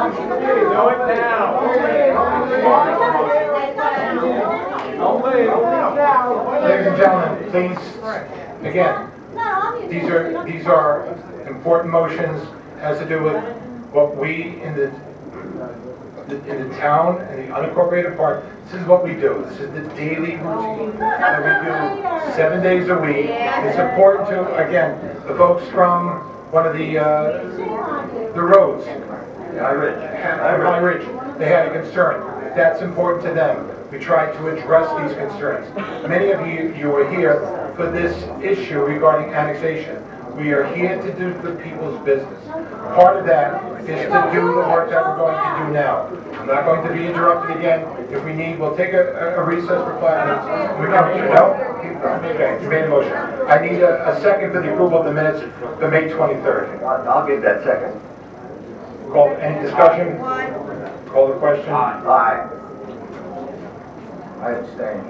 Speaker 17: Do it now.
Speaker 1: Ladies and gentlemen, please, again, these are important motions, has to do with what we in the town and the unincorporated part, this is what we do. This is the daily routine that we do 7 days a week. It's important to, again, the folks from one of the roads, High Ridge, they had a concern. That's important to them. We try to address these concerns. Many of you are here for this issue regarding annexation. We are here to do the people's business. Part of that is to do the work that we're going to do now. I'm not going to be interrupted again. If we need, we'll take a recess for 5 minutes. We come to, no? Okay, you made a motion. I need a second for the approval of the minutes for May 23rd.
Speaker 13: I'll give that second.
Speaker 1: Call, any discussion? Call the question?
Speaker 13: Aye.
Speaker 2: I abstain.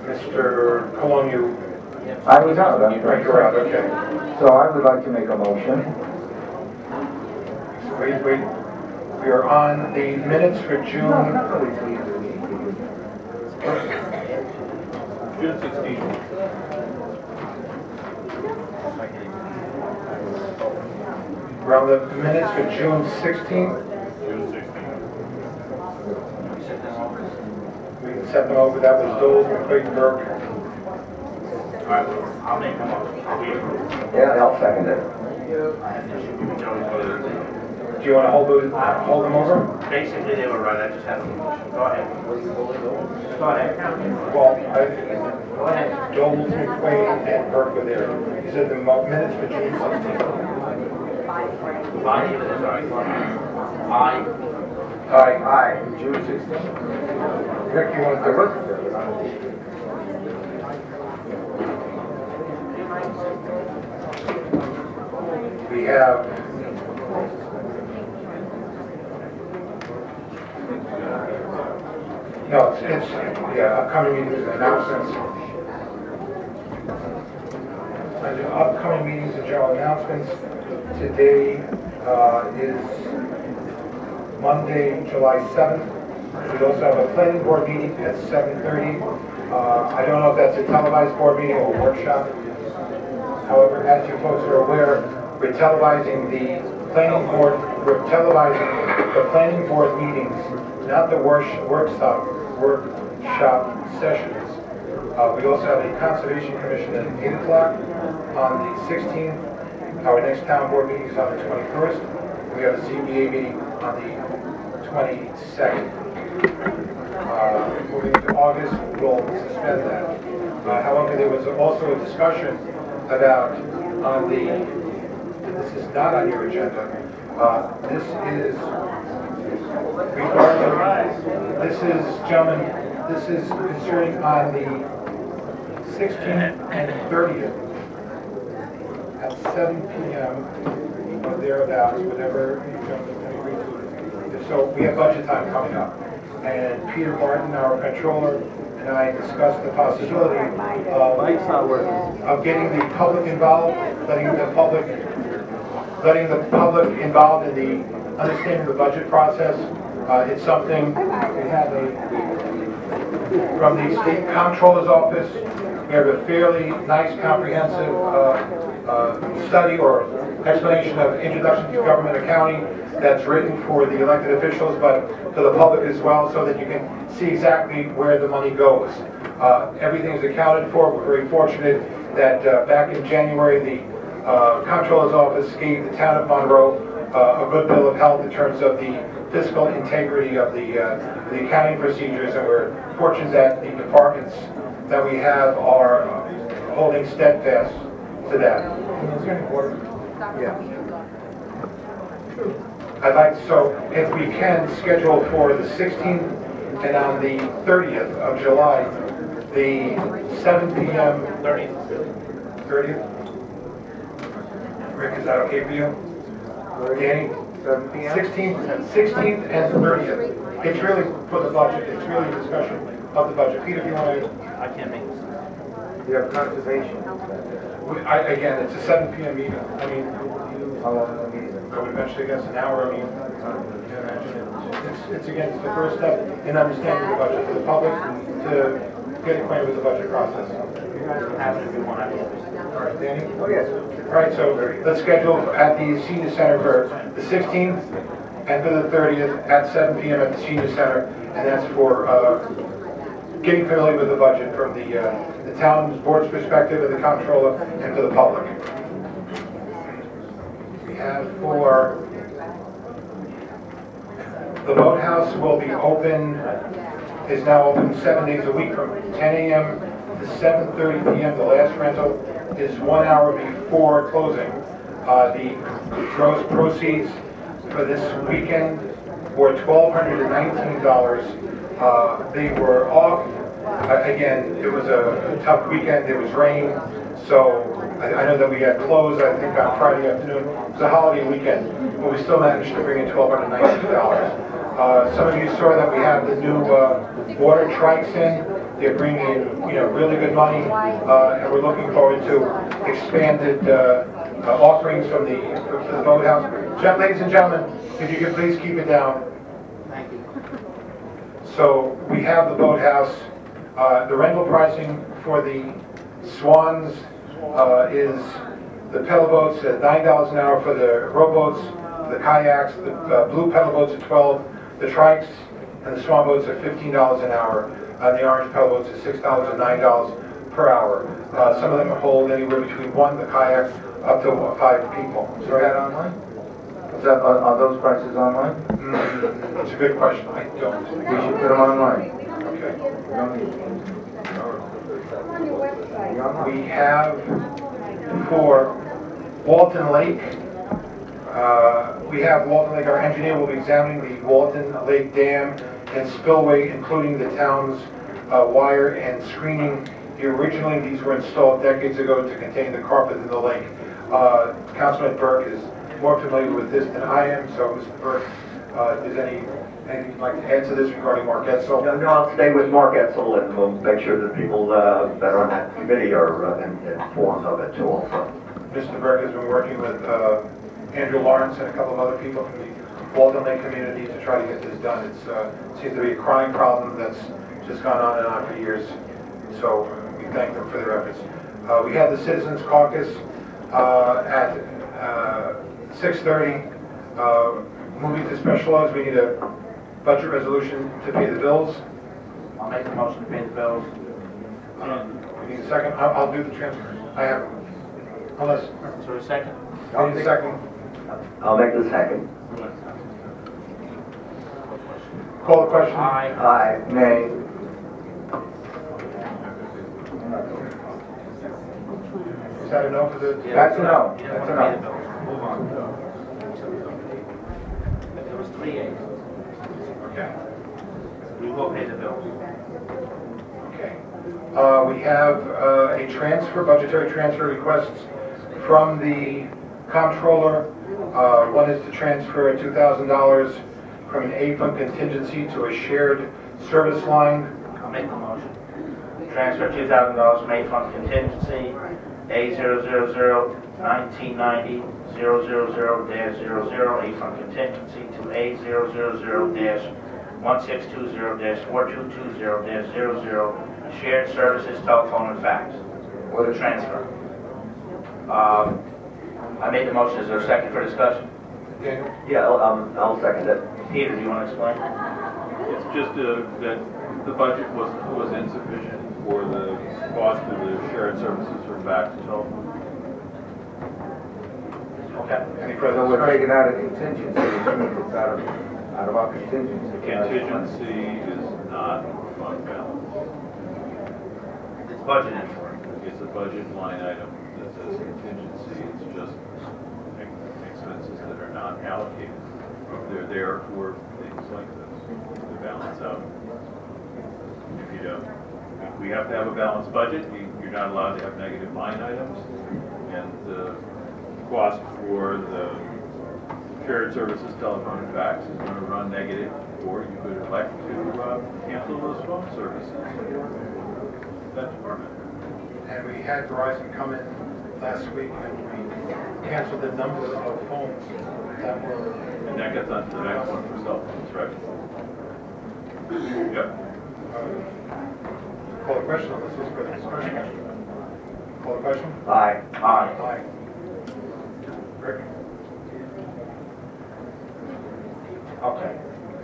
Speaker 1: Mr. Cologne, you...
Speaker 2: I was out.
Speaker 1: You're out, okay.
Speaker 2: So I would like to make a motion.
Speaker 1: Wait. We are on the minutes for June 16th. We're on the minutes for June 16th. We can set them over. That was Doles, McQuaid, Burke.
Speaker 14: I'll make a motion.
Speaker 13: Yeah, I'll second it.
Speaker 1: Do you want to hold them over?
Speaker 14: Basically, they were right, I just had a motion. Go ahead. Go ahead.
Speaker 1: Well, Doles, McQuaid, and Burke were there. You said the minutes for June 16th. Aye.
Speaker 2: June 16th.
Speaker 1: Rick, you want to do it? We have upcoming meetings and announcements. Under upcoming meetings and general announcements, today is Monday, July 7th. We also have a planning board meeting at 7:30. I don't know if that's a televised board meeting or a workshop. However, as you folks are aware, we're televising the planning board meetings, not the workshop sessions. We also have a Conservation Commission at 8 o'clock on the 16th. Our next town board meeting is on the 21st. We have a ZBA meeting on the 22nd. Moving to August, we'll suspend that. However, there was also a discussion about this is not on your agenda. Gentlemen, this is concerning on the 16th and 30th at 7 p.m. or thereabouts, whatever you gentlemen can agree to. So we have budget time coming up. And Peter Martin, our controller, and I discussed the possibility of getting the public involved, letting the public involved in the understanding the budget process. It's something we have from the state comptroller's office. We have a fairly nice, comprehensive study or explanation of introduction to government accounting that's written for the elected officials, but to the public as well, so that you can see exactly where the money goes. Everything is accounted for. We're very fortunate that back in January, the comptroller's office gave the town of Monroe a good bill of health in terms of the fiscal integrity of the accounting procedures, and we're fortunate that the departments that we have are holding steadfast to that. Yeah. I'd like to, so if we can, schedule for the 16th and on the 30th of July, the 7 p.m. 30th? Rick, is that okay for you? Danny? 7 p.m. 16th and 30th. It's really for the budget. It's really a discussion of the budget. Peter, if you want to...
Speaker 14: I can't make this.
Speaker 2: You have conservation.
Speaker 1: Again, it's a 7 p.m. meeting. I mean,
Speaker 2: How long is the meeting?
Speaker 1: I would eventually guess an hour. I mean, it's again, it's the first step in understanding the budget for the public to get acquainted with the budget process.
Speaker 14: You guys can have it if you want.
Speaker 1: All right, Danny?
Speaker 2: Oh, yes.
Speaker 1: All right, so let's schedule at the Senior Center for the 16th and for the 30th at 7 p.m. at the Senior Center, and that's for getting familiar with the budget from the town's board's perspective and the comptroller and to the public. We have for the boathouse will be open, is now open 7 days a week from 10 a.m. to 7:30 p.m. The last rental is 1 hour before closing. The gross proceeds for this weekend were $1,219. They were off. Again, it was a tough weekend. There was rain, so I know that we got closed, I think, on Friday afternoon. It was a holiday weekend, but we still managed to bring in $1,219. Some of you saw that we have the new water trikes in. They're bringing in, really good money, and we're looking forward to expanded offerings from the boathouse. Ladies and gentlemen, if you could please keep it down. Thank you. So we have the boathouse. The rental pricing for the Swans is the pedal boats at $9 an hour, for the rowboats, the kayaks, the blue pedal boats at $12, the trikes and the swan boats at $15 an hour, and the orange pedal boats at $6 and $9 per hour. Some of them hold anywhere between the kayak up to 5 people.
Speaker 7: Is that online? Are those prices online?
Speaker 1: It's a good question. I don't.
Speaker 7: We should put them online.
Speaker 1: Okay.
Speaker 7: On your website.
Speaker 1: We have for Walton Lake. Our engineer will be examining the Walton Lake Dam and spillway, including the town's wire and screening. Originally, these were installed decades ago to contain the carpet in the lake. Councilman Burke is more familiar with this than I am, so Mr. Burke, is anything you'd like to add to this regarding Mark Etzel?
Speaker 13: No, I'll stay with Mark Etzel, and we'll make sure that people that are on that committee are informed of it too also.
Speaker 1: Mr. Burke has been working with Andrew Lawrence and a couple of other people from the Walton Lake community to try to get this done. It seems to be a chronic problem that's just gone on and on for years. So we thank them for their efforts. We have the Citizens Caucus at 6:30. Moving to special laws, we need a budget resolution to pay the bills.
Speaker 14: I'll make a motion to pay the bills.
Speaker 1: We need a second. I'll do the transfer. I have, unless.
Speaker 14: So a second?
Speaker 1: I need a second.
Speaker 13: I'll make the second.
Speaker 1: Call the question.
Speaker 14: Aye.
Speaker 13: Aye. Nay.
Speaker 1: Is that a no for the?
Speaker 7: That's a no. That's a no.
Speaker 14: Move on. There was 3 A's.
Speaker 1: Okay.
Speaker 14: We will pay the bills.
Speaker 1: Okay. We have a budgetary transfer requests from the comptroller. One is to transfer $2,000 from an A fund contingency to a shared service line.
Speaker 14: I'll make the motion. Transfer $2,000 from A fund contingency, A000-1990-000-00, A fund contingency to A000-1620-4220-00, shared services, telephone and fax. What a transfer. I made the motion. Is there a second for discussion?
Speaker 13: Yeah, I'll second it.
Speaker 14: Peter, do you want to explain?
Speaker 16: It's just that the budget was insufficient for the cost of the shared services for fax and telephone.
Speaker 1: Okay. Any
Speaker 7: So
Speaker 1: further
Speaker 7: we're taking
Speaker 1: discussion?
Speaker 7: out of contingency, which means it's out of our contingency.
Speaker 16: Contingency is not fund balance.
Speaker 14: It's budgeted for.
Speaker 16: It's a budget line item that says contingency. It's just expenses that are not allocated. They're there for things like this to balance out. If you don't, we have to have a balanced budget. You're not allowed to have negative line items, and the cost for the shared services, telephone and fax is going to run negative, or you could elect to cancel those phone services for that department.
Speaker 1: And we had Verizon come in last week and we canceled a number of phones that were.
Speaker 16: And that gets onto the next one for cell phones, right? Yep.
Speaker 1: Call the question on this is for the discussion. Call the question?
Speaker 13: Aye.
Speaker 14: Aye.
Speaker 1: Aye. Rick?
Speaker 14: Okay.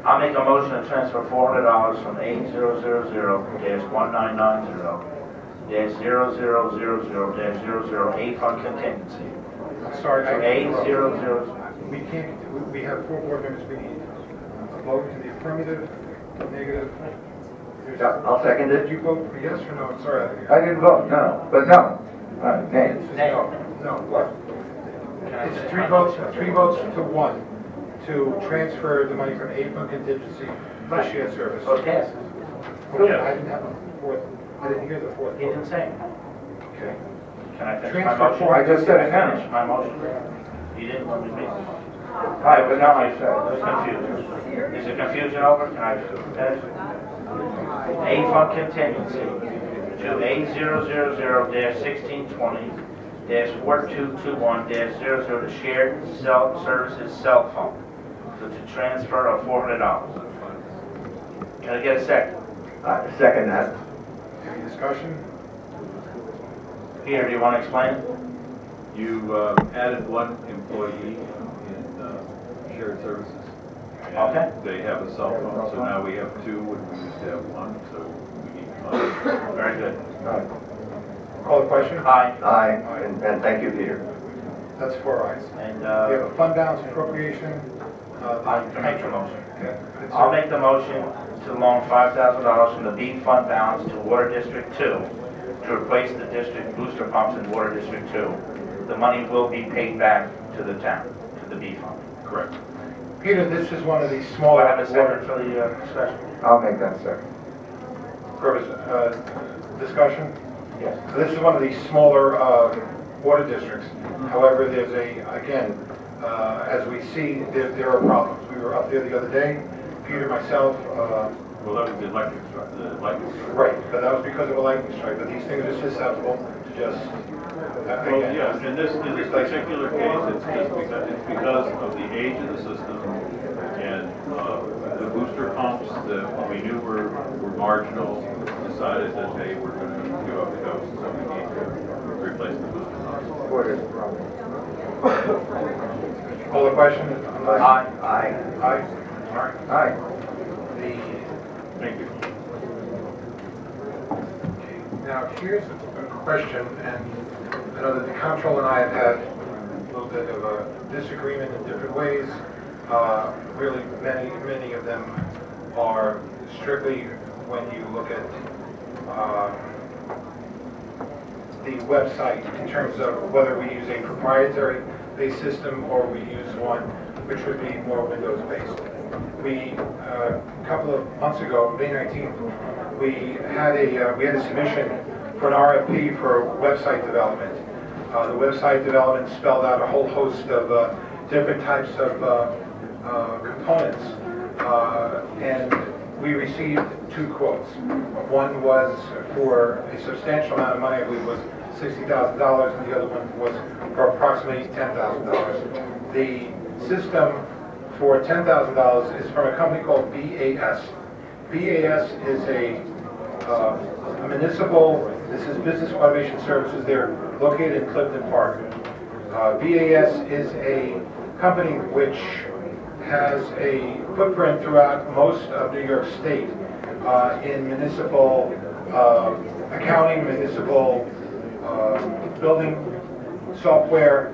Speaker 14: I'll make a motion to transfer $400 from A000-1990-1620-0000 A fund contingency.
Speaker 1: I'm sorry.
Speaker 14: To A00.
Speaker 1: We can't, we have 4 board members. We need a vote in the affirmative, negative.
Speaker 13: Yeah, I'll second
Speaker 1: Did
Speaker 13: it.
Speaker 1: you vote for yes or no? Sorry.
Speaker 7: I didn't vote, no, but no. Nay.
Speaker 1: No. What? It's three votes to one to transfer the money from A fund contingency to shared service.
Speaker 12: So it passes.
Speaker 1: Okay, I didn't have a fourth, I didn't hear the fourth.
Speaker 12: He didn't say.
Speaker 1: Okay.
Speaker 12: Can I finish my
Speaker 1: Transfer
Speaker 12: motion?
Speaker 1: form.
Speaker 7: I just said it
Speaker 12: Can I
Speaker 7: now.
Speaker 12: finish my motion? You didn't let me make it.
Speaker 7: Right, but now I said.
Speaker 12: There's confusion. Is there confusion over? Can I finish? A fund contingency to A000-1620-4221-00 to shared services cell phone. So to transfer of $400. Can I get a second?
Speaker 13: Second that.
Speaker 1: Any discussion?
Speaker 12: Peter, do you want to explain it?
Speaker 16: You added one employee in shared services. And
Speaker 12: Okay.
Speaker 16: they have a cell phone, so now we have two, and we used to have one, so we need one.
Speaker 12: Very good.
Speaker 1: Call the question?
Speaker 12: Aye.
Speaker 13: Aye, and thank you, Peter.
Speaker 1: That's 4 ayes.
Speaker 12: And
Speaker 1: We have a fund balance appropriation.
Speaker 12: I can make the motion.
Speaker 1: Okay.
Speaker 12: I'll make the motion to loan $5,000 from the B fund balance to Water District 2 to replace the district booster pumps in Water District 2. The money will be paid back to the town, to the B fund.
Speaker 16: Correct.
Speaker 1: Peter, this is one of the
Speaker 12: Do
Speaker 1: smaller.
Speaker 12: I have a second for the discussion?
Speaker 7: I'll make that second.
Speaker 1: Purpose, discussion?
Speaker 12: Yes.
Speaker 1: So this is one of the smaller water districts. However, there's again, as we see, there are problems. We were up there the other day, Peter, myself.
Speaker 16: Well, that was the electric strike.
Speaker 1: Right, but that was because of a lightning strike. But these things are susceptible to just.
Speaker 16: Well, yes, in this particular case, it's because of the age of the system and the booster pumps that we knew were marginal, decided that they were going to go up the coast, so we need to replace the booster pumps.
Speaker 7: What is the problem?
Speaker 1: Call the question?
Speaker 12: Aye.
Speaker 13: Aye.
Speaker 1: Aye. All right.
Speaker 7: Aye.
Speaker 16: Thank you.
Speaker 1: Now, here's a question, and I know that the comptroller and I have had a little bit of a disagreement in different ways. Really, many of them are strictly when you look at the website in terms of whether we use a proprietary-based system or we use one which would be more Windows-based. We, a couple of months ago, May 19th, we had a submission for an RFP for website development. The website development spelled out a whole host of different types of components, and we received 2 quotes. One was for a substantial amount of money, I believe it was $60,000, and the other one was for approximately $10,000. The system for $10,000 is from a company called BAS. BAS is a municipal, this is Business Automation Services. They're located in Clifton Park. BAS is a company which has a footprint throughout most of New York State in municipal accounting, municipal building software.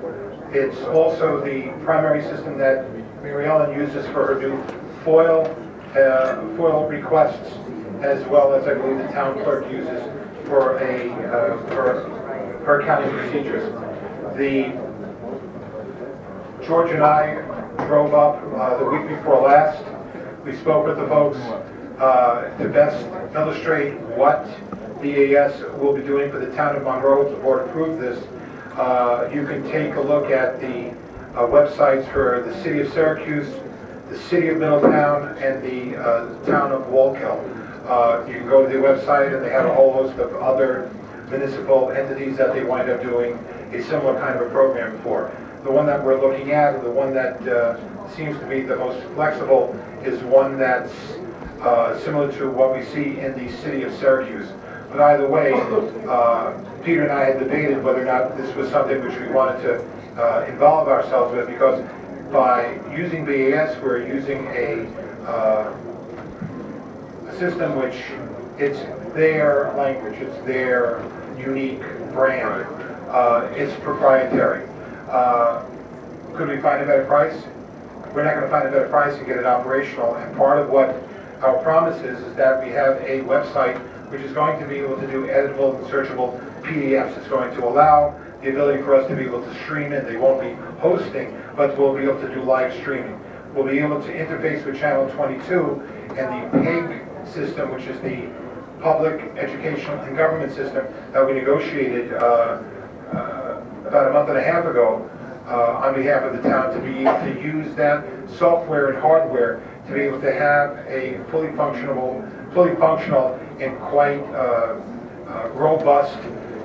Speaker 1: It's also the primary system that Mary Ellen uses for her new FOIL requests, as well as I believe the town clerk uses for her accounting procedures. George and I drove up the week before last. We spoke with the folks to best illustrate what BAS will be doing for the town of Monroe. The board approved this. You can take a look at the websites for the city of Syracuse, the city of Middletown, and the town of Wallkill. You can go to the website and they have a whole host of other municipal entities that they wind up doing a similar kind of a program for. The one that we're looking at, the one that seems to be the most flexible, is one that's similar to what we see in the city of Syracuse. But either way, Peter and I had debated whether or not this was something which we wanted to involve ourselves with, because by using BAS, we're using a system which it's their language, it's their unique brand, it's proprietary. Could we find a better price? We're not going to find a better price and get it operational. And part of what our promise is that we have a website which is going to be able to do editable and searchable PDFs. It's going to allow the ability for us to be able to stream it. They won't be hosting, but we'll be able to do live streaming. We'll be able to interface with Channel 22 and the PEG system, which is the Public Educational and Government System that we negotiated about a month and a half ago on behalf of the town, to be able to use that software and hardware to be able to have a fully functional and quite robust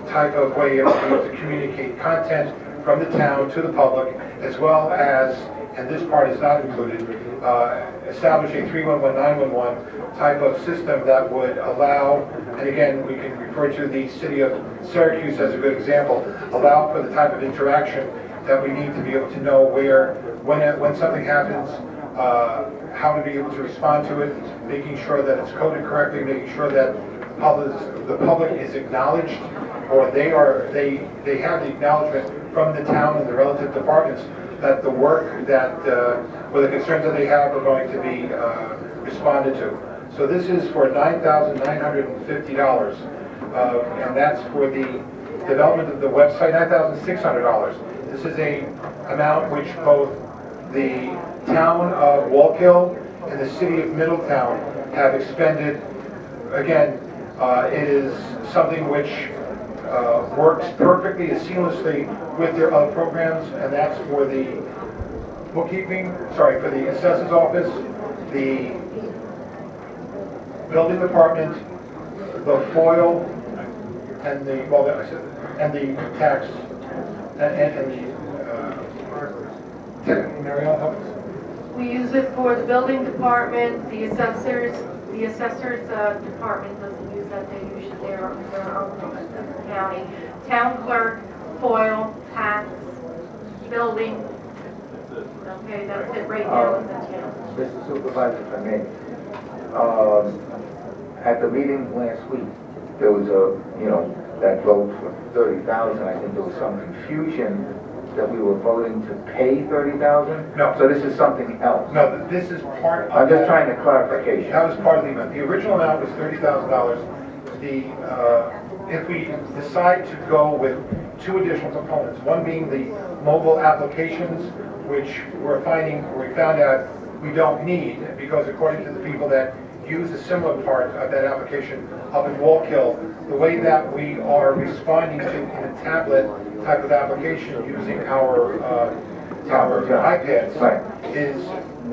Speaker 1: type of way of being able to communicate content from the town to the public, as well as, and this part is not included, establish a 311, 911 type of system that would allow, and again, we can refer to the city of Syracuse as a good example, allow for the type of interaction that we need to be able to know where, when something happens, how to be able to respond to it, making sure that it's coded correctly, making sure that the public is acknowledged, or they have the acknowledgement from the town and the relative departments that the work that, or the concerns that they have are going to be responded to. So this is for $9,950, and that's for the development of the website, $9,600. This is a amount which both the town of Wallkill and the city of Middletown have expended. Again, it is something which works perfectly and seamlessly with their other programs, and that's for the bookkeeping, sorry, for the assessor's office, the building department, the FOIL, and the, well, I said, and the tax, and the, Marielle, help us.
Speaker 15: We use it for the building department, the assessors department doesn't use that, they use their own the county. Town clerk, FOIL, tax, building. Okay, that's it right now in the town.
Speaker 7: Mr. Supervisor, if I may, at the meeting last week, there was that vote for 30,000. I think there was some confusion that we were voting to pay 30,000?
Speaker 1: No.
Speaker 7: So this is something else?
Speaker 1: No, this is part of...
Speaker 7: I'm just trying to clarification.
Speaker 1: That was part of the amount. The original amount was $30,000. If we decide to go with two additional components, one being the mobile applications, which we found out we don't need, because according to the people that use a similar part of that application up in Wallkill, the way that we are responding to in a tablet type of application using our iPads is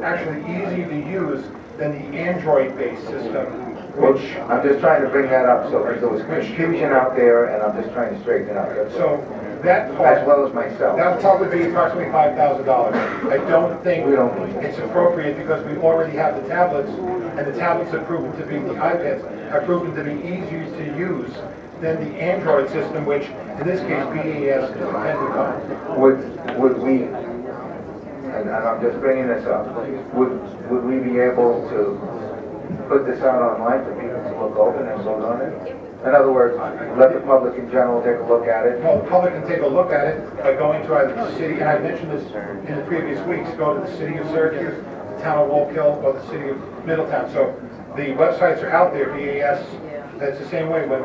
Speaker 1: actually easier to use than the Android-based system, which...
Speaker 7: I'm just trying to bring that up, so there was confusion out there, and I'm just trying to straighten it out.
Speaker 1: So that part...
Speaker 7: As well as myself.
Speaker 1: That part would be approximately $5,000. I don't think it's appropriate, because we already have the tablets, and the tablets have proven to be, the iPads have proven to be easier to use than the Android system, which in this case BAS is dependent on.
Speaker 7: Would we, and I'm just bringing this up, would we be able to put this out online for people to look over and vote on it? In other words, let the public in general take a look at it?
Speaker 1: Well, the public can take a look at it by going to either the city, and I mentioned this in the previous weeks, go to the city of Syracuse, the town of Wallkill, or the city of Middletown. So the websites are out there, BAS. That's the same way when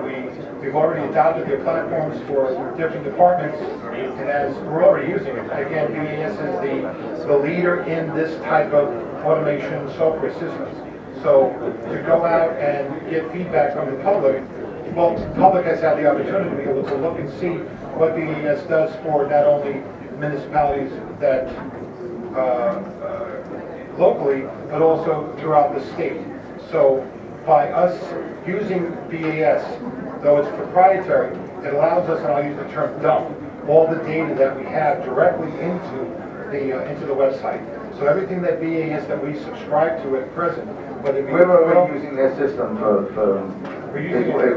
Speaker 1: we've already adopted their platforms for different departments, and as we're already using it. Again, BAS is the leader in this type of automation software systems. So to go out and get feedback from the public, well, the public has had the opportunity to be able to look and see what BAS does for not only municipalities that locally, but also throughout the state. So by us using BAS, though it's proprietary, it allows us, and I'll use the term dump, all the data that we have directly into the website. So everything that BAS that we subscribe to at present, whether
Speaker 7: we're using their system for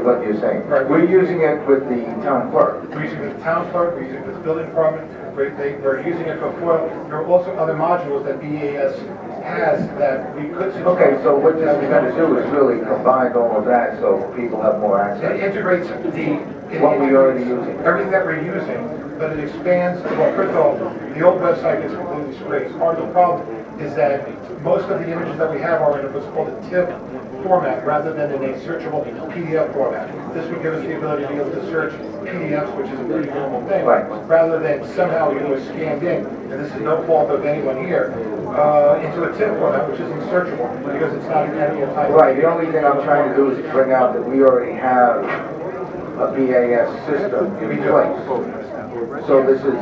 Speaker 7: what you're saying.
Speaker 1: Right.
Speaker 7: We're using it with the town clerk.
Speaker 1: We're using it with the town clerk, we're using it with the building department, we're using it for FOIL. There are also other modules that BAS has that we could...
Speaker 7: Okay, so what this is going to do is really combine all of that so people have more access.
Speaker 1: It integrates
Speaker 7: what we already using.
Speaker 1: Everything that we're using, but it expands. Well, first of all, the old website is completely straight. Part of the problem is that most of the images that we have are in what's called a TIFF format rather than in a searchable PDF format. This would give us the ability to be able to search PDFs, which is a pretty normal thing, rather than somehow it was scanned in, and this is no fault of anyone here, into a TIFF format, which isn't searchable because it's not an editable type.
Speaker 7: Right, the only thing I'm trying to do is bring out that we already have a BAS system in place. So this is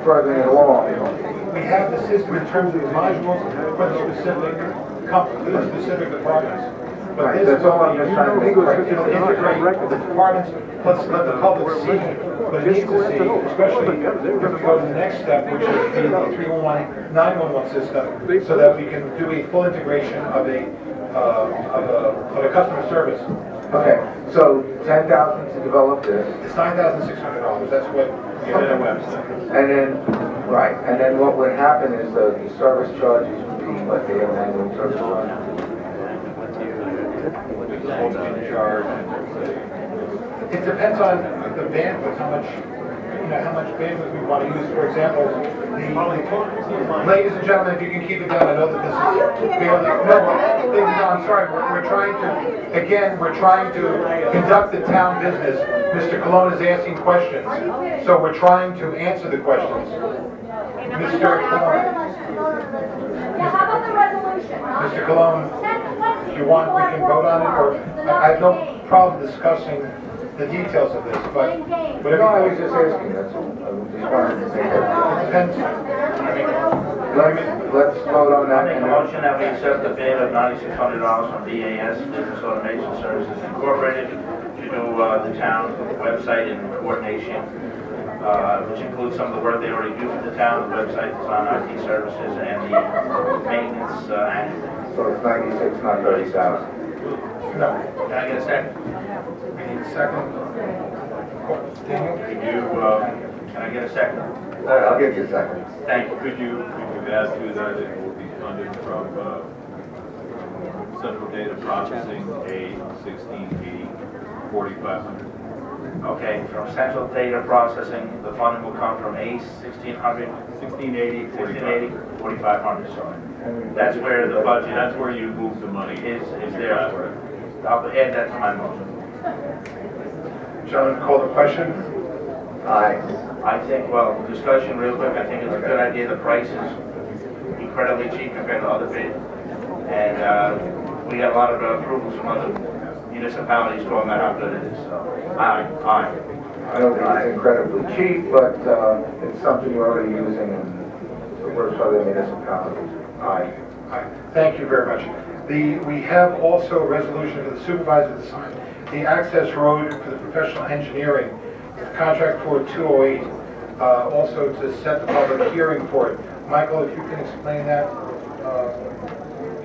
Speaker 7: furthering it along.
Speaker 1: We have the system in terms of the modules for the specific departments. But
Speaker 7: Right,
Speaker 1: this
Speaker 7: that's all I'm just trying to make clear.
Speaker 1: It'll integrate the departments, let's let the public see what it needs to see, especially if we go to the next step, which is the 311, 911 system, so that we can do a full integration of a customer service.
Speaker 7: Okay, so 10,000 to develop this.
Speaker 1: It's $9,600, that's what we have on the website.
Speaker 7: And then, right, and then what would happen is the service charges would be, what, they have an annual service charge?
Speaker 1: It depends on the bandwidth, how much bandwidth we want to use. For example, ladies and gentlemen, if you can keep it down, I know that this is fairly, no, I'm sorry, we're trying to conduct the town business. Mr. Colon is asking questions, so we're trying to answer the questions. Mr. Colon.
Speaker 3: Now, how about the resolution?
Speaker 1: Mr. Colon, if you want, we can vote on it, or I have no problem discussing the details of this, but whatever.
Speaker 7: No, I was just asking, that's all. I was just wanted to make that.
Speaker 1: It depends.
Speaker 7: Let's vote on that.
Speaker 4: I make a motion that we accept the bid of $9,600 from BAS, Business Automation Services Incorporated, to do the town website in coordination, which includes some of the work they already do for the town, the website design, IT services, and the maintenance annually.
Speaker 7: So it's 96, not 30,000.
Speaker 1: No.
Speaker 4: Can I get a second?
Speaker 1: We need a second. Daniel?
Speaker 4: Can I get a second?
Speaker 13: I'll give you a second.
Speaker 4: Thank you.
Speaker 16: Could you add to that it will be funded from Central Data Processing A 1680 4500?
Speaker 4: Okay, from Central Data Processing, the funding will come from A 1600,
Speaker 16: 1680
Speaker 4: 4500, sorry. That's where the budget,
Speaker 16: that's where you move the money.
Speaker 4: is there for it. I'll add that to my motion.
Speaker 1: Gentlemen, call the question.
Speaker 13: Aye.
Speaker 4: I think, well, discussion real quick, I think it's a good idea. The price is incredibly cheap compared to other bids. And we got a lot of approvals from other municipalities talking about how good it is. So, aye.
Speaker 7: I don't think it's incredibly cheap, but it's something we're already using and it works for other municipalities. Aye.
Speaker 1: Thank you very much. We have also a resolution for the supervisor to sign. The access road for the professional engineering, contract for 208, also to set the public hearing for it. Michael, if you can explain that.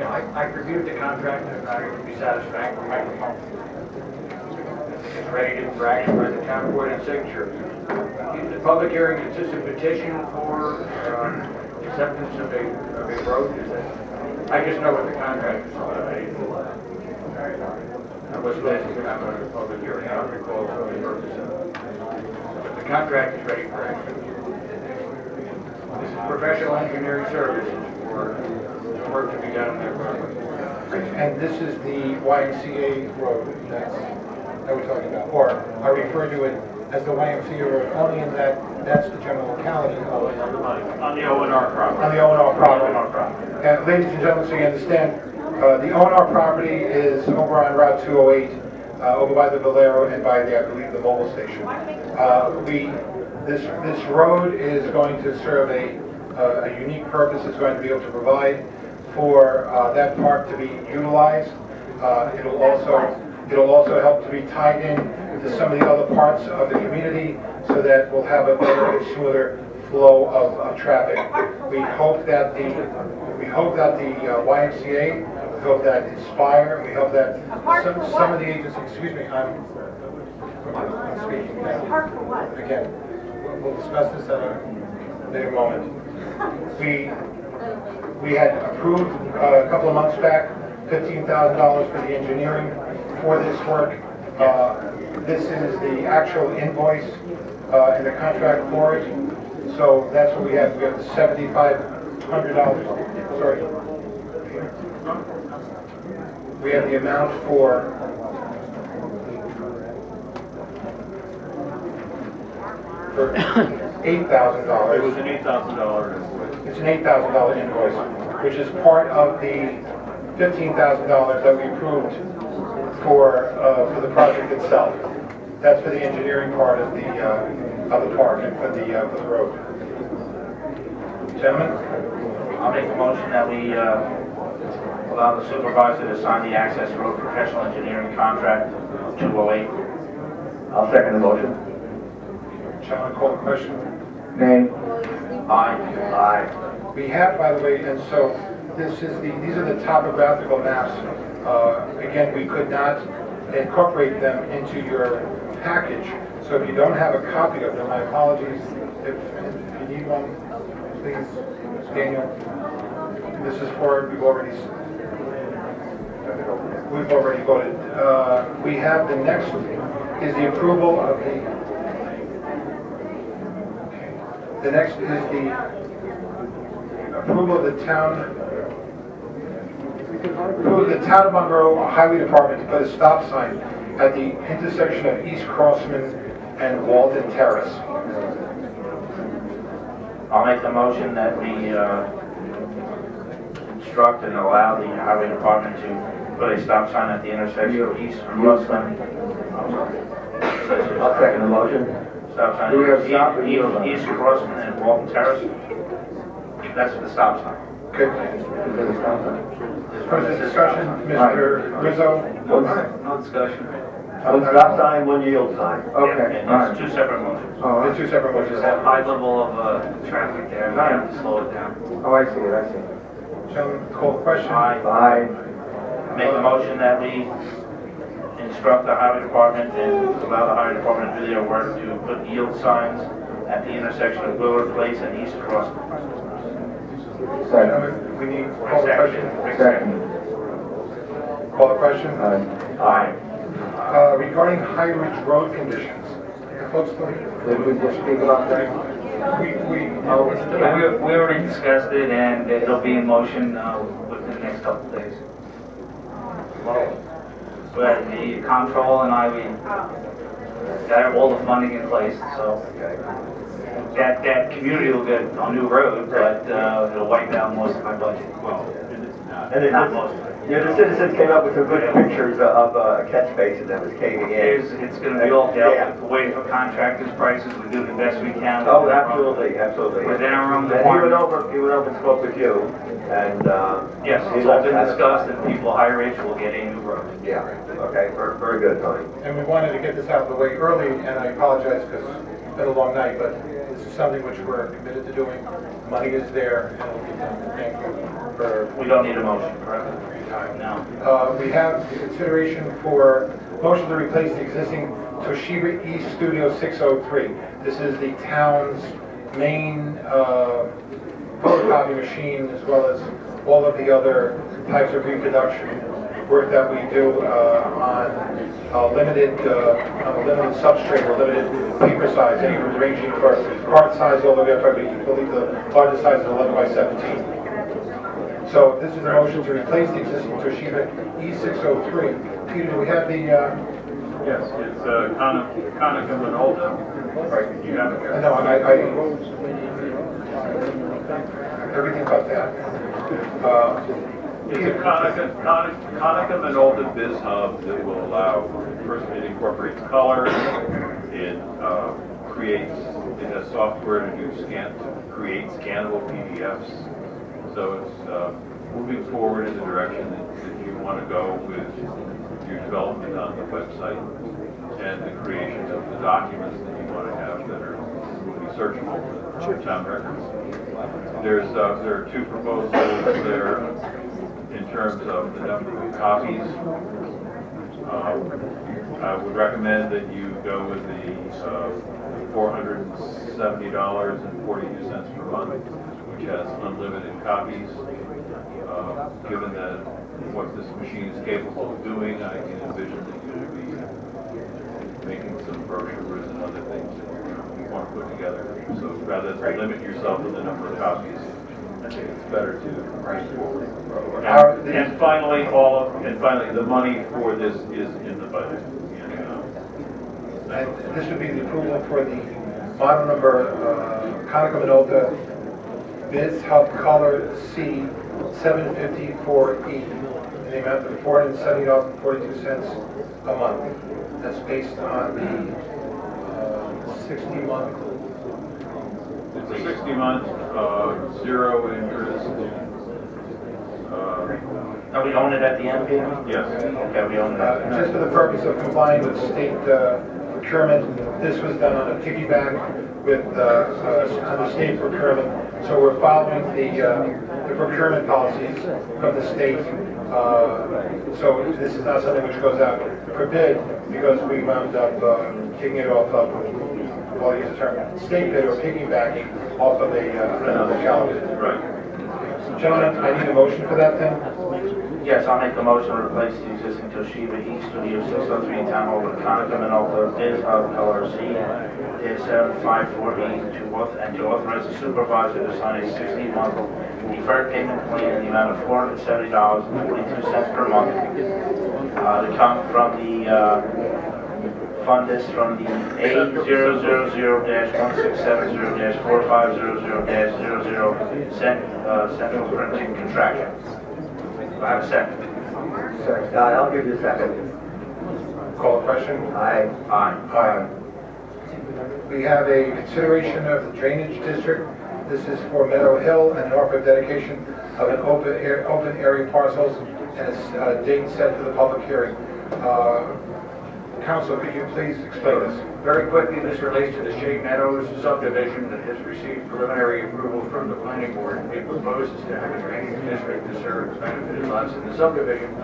Speaker 14: I reviewed the contract and I would be satisfactory. It's ready to action by the town board and signature. The public hearing consists of petition for acceptance of a road. I just know what the contract is about. I wasn't asking about a public hearing. I don't recall the purpose of it. But the contract is ready for action. This is professional engineering services for work to be done on that road.
Speaker 1: And this is the YMCA road that we're talking about, or I refer to it as the YMCA road only in that that's the general locality
Speaker 14: On the O&R property.
Speaker 1: on the O&R property. And ladies and gentlemen, so you understand, the O&R property is over on Route 208, over by the Valero and by the, I believe, the mobile station. This road is going to serve a unique purpose. It's going to be able to provide for that park to be utilized. It'll also help to be tied in to some of the other parts of the community so that we'll have a better and smoother flow of traffic. We hope that the YMCA, we hope that Inspire, we hope that some of the agencies, excuse me, I'm speaking now. Again, we'll discuss this at a later moment. We had approved a couple of months back $15,000 for the engineering for this work. This is the actual invoice and the contract for it. So that's what we have. We have the $7,500. Sorry. We have the amount for $8,000.
Speaker 16: It was an $8,000 invoice.
Speaker 1: It's an $8,000 invoice, which is part of the $15,000 that we approved for the project itself. That's for the engineering part of the park and for the road. Gentlemen?
Speaker 4: I'll make a motion that we allow the supervisor to sign the access road professional engineering contract 208.
Speaker 13: I'll second the motion.
Speaker 1: Shall I call the question?
Speaker 13: Nay.
Speaker 4: Aye.
Speaker 13: Aye.
Speaker 1: We have, by the way, and so these are the topographical maps. Again, we could not incorporate them into your package. So if you don't have a copy of them, my apologies. If you need one, please, Daniel. This is for, we've already voted. We have the next is the approval of the next is the approval of the town of Monroe Highway Department to put a stop sign at the intersection of East Crossman and Walden Terrace.
Speaker 4: I'll make the motion that we instruct and allow the highway department to put a stop sign at the intersection of East Crossman.
Speaker 13: I'll second the motion.
Speaker 4: Stop sign.
Speaker 13: Do we have stop or yield on?
Speaker 4: East Crossman and Walton Terrace. That's the stop sign.
Speaker 1: Okay. Further discussion, Mr. Rizzo?
Speaker 16: No discussion.
Speaker 13: One stop sign, one yield sign. Okay.
Speaker 4: And it's two separate motions.
Speaker 1: Oh, it's two separate motions.
Speaker 14: Just have high level of traffic there, and we have to slow it down.
Speaker 13: Oh, I see it.
Speaker 1: Gentlemen, call the question.
Speaker 13: Aye.
Speaker 4: Make a motion that we instruct the highway department and allow the highway department to do their work to put yield signs at the intersection of Willard Place and East Crossman.
Speaker 1: Gentlemen, we need to call the question.
Speaker 13: Second.
Speaker 1: Call the question.
Speaker 13: Aye.
Speaker 1: Regarding High Ridge Road conditions. Folks,
Speaker 13: Did we just speak about that?
Speaker 14: We already discussed it, and it'll be in motion within the next couple of days. But the comptroller and I, we got all the funding in place, so that community will get a new road, but it'll wipe out most of my budget. Well,
Speaker 13: And
Speaker 14: not most of it.
Speaker 13: Yeah, the citizens came up with some good pictures of a catch basin that was caving in.
Speaker 14: It's going to be all dealt with. We're waiting for contractors' prices. We do the best we can.
Speaker 13: Oh, absolutely, absolutely.
Speaker 14: Within our own
Speaker 13: And he went over and spoke with you, and
Speaker 14: yes, it's all been discussed, and people High Ridge will get a new road.
Speaker 13: Yeah. Okay. Very good, Tony.
Speaker 1: And we wanted to get this out of the way early, and I apologize because it's been a long night, but this is something which we're committed to doing. Money is there, and it'll be done. Thank you for.
Speaker 4: We don't need a motion, correct?
Speaker 1: No. We have consideration for motion to replace the existing Toshiba East Studio 603. This is the town's main photocopy machine, as well as all of the other types of reproduction work that we do on a limited substrate or limited paper size, anywhere ranging for card size all the way up. I believe the largest size is 11 by 17. So this is a motion to replace the existing Toshiba E603. Peter, do we have the...
Speaker 16: Yes, it's Konica Minolta.
Speaker 1: Right.
Speaker 16: You have it?
Speaker 1: No, everything but that.
Speaker 16: It's a Konica Minolta Biz Hub that will allow, first it incorporates color, it has software to create scannable PDFs. So it's moving forward in the direction that you want to go with your development on the website and the creation of the documents that you want to have that will be searchable for town records. There are two proposals there in terms of the number of copies. I would recommend that you go with the $470.42 per month, which has unlimited copies. Given that what this machine is capable of doing, I can envision that you will be making some brochures and other things that you want to put together. So rather than limit yourself to the number of copies, I think it's better to.
Speaker 1: And
Speaker 16: finally, the money for this is in the budget.
Speaker 1: And this would be the approval for the model number Konica Minolta Biz Hub Color C 754E in the amount of $470.42 a month. That's based on the 60-month.
Speaker 16: It's a 60-month, zero interest.
Speaker 4: Are we own it at the end, Peter?
Speaker 16: Yes.
Speaker 4: Okay, we own it.
Speaker 1: Just for the purpose of complying with state procurement, this was done on a piggyback with on the state procurement. So we're following the procurement policies from the state. So this is not something which goes out for bid because we wound up taking it off of, well, use the term, state bid or piggybacking off of another calendar.
Speaker 16: Right.
Speaker 1: Gentlemen, I need a motion for that then?
Speaker 4: Yes, I'll make the motion to replace the existing Toshiba E Studio 603 Town Hall with Konica Minolta Biz Hub Color C 754E and to authorize the supervisor to sign a 60-month deferred payment plan in the amount of $470.42 per month to come from the fund this from the A000-1670-4500-00 central printing contraction. Do I have a second?
Speaker 13: Second. I'll give you a second.
Speaker 1: Call the question?
Speaker 13: Aye.
Speaker 4: Aye.
Speaker 1: Aye. We have a consideration of the drainage district. This is for Meadow Hill and an offer of dedication of an open area parcels and a date set for the public hearing. Council, could you please explain this?
Speaker 14: Very quickly, this relates to the Shade Meadows subdivision that has received preliminary approval from the planning board. It proposes to have a drainage district to serve benefited lots in the subdivision.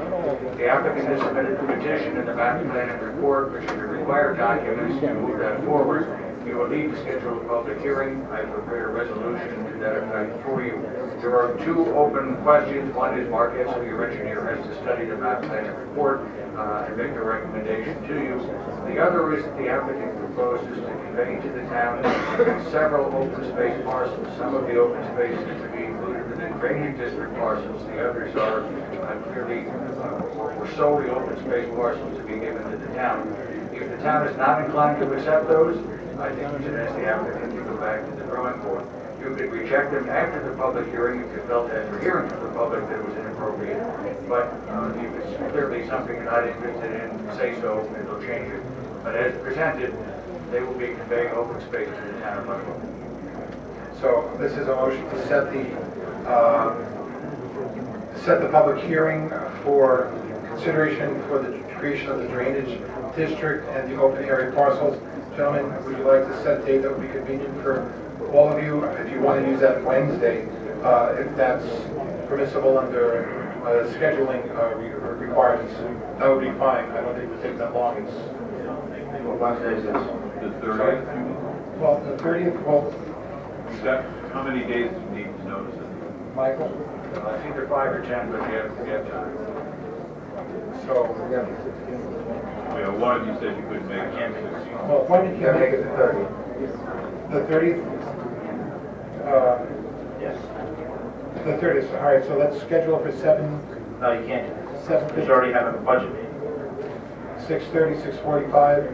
Speaker 14: The applicant has submitted a petition in the map plan and report, which are the required documents to move that forward. You will need to schedule a public hearing. I have prepared a resolution to that effect for you. There are two open questions. One is Mark Esso, your engineer, has to study the map plan and report and make a recommendation to you. The other is that the applicant proposes to convey to the town several open space parcels. Some of the open spaces to be included within drainage district parcels. The others are clearly or solely open space parcels to be given to the town. If the town is not inclined to accept those, I think you should ask the applicant to go back to the drawing board. You could reject them after the public hearing if you felt after hearing from the public that it was inappropriate. But if it's clearly something you're not interested in, say so, and they'll change it. But as presented, they will be conveying open space to the town of Monroe.
Speaker 1: So this is a motion to set the public hearing for consideration for the creation of the drainage district and the open area parcels. Gentlemen, would you like to set a date that would be convenient for all of you? If you want to use that Wednesday, if that's permissible under scheduling requirements, that would be fine. I don't think it would take that long. It's
Speaker 4: What Wednesday is this?
Speaker 16: The 30th?
Speaker 1: Well, the 30th, well,
Speaker 16: How many days do you need to notice it?
Speaker 1: Michael?
Speaker 14: It's either 5 or 10, but you have time.
Speaker 1: So,
Speaker 16: One of you said you couldn't make it.
Speaker 1: well, when did you make it the 30th? The 30th?
Speaker 4: Yes.
Speaker 1: The 30th, all right, so let's schedule for 7,
Speaker 4: No, you can't.
Speaker 1: 7,
Speaker 4: Because you already have a budget meeting.
Speaker 1: 6:30, 6:45.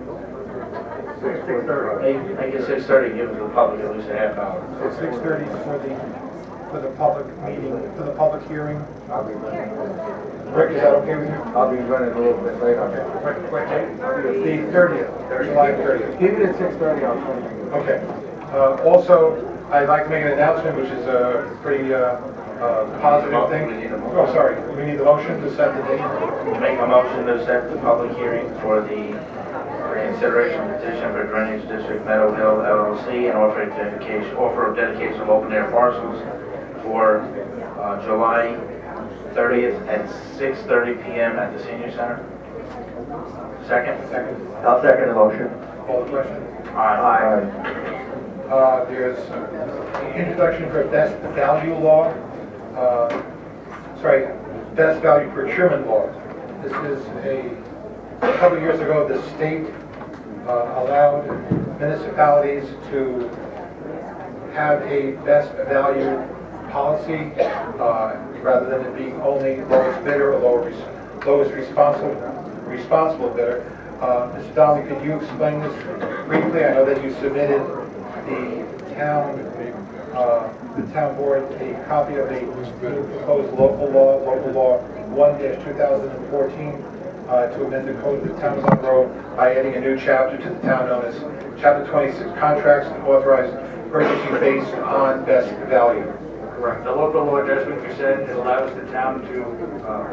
Speaker 13: 6:30.
Speaker 4: Make it 6:30, give it to the public at least a half hour.
Speaker 1: So 6:30 for the public meeting, for the public hearing.
Speaker 7: I'll be running.
Speaker 1: Rick, is that okay with you?
Speaker 7: I'll be running a little bit late on that.
Speaker 1: What date? The 30th, July 30th.
Speaker 7: Keep it at 6:30 on Sunday.
Speaker 1: Okay. Also, I'd like to make an announcement, which is a pretty positive thing. Oh, sorry, we need the motion to set the date.
Speaker 4: To make a motion to set the public hearing for the consideration petition for Drainage District Meadow Hill LLC and offer of dedication of open air parcels for July 30th at 6:30 p.m. at the Senior Center. Second?
Speaker 1: Second.
Speaker 13: I'll second the motion.
Speaker 1: Call the question.
Speaker 4: Aye.
Speaker 1: There's introduction for best value law. Best value procurement law. This is a couple of years ago, the state allowed municipalities to have a best value policy, rather than it being only lowest bidder or lowest responsible bidder. Mr. Donnelly, could you explain this briefly? I know that you submitted the town board a copy of the new proposed local law 1-2014, to amend the code of the town of Monroe by adding a new chapter to the town known as Chapter 26, Contracts, and authorize purchasing based on best value.
Speaker 14: Correct. The local law, just what you said, it allows the town to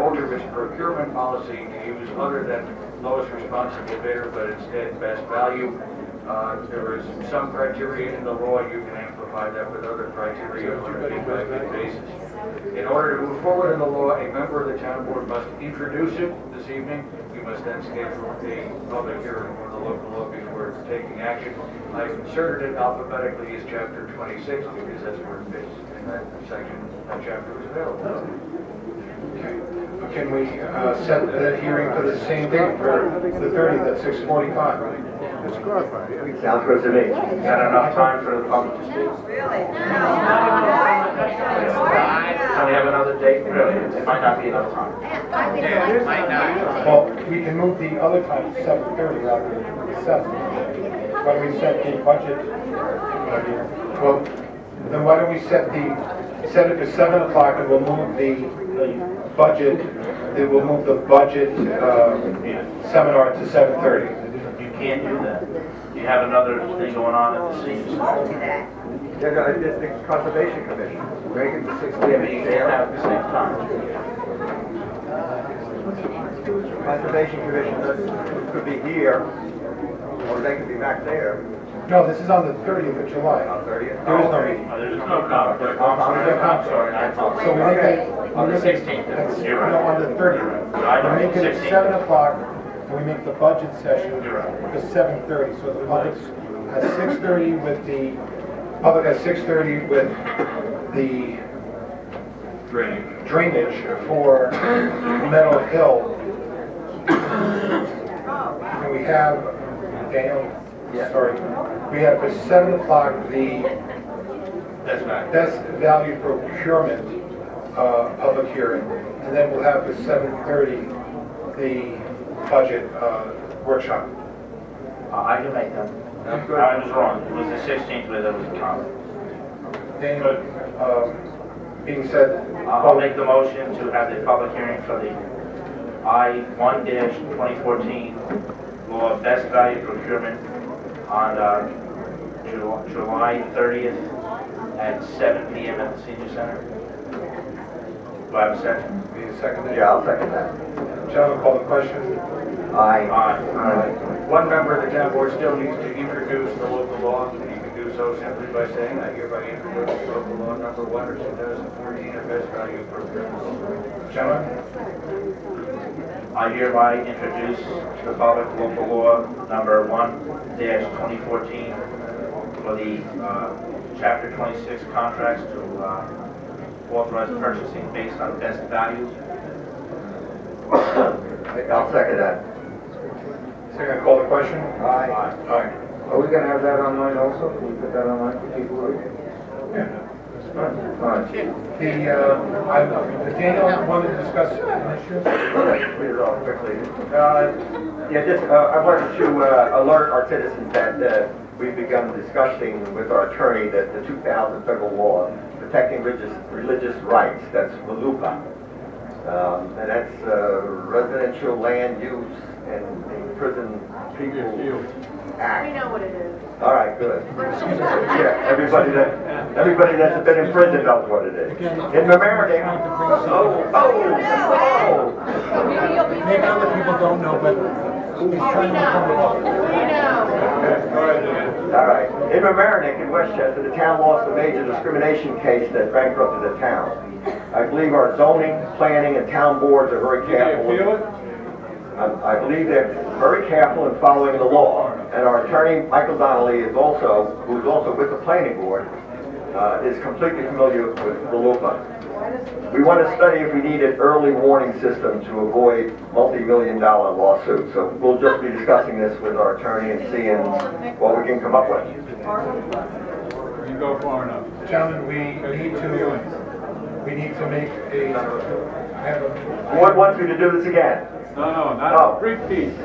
Speaker 14: alter its procurement policy to use other than lowest responsible bidder, but instead best value. There is some criteria in the law. You can amplify that with other criteria on a bid-by-bid basis. In order to move forward in the law, a member of the town board must introduce it this evening. You must then schedule a public hearing on the local law before taking action. I've inserted it alphabetically as Chapter 26 because that's where it fits in that section. That chapter is available.
Speaker 1: Okay. Can we set the hearing for the same date, for the 30th at 6:45?
Speaker 13: Sounds good to me.
Speaker 4: Is that enough time for the public to speak?
Speaker 2: Really?
Speaker 4: Can we have another date? Really? It might not be enough time.
Speaker 1: Well, we can move the other time to 7:30 rather than 7. Why don't we set the budget? Well, then why don't we set it for 7 o'clock, and we'll move the budget. We'll move the budget seminar to 7:30.
Speaker 4: You can't do that. You have another thing going on at the senior center.
Speaker 13: Yeah, no, it's the Conservation Commission. Make it the 6
Speaker 4: Yeah, but you can't have it at the same time.
Speaker 13: Conservation Commission could be here, or they could be back there.
Speaker 1: No, this is on the 30th of July.
Speaker 13: On 30th?
Speaker 1: There is no meeting.
Speaker 4: There's no conflict.
Speaker 1: I'm sorry. So we make it
Speaker 4: On the 16th. You're right.
Speaker 1: No, on the 30th. We make it at 7 o'clock, and we make the budget session at 7:30. So the public has 6:30 with the public has 6:30 with the drainage for Meadow Hill. And we have Daniel. Sorry. We have for 7 o'clock the best value procurement public hearing, and then we'll have for 7:30 the budget workshop.
Speaker 4: I can make that.
Speaker 1: That's good.
Speaker 4: I was wrong. It was the 16th where there was a comment.
Speaker 1: Daniel, being said,
Speaker 4: I'll make the motion to have the public hearing for the I-1-2014 law of best value procurement on July 30th at 7 p.m. at the senior center. Do I have a second?
Speaker 1: Need a second?
Speaker 13: Yeah, I'll second that.
Speaker 1: Gentlemen, call the question.
Speaker 13: Aye.
Speaker 4: Aye.
Speaker 14: One member of the town board still needs to introduce the local law, and you can do so simply by saying, I hereby introduce local law number 1/2014 of best value procurement.
Speaker 1: Gentlemen?
Speaker 4: I hereby introduce the public local law number 1-2014 for the Chapter 26 contracts to authorize purchasing based on best values.
Speaker 13: I'll second that.
Speaker 1: Second, call the question.
Speaker 13: Aye.
Speaker 1: Aye.
Speaker 7: Are we gonna have that online also? Can we put that online for people to read?
Speaker 1: Yeah.
Speaker 7: Alright.
Speaker 1: Daniel wanted to discuss an issue?
Speaker 13: Read it off quickly. I wanted to alert our citizens that we've begun discussing with our attorney that the 2000 federal law protecting religious rights, that's RLUIPA. And that's Residential Land Use and Prison People Act.
Speaker 20: We know what it is.
Speaker 13: All right, good. Yeah, everybody that's been in prison knows what it is. In Mamaroneck.
Speaker 8: Maybe other people don't know, but he's trying to come up.
Speaker 13: All right. In Mamaroneck in Westchester, the town lost a major discrimination case that bankrupted the town. I believe our zoning, planning, and town boards are very careful. I believe they're very careful in following the law. And our attorney, Michael Donnelly, who's also with the planning board, is completely familiar with RLUIPA. We want to study if we need an early warning system to avoid multi-million-dollar lawsuits. So we'll just be discussing this with our attorney and seeing what we can come up with.
Speaker 16: You go far enough.
Speaker 1: Gentlemen, we need to we need to make a, have a...
Speaker 13: Board wants me to do this again.
Speaker 16: No, not repeat.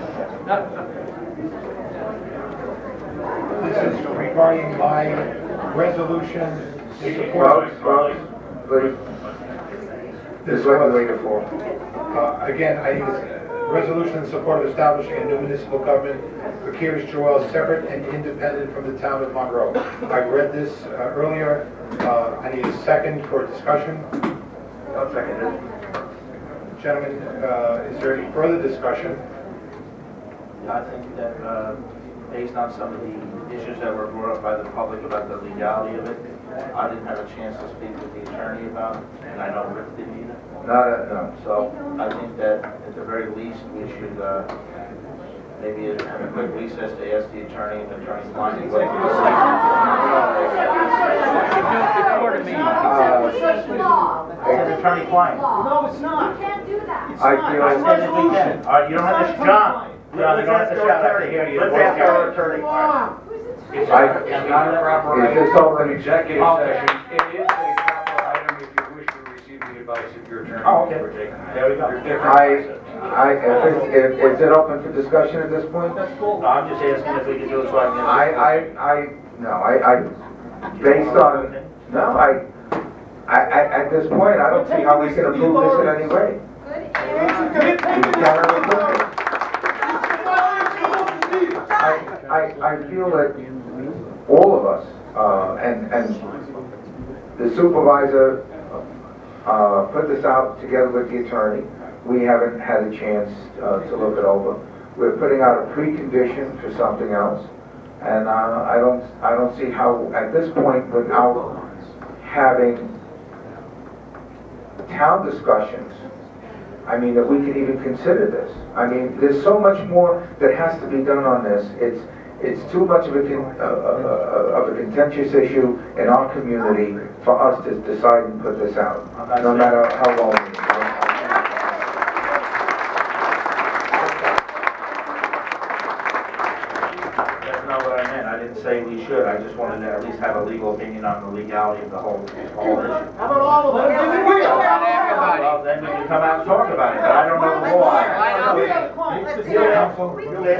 Speaker 1: This is regarding my resolution.
Speaker 7: Rose, please. This is what I'm waiting for.
Speaker 1: Again, I need a resolution in support of establishing a new municipal government for Kiris Joel, separate and independent from the town of Monroe. I read this earlier. I need a second for discussion.
Speaker 13: I'll second it.
Speaker 1: Gentlemen, is there any further discussion?
Speaker 4: I think that based on some of the issues that were brought up by the public about the legality of it, I didn't have a chance to speak with the attorney about it, and I know Rick didn't either.
Speaker 7: No.
Speaker 4: So I think that at the very least, we should maybe have a quick recess to ask the attorney and attorney Klein what he was saying. Attorney Klein.
Speaker 20: No, it's not. You can't do that.
Speaker 7: I feel...
Speaker 4: I said if we can. You don't have to, John, you don't have to shout, I can hear you.
Speaker 13: Let's ask our attorney.
Speaker 7: It's just open
Speaker 14: Executive session, it is a proper item if you wish to receive the advice of your attorney.
Speaker 4: Oh, okay.
Speaker 14: before taking that.
Speaker 4: There we go.
Speaker 7: Is it open for discussion at this point?
Speaker 4: No, I'm just asking if we can do it so I can...
Speaker 7: Based on, at this point, I don't see how we can approve this in any way. We cannot approve it. I feel that all of us, and the supervisor put this out together with the attorney. We haven't had a chance to look it over. We're putting out a precondition for something else, and I don't see how at this point, without having town discussions, I mean, that we can even consider this. I mean, there's so much more that has to be done on this. It's too much of a contentious issue in our community for us to decide and put this out, no matter how long it is.
Speaker 4: That's not what I meant. I didn't say we should. I just wanted to at least have a legal opinion on the legality of the whole issue.
Speaker 2: How about all of them?
Speaker 4: Well, then we can come out and talk about it, but I don't know the law.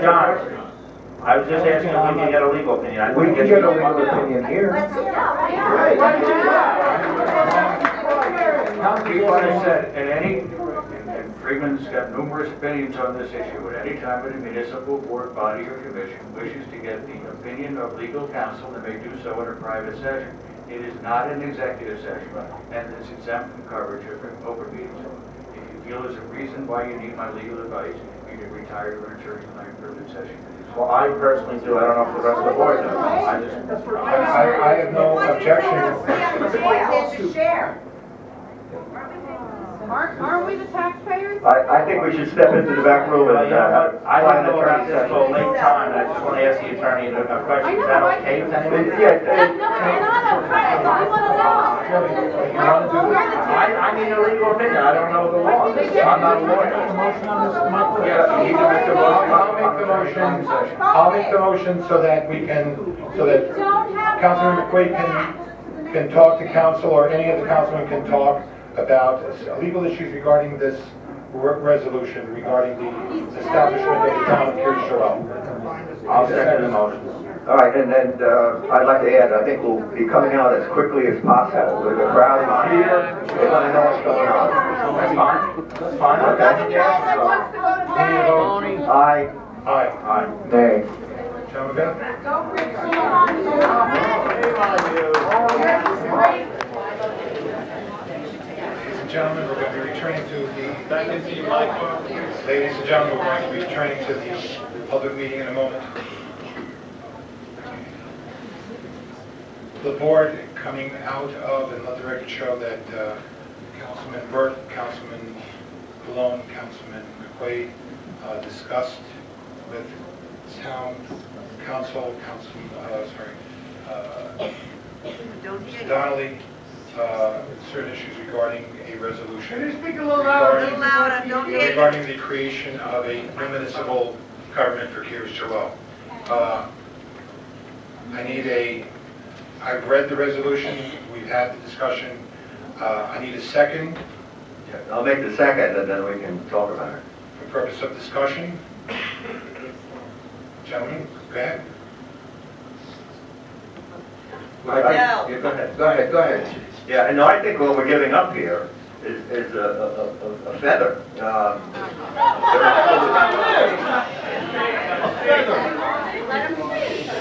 Speaker 4: John, I was just asking if we can get a legal opinion.
Speaker 7: We can get a legal opinion here.
Speaker 14: People have said, and Freeman's got numerous opinions on this issue. At any time, a municipal board, body, or commission wishes to get the opinion of legal counsel, they may do so in a private session. It is not an executive session, and it's exempt from coverage of open meetings. If you feel there's a reason why you need my legal advice, you can retire to an attorney-client privilege session.
Speaker 4: Well, I personally do. I don't know if the rest of the board does.
Speaker 1: I have no objection.
Speaker 6: Aren't we the taxpayers?
Speaker 13: I think we should step into the back room and
Speaker 4: I
Speaker 13: find
Speaker 4: don't
Speaker 13: an
Speaker 4: know about
Speaker 13: attorney
Speaker 4: this
Speaker 13: session.
Speaker 4: till late time, and I just want to ask the attorney a question. Is that okay with anyone?
Speaker 13: Yeah,
Speaker 6: No, it's not okay. We want to know.
Speaker 4: I need a legal opinion. I don't know the law. I'm not a lawyer.
Speaker 1: Yeah, you can make the motion. I'll make the motion so that we can, so that Councilman McQuaid can talk to council, or any of the councilmen can talk about legal issues regarding this resolution regarding the establishment of the town of Kiris.
Speaker 4: I'll second the motion.
Speaker 13: All right, and then I'd like to add, I think we'll be coming out as quickly as possible. The crowd is here, they want to know what's going on.
Speaker 4: That's fine. That's fine. Okay.
Speaker 13: Aye.
Speaker 1: Aye.
Speaker 7: Nay.
Speaker 1: Gentlemen, ladies and gentlemen, we're going to be returning to the... Ladies and gentlemen, we're going to be returning to the public meeting in a moment. The board coming out of, and let the record show that Councilman Burt, Councilman Colon, Councilman McQuaid discussed with town council, Mr. Donnelly, certain issues regarding a resolution.
Speaker 2: Can you speak a little louder?
Speaker 1: Regarding the creation of a new municipal government for Kiris Joel. I've read the resolution, we've had the discussion. I need a second
Speaker 13: I'll make the second, and then we can talk about it.
Speaker 1: for purpose of discussion. Gentlemen, go ahead.
Speaker 13: Yeah, go ahead, go ahead. Yeah, and I think what we're giving up here is a feather.
Speaker 8: Is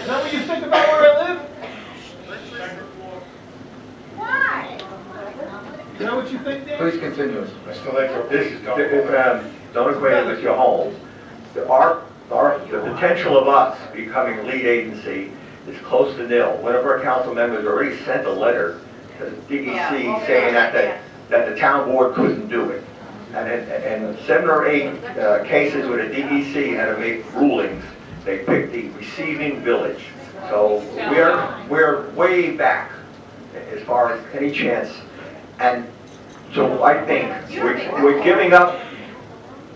Speaker 8: that what you think about where I live?
Speaker 3: Why?
Speaker 8: Is that what you think, Dan?
Speaker 7: Please continue.
Speaker 1: Mr. Ledford, please don't.
Speaker 13: Don't equate it with your home. The potential of us becoming lead agency is close to nil. One of our council members already sent a letter to the DEC saying that the town board couldn't do it. And in 7 or 8 cases where the DEC had to make rulings, they picked the receiving village. So we're way back as far as any chance. And so I think we're giving up.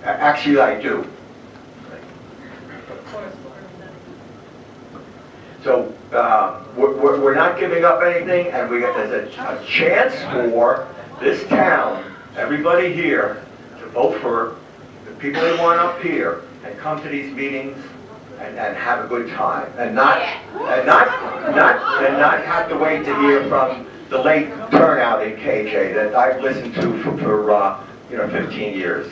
Speaker 13: Actually, I do. So we're not giving up anything, and there's a chance for this town, everybody here, to vote for the people they want up here and come to these meetings and have a good time, and not have to wait to hear from the late turnout in KJ that I've listened to for 15 years.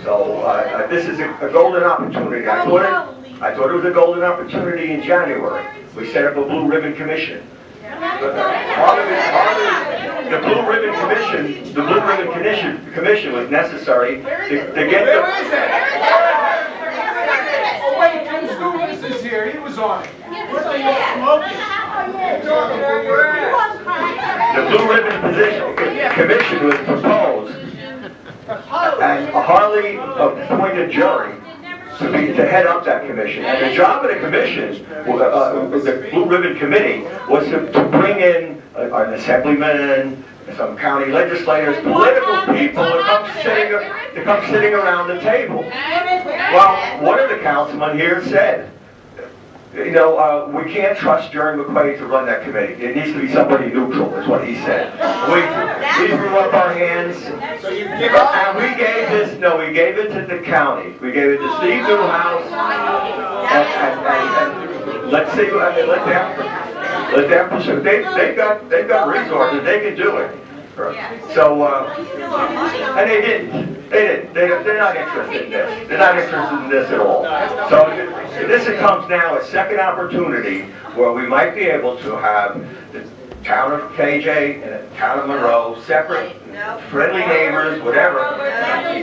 Speaker 13: So this is a golden opportunity. I thought it was a golden opportunity in January. We set up a Blue Ribbon Commission. The Blue Ribbon Commission was necessary to get the...
Speaker 8: Where is it? Oh wait, Jim Scoopus is here. He was on it. What are you smoking?
Speaker 13: The Blue Ribbon Commission was proposed as a Harley appointed jury to head up that commission. And the job of the commission, the Blue Ribbon Committee, was to bring in an assemblyman, some county legislators, political people to come sitting around the table. Well, one of the councilmen here said, we can't trust Jerry McQuaid to run that committee. It needs to be somebody neutral, is what he said. We threw up our hands, and we gave it to the county. We gave it to Steve Newhouse, and let's see, let them pursue. They've got resources. They can do it. So, and they didn't. They're not interested in this. They're not interested in this at all. So this comes now a second opportunity where we might be able to have the town of KJ and the town of Monroe separate, friendly neighbors, whatever.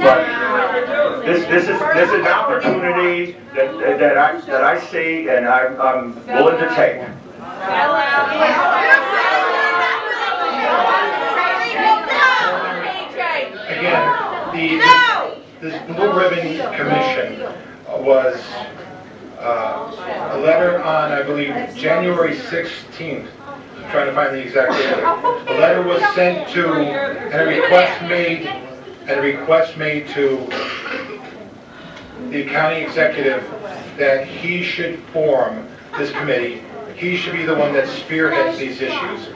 Speaker 13: But this is an opportunity that I see and I'm willing to take.
Speaker 1: Again, this Blue Ribbon Commission was a letter on, I believe, January 16th. I'm trying to find the exact date. A letter was sent to, and a request made to the county executive that he should form this committee. He should be the one that spearheads these issues.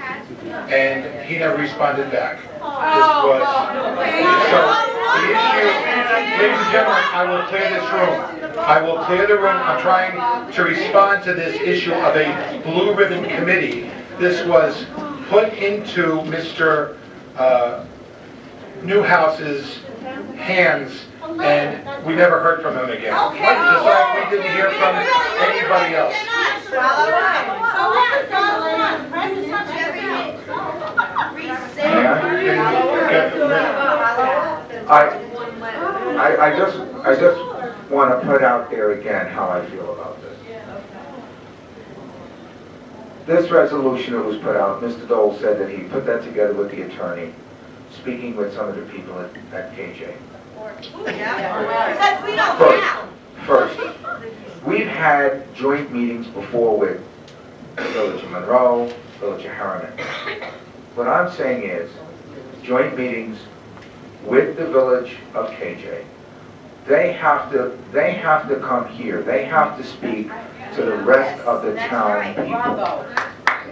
Speaker 1: And he never responded back. This was, so the issue, ladies and gentlemen, I will clear this room. I will clear the room. I'm trying to respond to this issue of a Blue Ribbon Committee. This was put into Mr. Newhouse's hands, and we never heard from him again. Just like we didn't hear from anybody else.
Speaker 7: I just want to put out there again how I feel about this. This resolution that was put out, Mr. Dole said that he put that together with the attorney, speaking with some of the people at KJ. First, we've had joint meetings before with the Village of Monroe, Village of Harriman. What I'm saying is, joint meetings with the Village of KJ. They have to come here. They have to speak to the rest of the town people.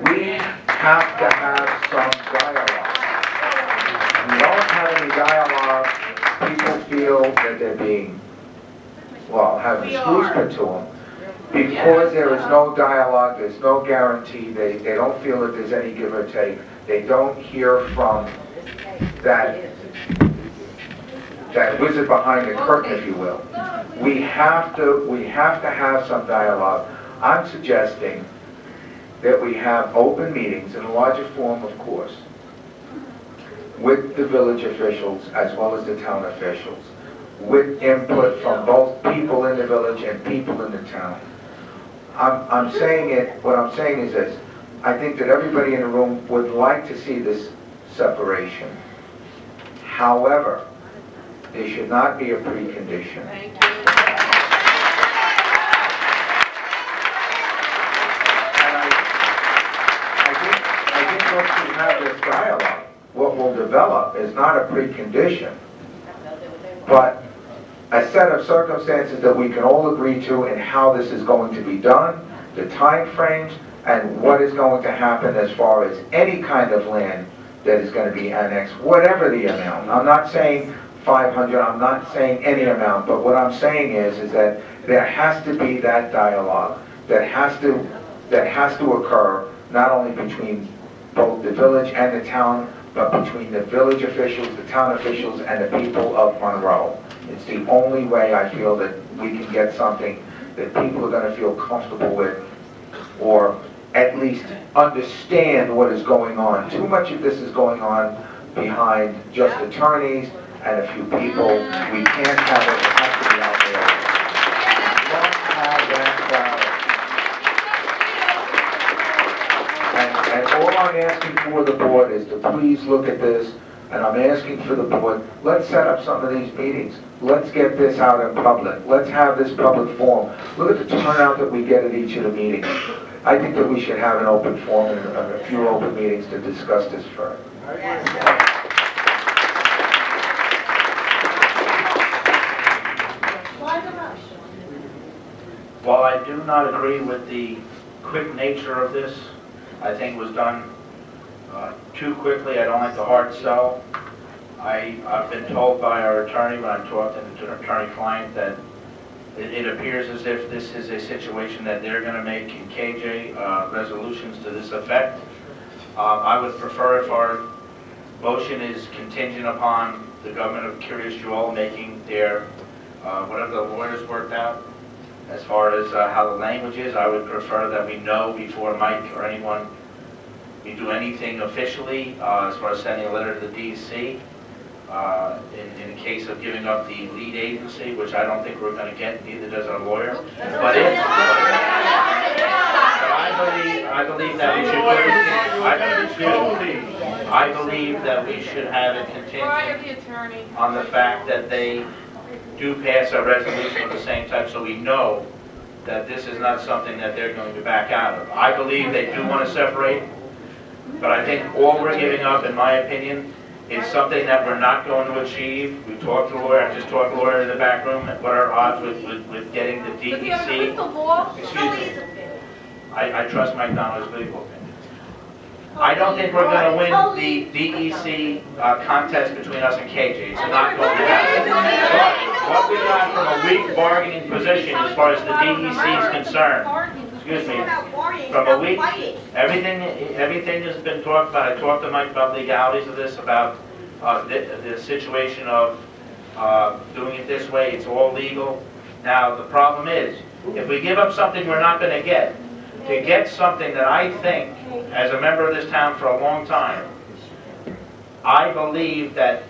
Speaker 7: We have to have some dialogue. have any dialogue, people feel that they're being, well, having screws put to them. Because there is no dialogue, there's no guarantee, they don't feel that there's any give or take. They don't hear from that wizard behind the curtain, if you will. We have to have some dialogue. I'm suggesting that we have open meetings in a larger form, of course, with the village officials as well as the town officials, with input from both people in the village and people in the town. I'm saying it, what I'm saying is this, I think that everybody in the room would like to see this separation. However, there should not be a precondition.
Speaker 9: Thank you.
Speaker 7: I think once we have this dialogue, what will develop is not a precondition, but a set of circumstances that we can all agree to and how this is going to be done, the time frames, and what is going to happen as far as any kind of land that is going to be annexed, whatever the amount. I'm not saying 500, I'm not saying any amount, but what I'm saying is that there has to be that dialogue that has to occur, not only between both the village and the town, but between the village officials, the town officials, and the people of Monroe. It's the only way I feel that we can get something that people are going to feel comfortable with, or at least understand what is going on. Too much of this is going on behind just attorneys and a few people. We can't have it. It has to be out there. We must have that. And all I'm asking for the board is to please look at this, and I'm asking for the board, let's set up some of these meetings. Let's get this out in public. Let's have this public forum. Look at the turnout that we get at each of the meetings. I think that we should have an open forum and a few open meetings to discuss this further.
Speaker 4: While I do not agree with the quick nature of this, I think it was done too quickly. I don't like the hard sell. I've been told by our attorney when I'm talking to an attorney-client that it appears as if this is a situation that they're going to make in KJ resolutions to this effect. I would prefer if our motion is contingent upon the government of Curious Joel making their, whatever the lawyers worked out, as far as how the language is. I would prefer that we know before Mike or anyone, we do anything officially, as far as sending a letter to the DEC. In the case of giving up the lead agency, which I don't think we're going to get, neither does our lawyer. But I believe that we should I believe that we should have it contingent on the fact that they do pass a resolution of the same type, so we know that this is not something that they're going to back out of. I believe they do want to separate, but I think all we're giving up, in my opinion, is something that we're not going to achieve. We talked to a lawyer, I just talked to a lawyer in the back room, what are odds with getting the DEC. Excuse me. I trust Mike Donald's legal opinion. I don't think we're going to win the DEC contest between us and KJ. It's not going to happen. But what we got from a weak bargaining position as far as the DEC is concerned, excuse me, from a week, everything has been talked about. I talked to Mike about legalities of this, about the situation of doing it this way. It's all legal. Now, the problem is, if we give up something we're not going to get something that I think, as a member of this town for a long time, I believe that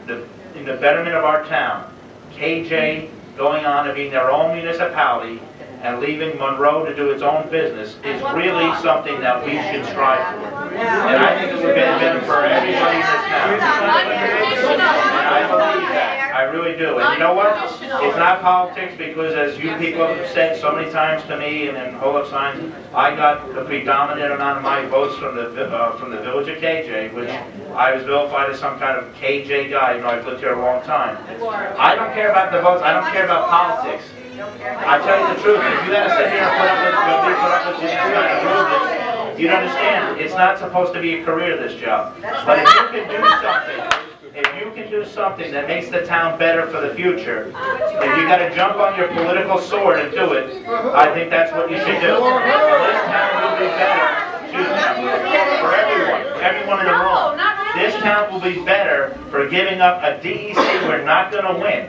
Speaker 4: in the betterment of our town, KJ going on and being their own municipality and leaving Monroe to do its own business is really something that we should strive for. And I think it would benefit for everybody in this town. And I believe that. I really do. And you know what? It's not politics, because as you people have said so many times to me and in hold-up signs, I got the predominant amount of my votes from the village of KJ, which I was vilified as some kind of KJ guy, even though I've lived here a long time. I don't care about the votes. I don't care about politics. I tell you the truth, if you had to sit here and put up with this kind of rudeness, you'd understand, it's not supposed to be a career, this job. But if you can do something, if you can do something that makes the town better for the future, if you gotta jump on your political sword and do it, I think that's what you should do. And this town will be better, for everyone in the room. This town will be better for giving up a DEC we're not gonna win.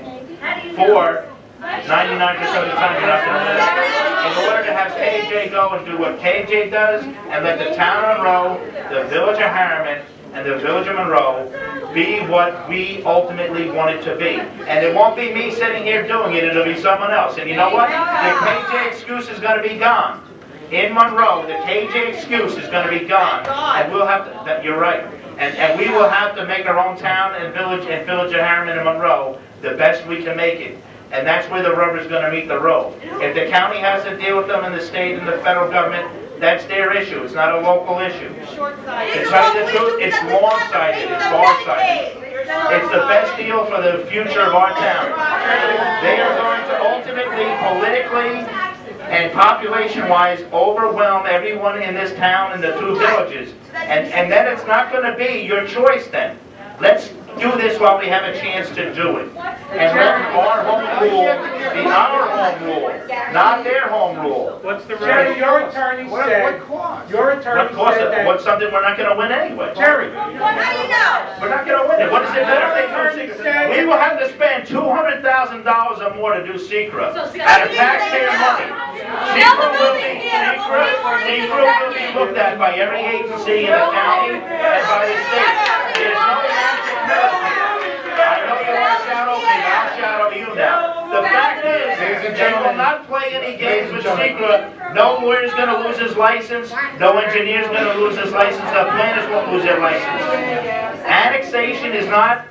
Speaker 4: For 99% of the time you're not gonna win. In order to have KJ go and do what KJ does, and let the town of Monroe, the village of Harriman, and the village of Monroe be what we ultimately want it to be. And it won't be me sitting here doing it, it'll be someone else. And you know what? The KJ excuse is going to be gone. In Monroe, the KJ excuse is going to be gone. And we'll have to, you're right. And we will have to make our own town and village of Harriman and Monroe the best we can make it. And that's where the rubber's going to meet the road. If the county has to deal with them and the state and the federal government, that's their issue. It's not a local issue. To tell you the truth, it's long-sighted, it's far-sighted. It's the best deal for the future of our town. They are going to ultimately, politically, and population-wise, overwhelm everyone in this town and the two villages. And then it's not going to be your choice then. Let's do this while we have a chance to do it. And let our home rule be our home rule, not their home rule.
Speaker 17: What's the
Speaker 8: Jerry, your attorney said,
Speaker 4: What's something we're not going to win anyway?
Speaker 8: Jerry,
Speaker 4: how do you know? We're not going to win it. What does it matter if they do secret? We will have to spend $200,000 or more to do secret out of taxpayer money. Secret will be looked at by every agency in the county and by the state. There's no magic miracle. I know you want to shadow me, but I'll shadow you now. The fact is, they will not play any games with secret. No lawyer's going to lose his license. No engineer's going to lose his license. The planners won't lose their license. Annexation is not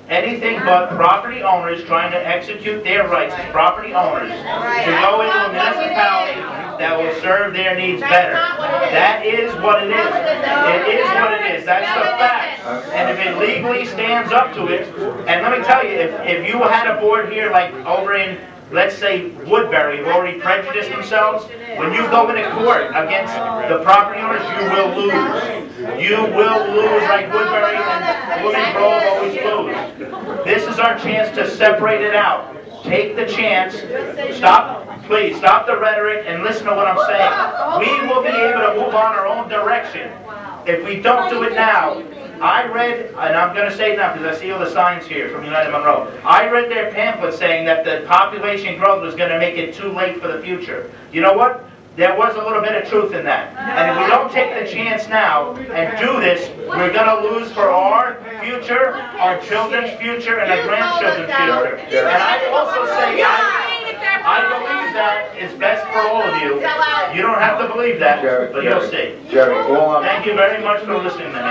Speaker 4: anything but property owners trying to execute their rights as property owners to go into a municipality that will serve their needs better. That is what it is. It is what it is. That's the fact. And if it legally stands up to it, and let me tell you, if you had a board here like over in, let's say, Woodbury, who've already prejudiced themselves, when you go into court against the property owners, you will lose. You will lose like Woodbury and Woodland Grove always lose. This is our chance to separate it out. Take the chance. Please, stop the rhetoric and listen to what I'm saying. We will be able to move on our own direction. If we don't do it now, I read, and I'm going to say it now because I see all the signs here from United Monroe. I read their pamphlet saying that the population growth was going to make it too late for the future. You know what? There was a little bit of truth in that. And if we don't take the chance now and do this, we're going to lose for our future, our children's future, and our grandchildren's future. And I also say, I believe that is best for all of you. You don't have to believe that, but you'll see. Thank you very much for listening to me.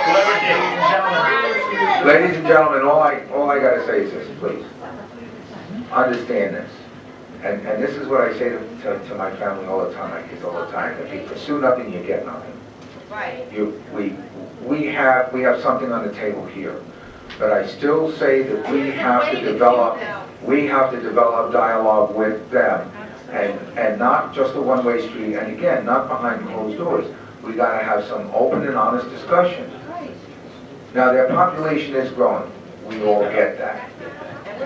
Speaker 4: Whoever did.
Speaker 7: Ladies and gentlemen, all I got to say is this, please. Understand this. And this is what I say to my family all the time, my kids all the time. If you pursue nothing, you get nothing.
Speaker 9: Right.
Speaker 7: We have something on the table here. But I still say that we have to develop dialogue with them, and not just a one-way street, and again, not behind closed doors. We got to have some open and honest discussion. Now, their population is growing. We all get that.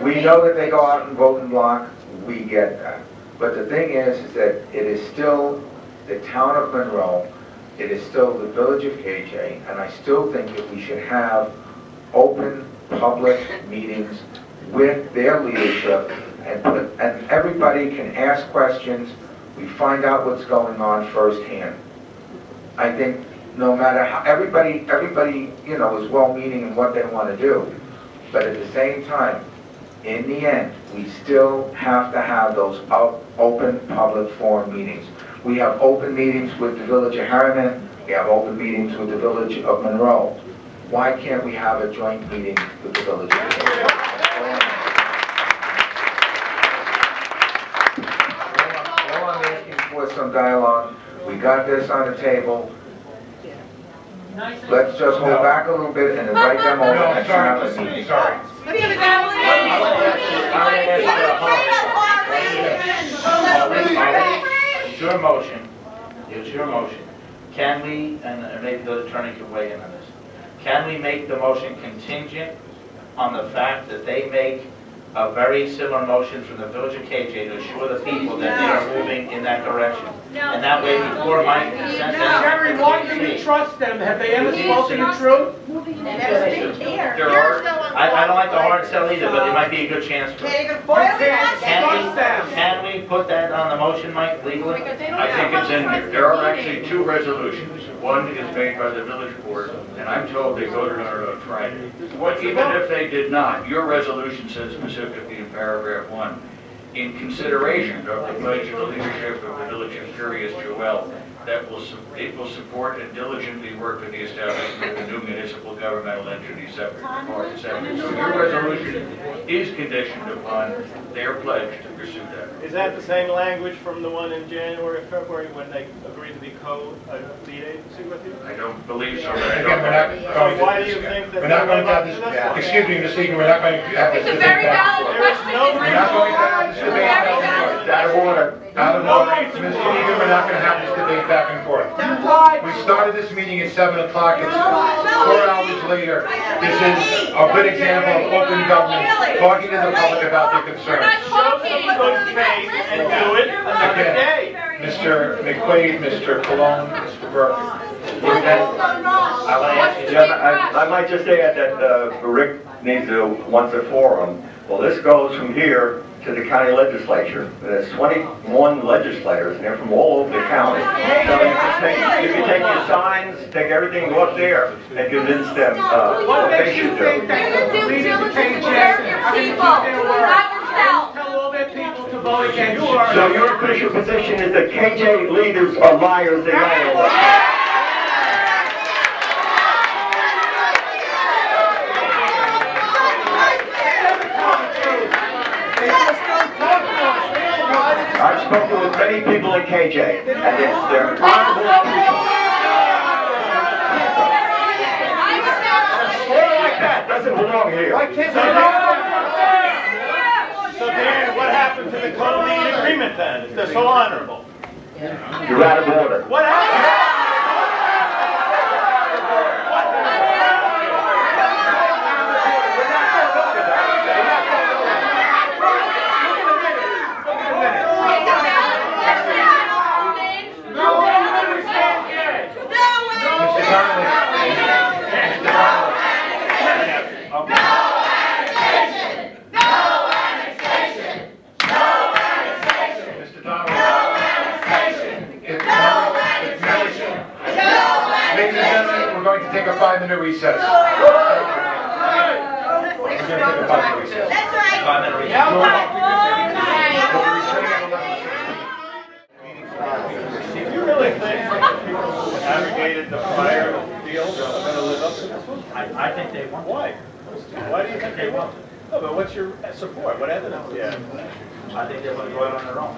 Speaker 7: We know that they go out and vote in block. We get that. But the thing is that it is still the town of Monroe. It is still the village of KJ, and I still think that we should have open public meetings with their leadership, and everybody can ask questions. We find out what's going on firsthand. I think no matter how everybody is well-meaning in what they want to do, but at the same time, in the end, we still have to have those open public forum meetings. We have open meetings with the village of Harriman. We have open meetings with the village of Monroe. Why can't we have a joint meeting with the village of Monroe? All I'm asking for is some dialogue. We got this on the table. Let's just hold back a little bit and invite them over and have a meeting.
Speaker 1: Sorry.
Speaker 4: It's your motion. It's your motion. Can we, and maybe the attorney can weigh in on this, can we make the motion contingent on the fact that they make a very similar motion from the village of KJ to assure the people that they are moving in that direction? And that way, before Mike sends anything
Speaker 8: Jerry,
Speaker 4: to
Speaker 8: why do you
Speaker 4: KC,
Speaker 8: trust them? Have they ever spoken the truth?
Speaker 4: there are, I don't like the hard sell either, but it might be a good chance for it. Can we put that on the motion, Mike, legally?
Speaker 14: I think it's in here. There are actually two resolutions. One is made by the village board, and I'm told they voted on it on Friday. But even if they did not, your resolution says specifically in paragraph 1, in consideration of the pledge of the leadership of the village of Curious Joel, that it will support and diligently work for the establishment of a new municipal governmental entity separate from Part 7. So your resolution is conditioned upon their pledge to pursue that.
Speaker 5: Is that the same language from the one in January, February, when they agreed to be co-lead agency with you?
Speaker 14: I don't believe so, but I
Speaker 1: Again,
Speaker 14: don't
Speaker 1: we're not
Speaker 14: know.
Speaker 1: going
Speaker 5: So why do you think that
Speaker 1: we're not going to have
Speaker 5: this
Speaker 1: this, excuse me, Mr. Egan, we're not going to have this
Speaker 6: It's a
Speaker 1: debate
Speaker 6: very
Speaker 1: back
Speaker 6: valid
Speaker 1: and forth.
Speaker 6: question.
Speaker 1: We're not going to have this debate back and forth.
Speaker 7: Out of order.
Speaker 1: Out of order. Mr. Egan, we're not going to have this debate back and forth. We started this meeting at 7 o'clock. It's 4 hours later. This is a good example of open government, talking to the public about their concerns.
Speaker 5: Show some good faith and do it another day.
Speaker 1: Again, Mr. McQuaid, Mr. Cologne, Mr. Burke.
Speaker 13: I might just add that Rick needs wants a forum. Well, this goes from here to the county legislature. There's 21 legislators, and they're from all over the county. So you can take your signs, take everything, go up there, and convince them what they should do.
Speaker 8: Tell all their people to vote against you.
Speaker 13: So your official position is that KJ leaders are liars, they lie. I've spoken with many people in KJ, and they're honorable people. Order like that doesn't belong here.
Speaker 5: So Dan, what happened to the co-lead agreement then, if they're so honorable?
Speaker 13: You're out of order.
Speaker 5: What happened?
Speaker 1: Take a 5-minute recess. We're going to take a 5-minute recess.
Speaker 6: That's right.
Speaker 4: 5-minute recess.
Speaker 5: Do you really think that people who abrogated the prior deal are going to live up to this one?
Speaker 4: I think they won't.
Speaker 5: Why? Why do you think they won't? No, but what's your support? What evidence do you have?
Speaker 4: I think they're going to go out on their own.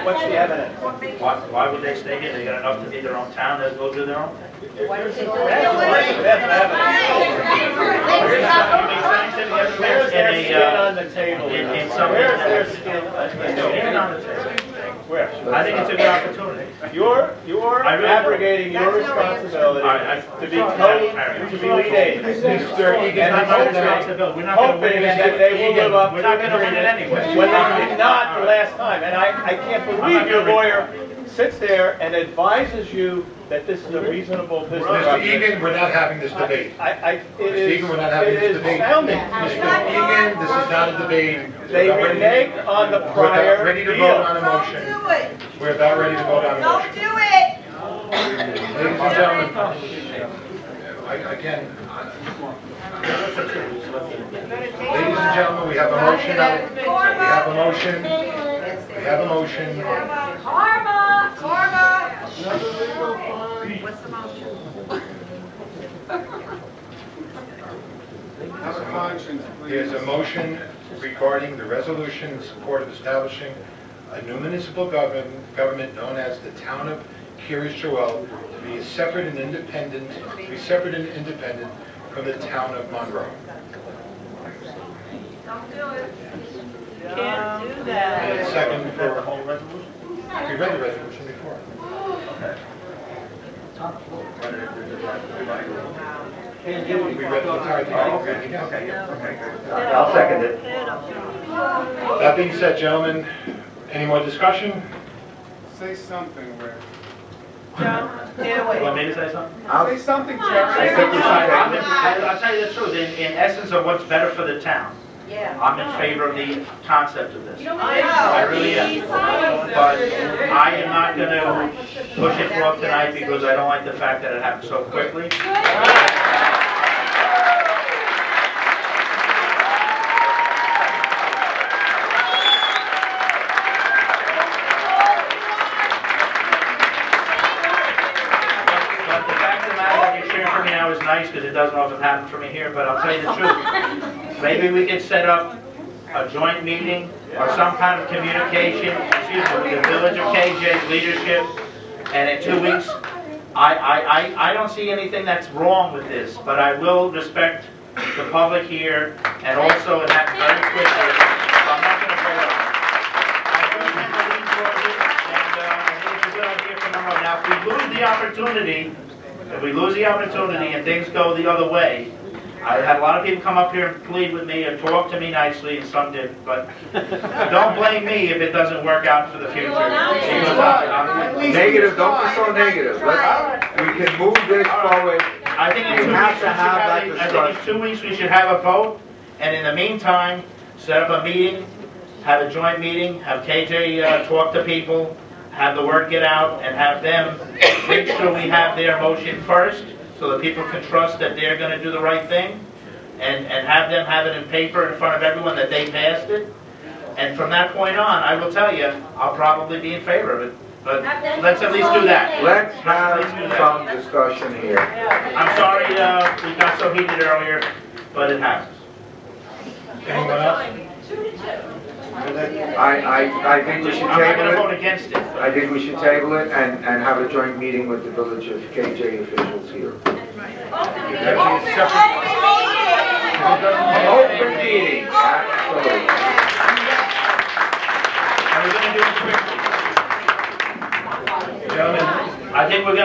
Speaker 5: What's the evidence?
Speaker 4: Why would they stay here? They got enough to be their own town, they'll go do their own thing.
Speaker 5: Why did they do that? Where's their skin on the table? Where's their skin on the table? Where?
Speaker 4: I think it's a good opportunity.
Speaker 5: You're abrogating your responsibility to be lead agent.
Speaker 1: Mr. Egan,
Speaker 5: Hoping that they will live up to the agreement when they did not the last time. And I can't believe your lawyer sits there and advises you that this is a reasonable business.
Speaker 1: Mr. Egan, we're not having this debate. Mr. Egan, we're not having this debate. Mr. Egan, this is not a debate.
Speaker 5: They reneged on the prior
Speaker 1: We're ready to
Speaker 5: deal.
Speaker 1: vote on a motion. We're about ready to vote on a motion.
Speaker 6: Don't do it.
Speaker 1: Ladies and gentlemen, again, ladies and gentlemen, we have a motion. We have a motion. We have a motion.
Speaker 6: Karma. Karma. What's the motion?
Speaker 1: Have a conscience, please. There's a motion regarding the resolution in support of establishing a new municipal government known as the Town of Curious Joel to be separate and independent from the Town of Monroe.
Speaker 6: Don't do it.
Speaker 10: Can't do that.
Speaker 1: And a second for the whole resolution. We read the resolution before.
Speaker 10: Okay.
Speaker 13: I'll second it.
Speaker 1: That being said, gentlemen, any more discussion?
Speaker 11: Say something, Rick.
Speaker 4: You want me to say something?
Speaker 11: Say something, Jerry.
Speaker 4: I'll tell you the truth, in essence of what's better for the town. I'm in favor of the concept of this. I really am. But I am not going to push it forward tonight because I don't like the fact that it happened so quickly. But the fact of the matter that you're cheering for me now is nice because it doesn't often happen for me here, but I'll tell you the truth. Maybe we could set up a joint meeting or some kind of communication, with the Village of KJ's leadership, and in 2 weeks, I don't see anything that's wrong with this, but I will respect the public here, and also it happened very quickly, so I'm not going to vote on it. I do tend to lean towards it, and I think it's a good idea for Monroe. Now, if we lose the opportunity and things go the other way, I had a lot of people come up here and plead with me and talk to me nicely, and some did, but don't blame me if it doesn't work out for the future.
Speaker 7: Negative, don't be so negative. We can move this forward.
Speaker 4: I think in 2 weeks we should have a vote, and in the meantime, set up a meeting, have a joint meeting, have KJ talk to people, have the word get out, and have them make sure we have their motion first, so that people can trust that they're going to do the right thing, and have them have it in paper in front of everyone that they passed it. And from that point on, I will tell you, I'll probably be in favor of it. But let's at least do that.
Speaker 7: Let's have some discussion here.
Speaker 4: I'm sorry we got so heated earlier, but it happens.
Speaker 1: Anyone else?
Speaker 7: I think we should
Speaker 4: I'm not going to
Speaker 7: table
Speaker 4: vote
Speaker 7: it.
Speaker 4: against it.
Speaker 7: I think we should table it and have a joint meeting with the Village of KJ officials here. Open meeting, absolutely.
Speaker 4: And we're going to do it quickly. Gentlemen, I think we're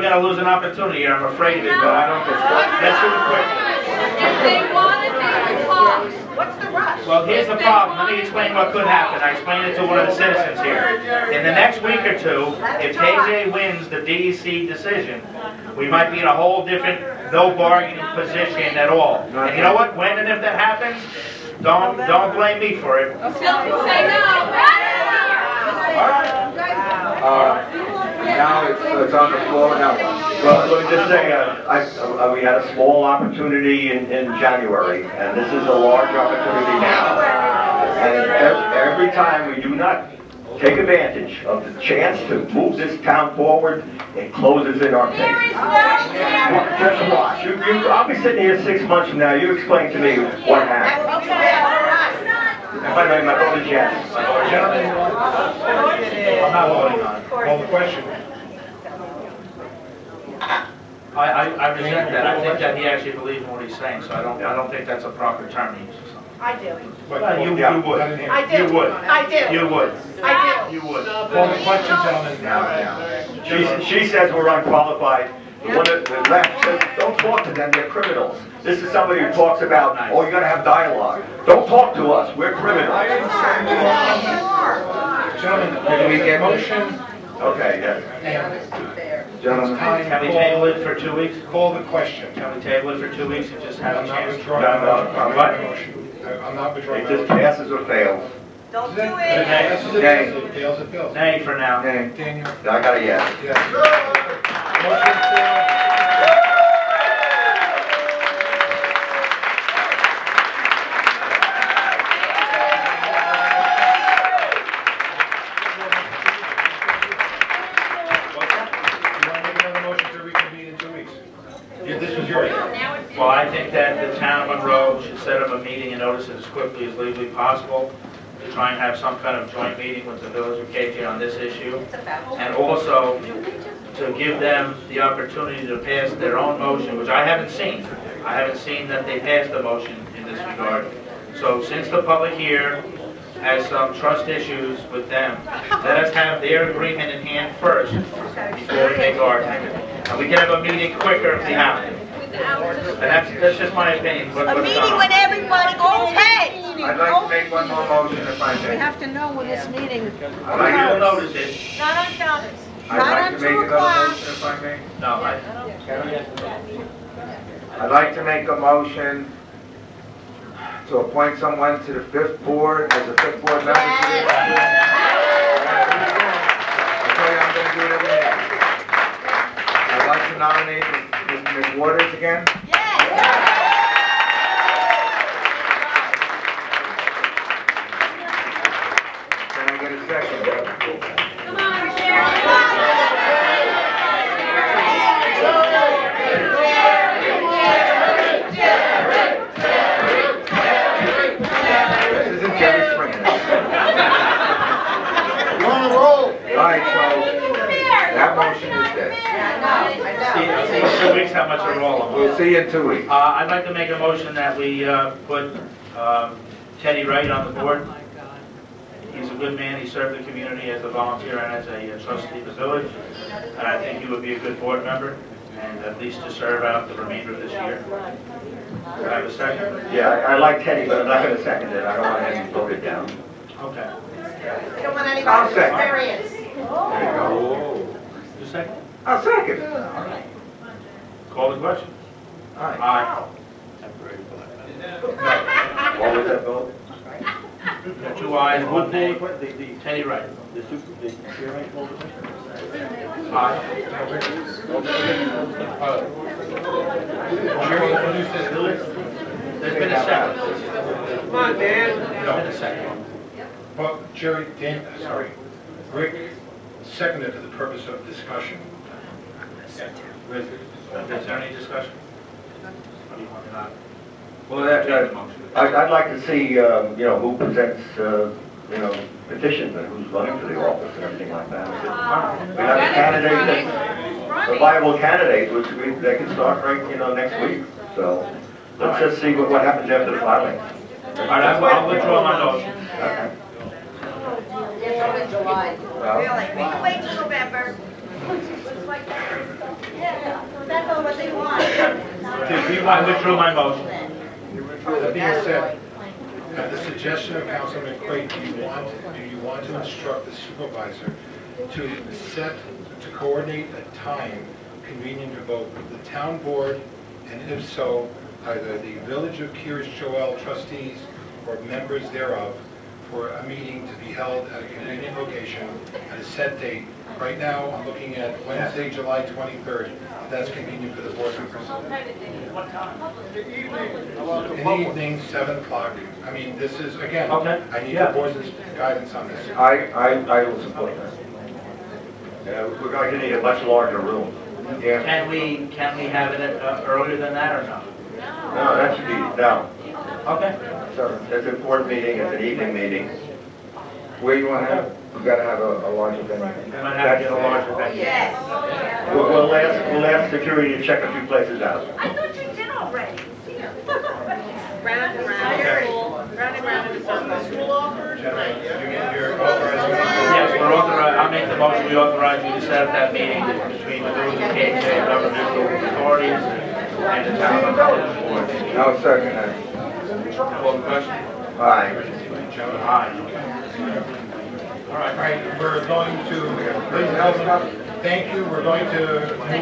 Speaker 4: going to lose an opportunity here. I'm afraid of it, but I don't think so. Let's do it quickly.
Speaker 6: If they want to talk, what's the rush?
Speaker 4: Well, here's the problem. Let me explain what could happen. I explained it to one of the citizens here. In the next week or two, if KJ wins the DEC decision, we might be in a whole different, no bargaining position at all. And you know what? When and if that happens, don't blame me for it.
Speaker 6: Say no.
Speaker 7: Now it's on the floor now.
Speaker 13: Well, let me just say, we had a small opportunity in January, and this is a large opportunity now. And every time we do not take advantage of the chance to move this town forward, it closes in our face. Just watch. I'll be sitting here 6 months from now. You explain to me what happened. And by the way, my vote is yes.
Speaker 1: Gentlemen, I'm not voting on it. Call the question.
Speaker 4: I resent that. I think that he actually believes in what he's saying, so I don't think that's a proper term to use.
Speaker 9: I do.
Speaker 4: Well, you would.
Speaker 9: I do.
Speaker 4: You would.
Speaker 9: I do.
Speaker 4: You would.
Speaker 9: I do.
Speaker 4: You would.
Speaker 1: Call the question, gentlemen.
Speaker 13: She says we're unqualified. The one that left says, don't talk to them, they're criminals. This is somebody who talks about, oh, you gotta have dialogue. Don't talk to us, we're criminals.
Speaker 1: Gentlemen, can we get motion?
Speaker 13: Okay, yes.
Speaker 7: Gentlemen,
Speaker 4: Can we table it for 2 weeks?
Speaker 1: Call the question.
Speaker 4: Can we table it for 2 weeks and just have
Speaker 1: I'm
Speaker 4: a
Speaker 1: not
Speaker 4: chance?
Speaker 1: withdrawing my motion. I'm not withdrawing
Speaker 13: It
Speaker 1: my
Speaker 13: just
Speaker 1: motion.
Speaker 13: passes or fails.
Speaker 9: Don't do
Speaker 4: Nay.
Speaker 1: Fails it fails.
Speaker 4: Nay for now.
Speaker 13: Okay.
Speaker 1: Daniel?
Speaker 13: I got a yes.
Speaker 1: Yes. Motion
Speaker 4: Well, I think that the town of Monroe should set up a meeting and notice it as quickly as legally possible to try and have some kind of joint meeting with the Village of KJ on this issue. And also to give them the opportunity to pass their own motion, which I haven't seen. I haven't seen that they passed a motion in this regard. So since the public here has some trust issues with them, let us have their agreement in hand first before we make our agreement. And we can have a meeting quicker if we have to. And that's just my opinion.
Speaker 6: A meeting when everybody, okay.
Speaker 7: I'd like to make one more motion if I
Speaker 6: We
Speaker 7: may.
Speaker 6: have to know when this meeting
Speaker 7: I'd like
Speaker 4: You'll
Speaker 7: to,
Speaker 4: notice it.
Speaker 6: Not on Shabbos.
Speaker 7: I'd like to make another motion if I may.
Speaker 4: No,
Speaker 7: I'd like to make a motion to appoint someone to the fifth board, as a fifth board member to this. I'll tell you, I'm gonna do it every year. I'd like to nominate Ms. Waters again. Can I get a second?
Speaker 6: Come on, Sharon.
Speaker 7: This isn't Jerry Springer.
Speaker 8: You're on a roll.
Speaker 7: All right, so that motion is dead.
Speaker 4: see in 2 weeks how much we're rolling.
Speaker 7: We'll see you in 2 weeks.
Speaker 4: I'd like to make a motion that we put Teddy Wright on the board. He's a good man. He served the community as a volunteer and as a trustee of the village. And I think he would be a good board member, and at least to serve out the remainder of this year. Do I have a second?
Speaker 13: Yeah, I like Teddy, but I'm not going to second it. I don't want to have him voted down.
Speaker 4: Okay.
Speaker 6: You don't want
Speaker 7: I'll
Speaker 6: anybody
Speaker 7: second.
Speaker 6: experience.
Speaker 7: There you go.
Speaker 4: You second?
Speaker 7: I'll second.
Speaker 4: All right. Call the question.
Speaker 7: Aye.
Speaker 4: Aye.
Speaker 13: What was that vote?
Speaker 4: Got 2 ayes, 1 nay. Teddy Wright. Aye. There's been a second.
Speaker 1: Come on, Dan.
Speaker 4: There's been a second.
Speaker 1: Well, Jerry, Dan, sorry, Rick seconded for the purpose of discussion.
Speaker 4: Is there any discussion? What do you want to know?
Speaker 13: Well, I'd like to see, who presents, petitions and who's running for the office and everything like that. We have a candidate, a viable candidate, which they can start right, next week. So let's just see what happens after the filing.
Speaker 4: All right, I'll withdraw my motion.
Speaker 13: Okay.
Speaker 6: It's in July. Really? We can wait till November. Yeah, that's all what they want.
Speaker 4: I withdraw my motion.
Speaker 1: That being said, at the suggestion of Councilman Quaid, do you want to instruct the supervisor to coordinate a time convenient to both the town board, and if so, either the Village of Kiryas Joel trustees or members thereof, for a meeting to be held at a convenient location at a set date. Right now, I'm looking at Wednesday, July 23rd. If that's convenient for the board members. In the evening, 7 o'clock. I mean, this is, again, I need the board's guidance on this.
Speaker 13: I will support that. We're going to need a much larger room.
Speaker 7: Yeah.
Speaker 4: Can we have it earlier than that or no?
Speaker 13: No, that should be, no.
Speaker 4: Okay.
Speaker 13: So it's a board meeting, it's an evening meeting.
Speaker 7: Where you want to have, we got to have a larger venue.
Speaker 4: We might have to get a larger venue.
Speaker 6: Yes.
Speaker 13: We'll ask security to check a few places out.
Speaker 6: I thought you did already. Round and round. Round and round in a circle. School offers.
Speaker 1: You're authorizing.
Speaker 4: Yes, we're authorized, I'll make the motion, we authorize you to set up that meeting between the village of KJ, governmental authorities, and the town of Monroe.
Speaker 7: I'll second that.
Speaker 4: Call the question?
Speaker 7: Aye.
Speaker 4: Aye.
Speaker 1: All right, we're going to, ladies and gentlemen, thank you. We're going to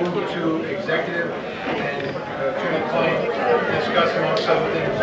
Speaker 1: move to executive and attorney-client discuss amongst other things.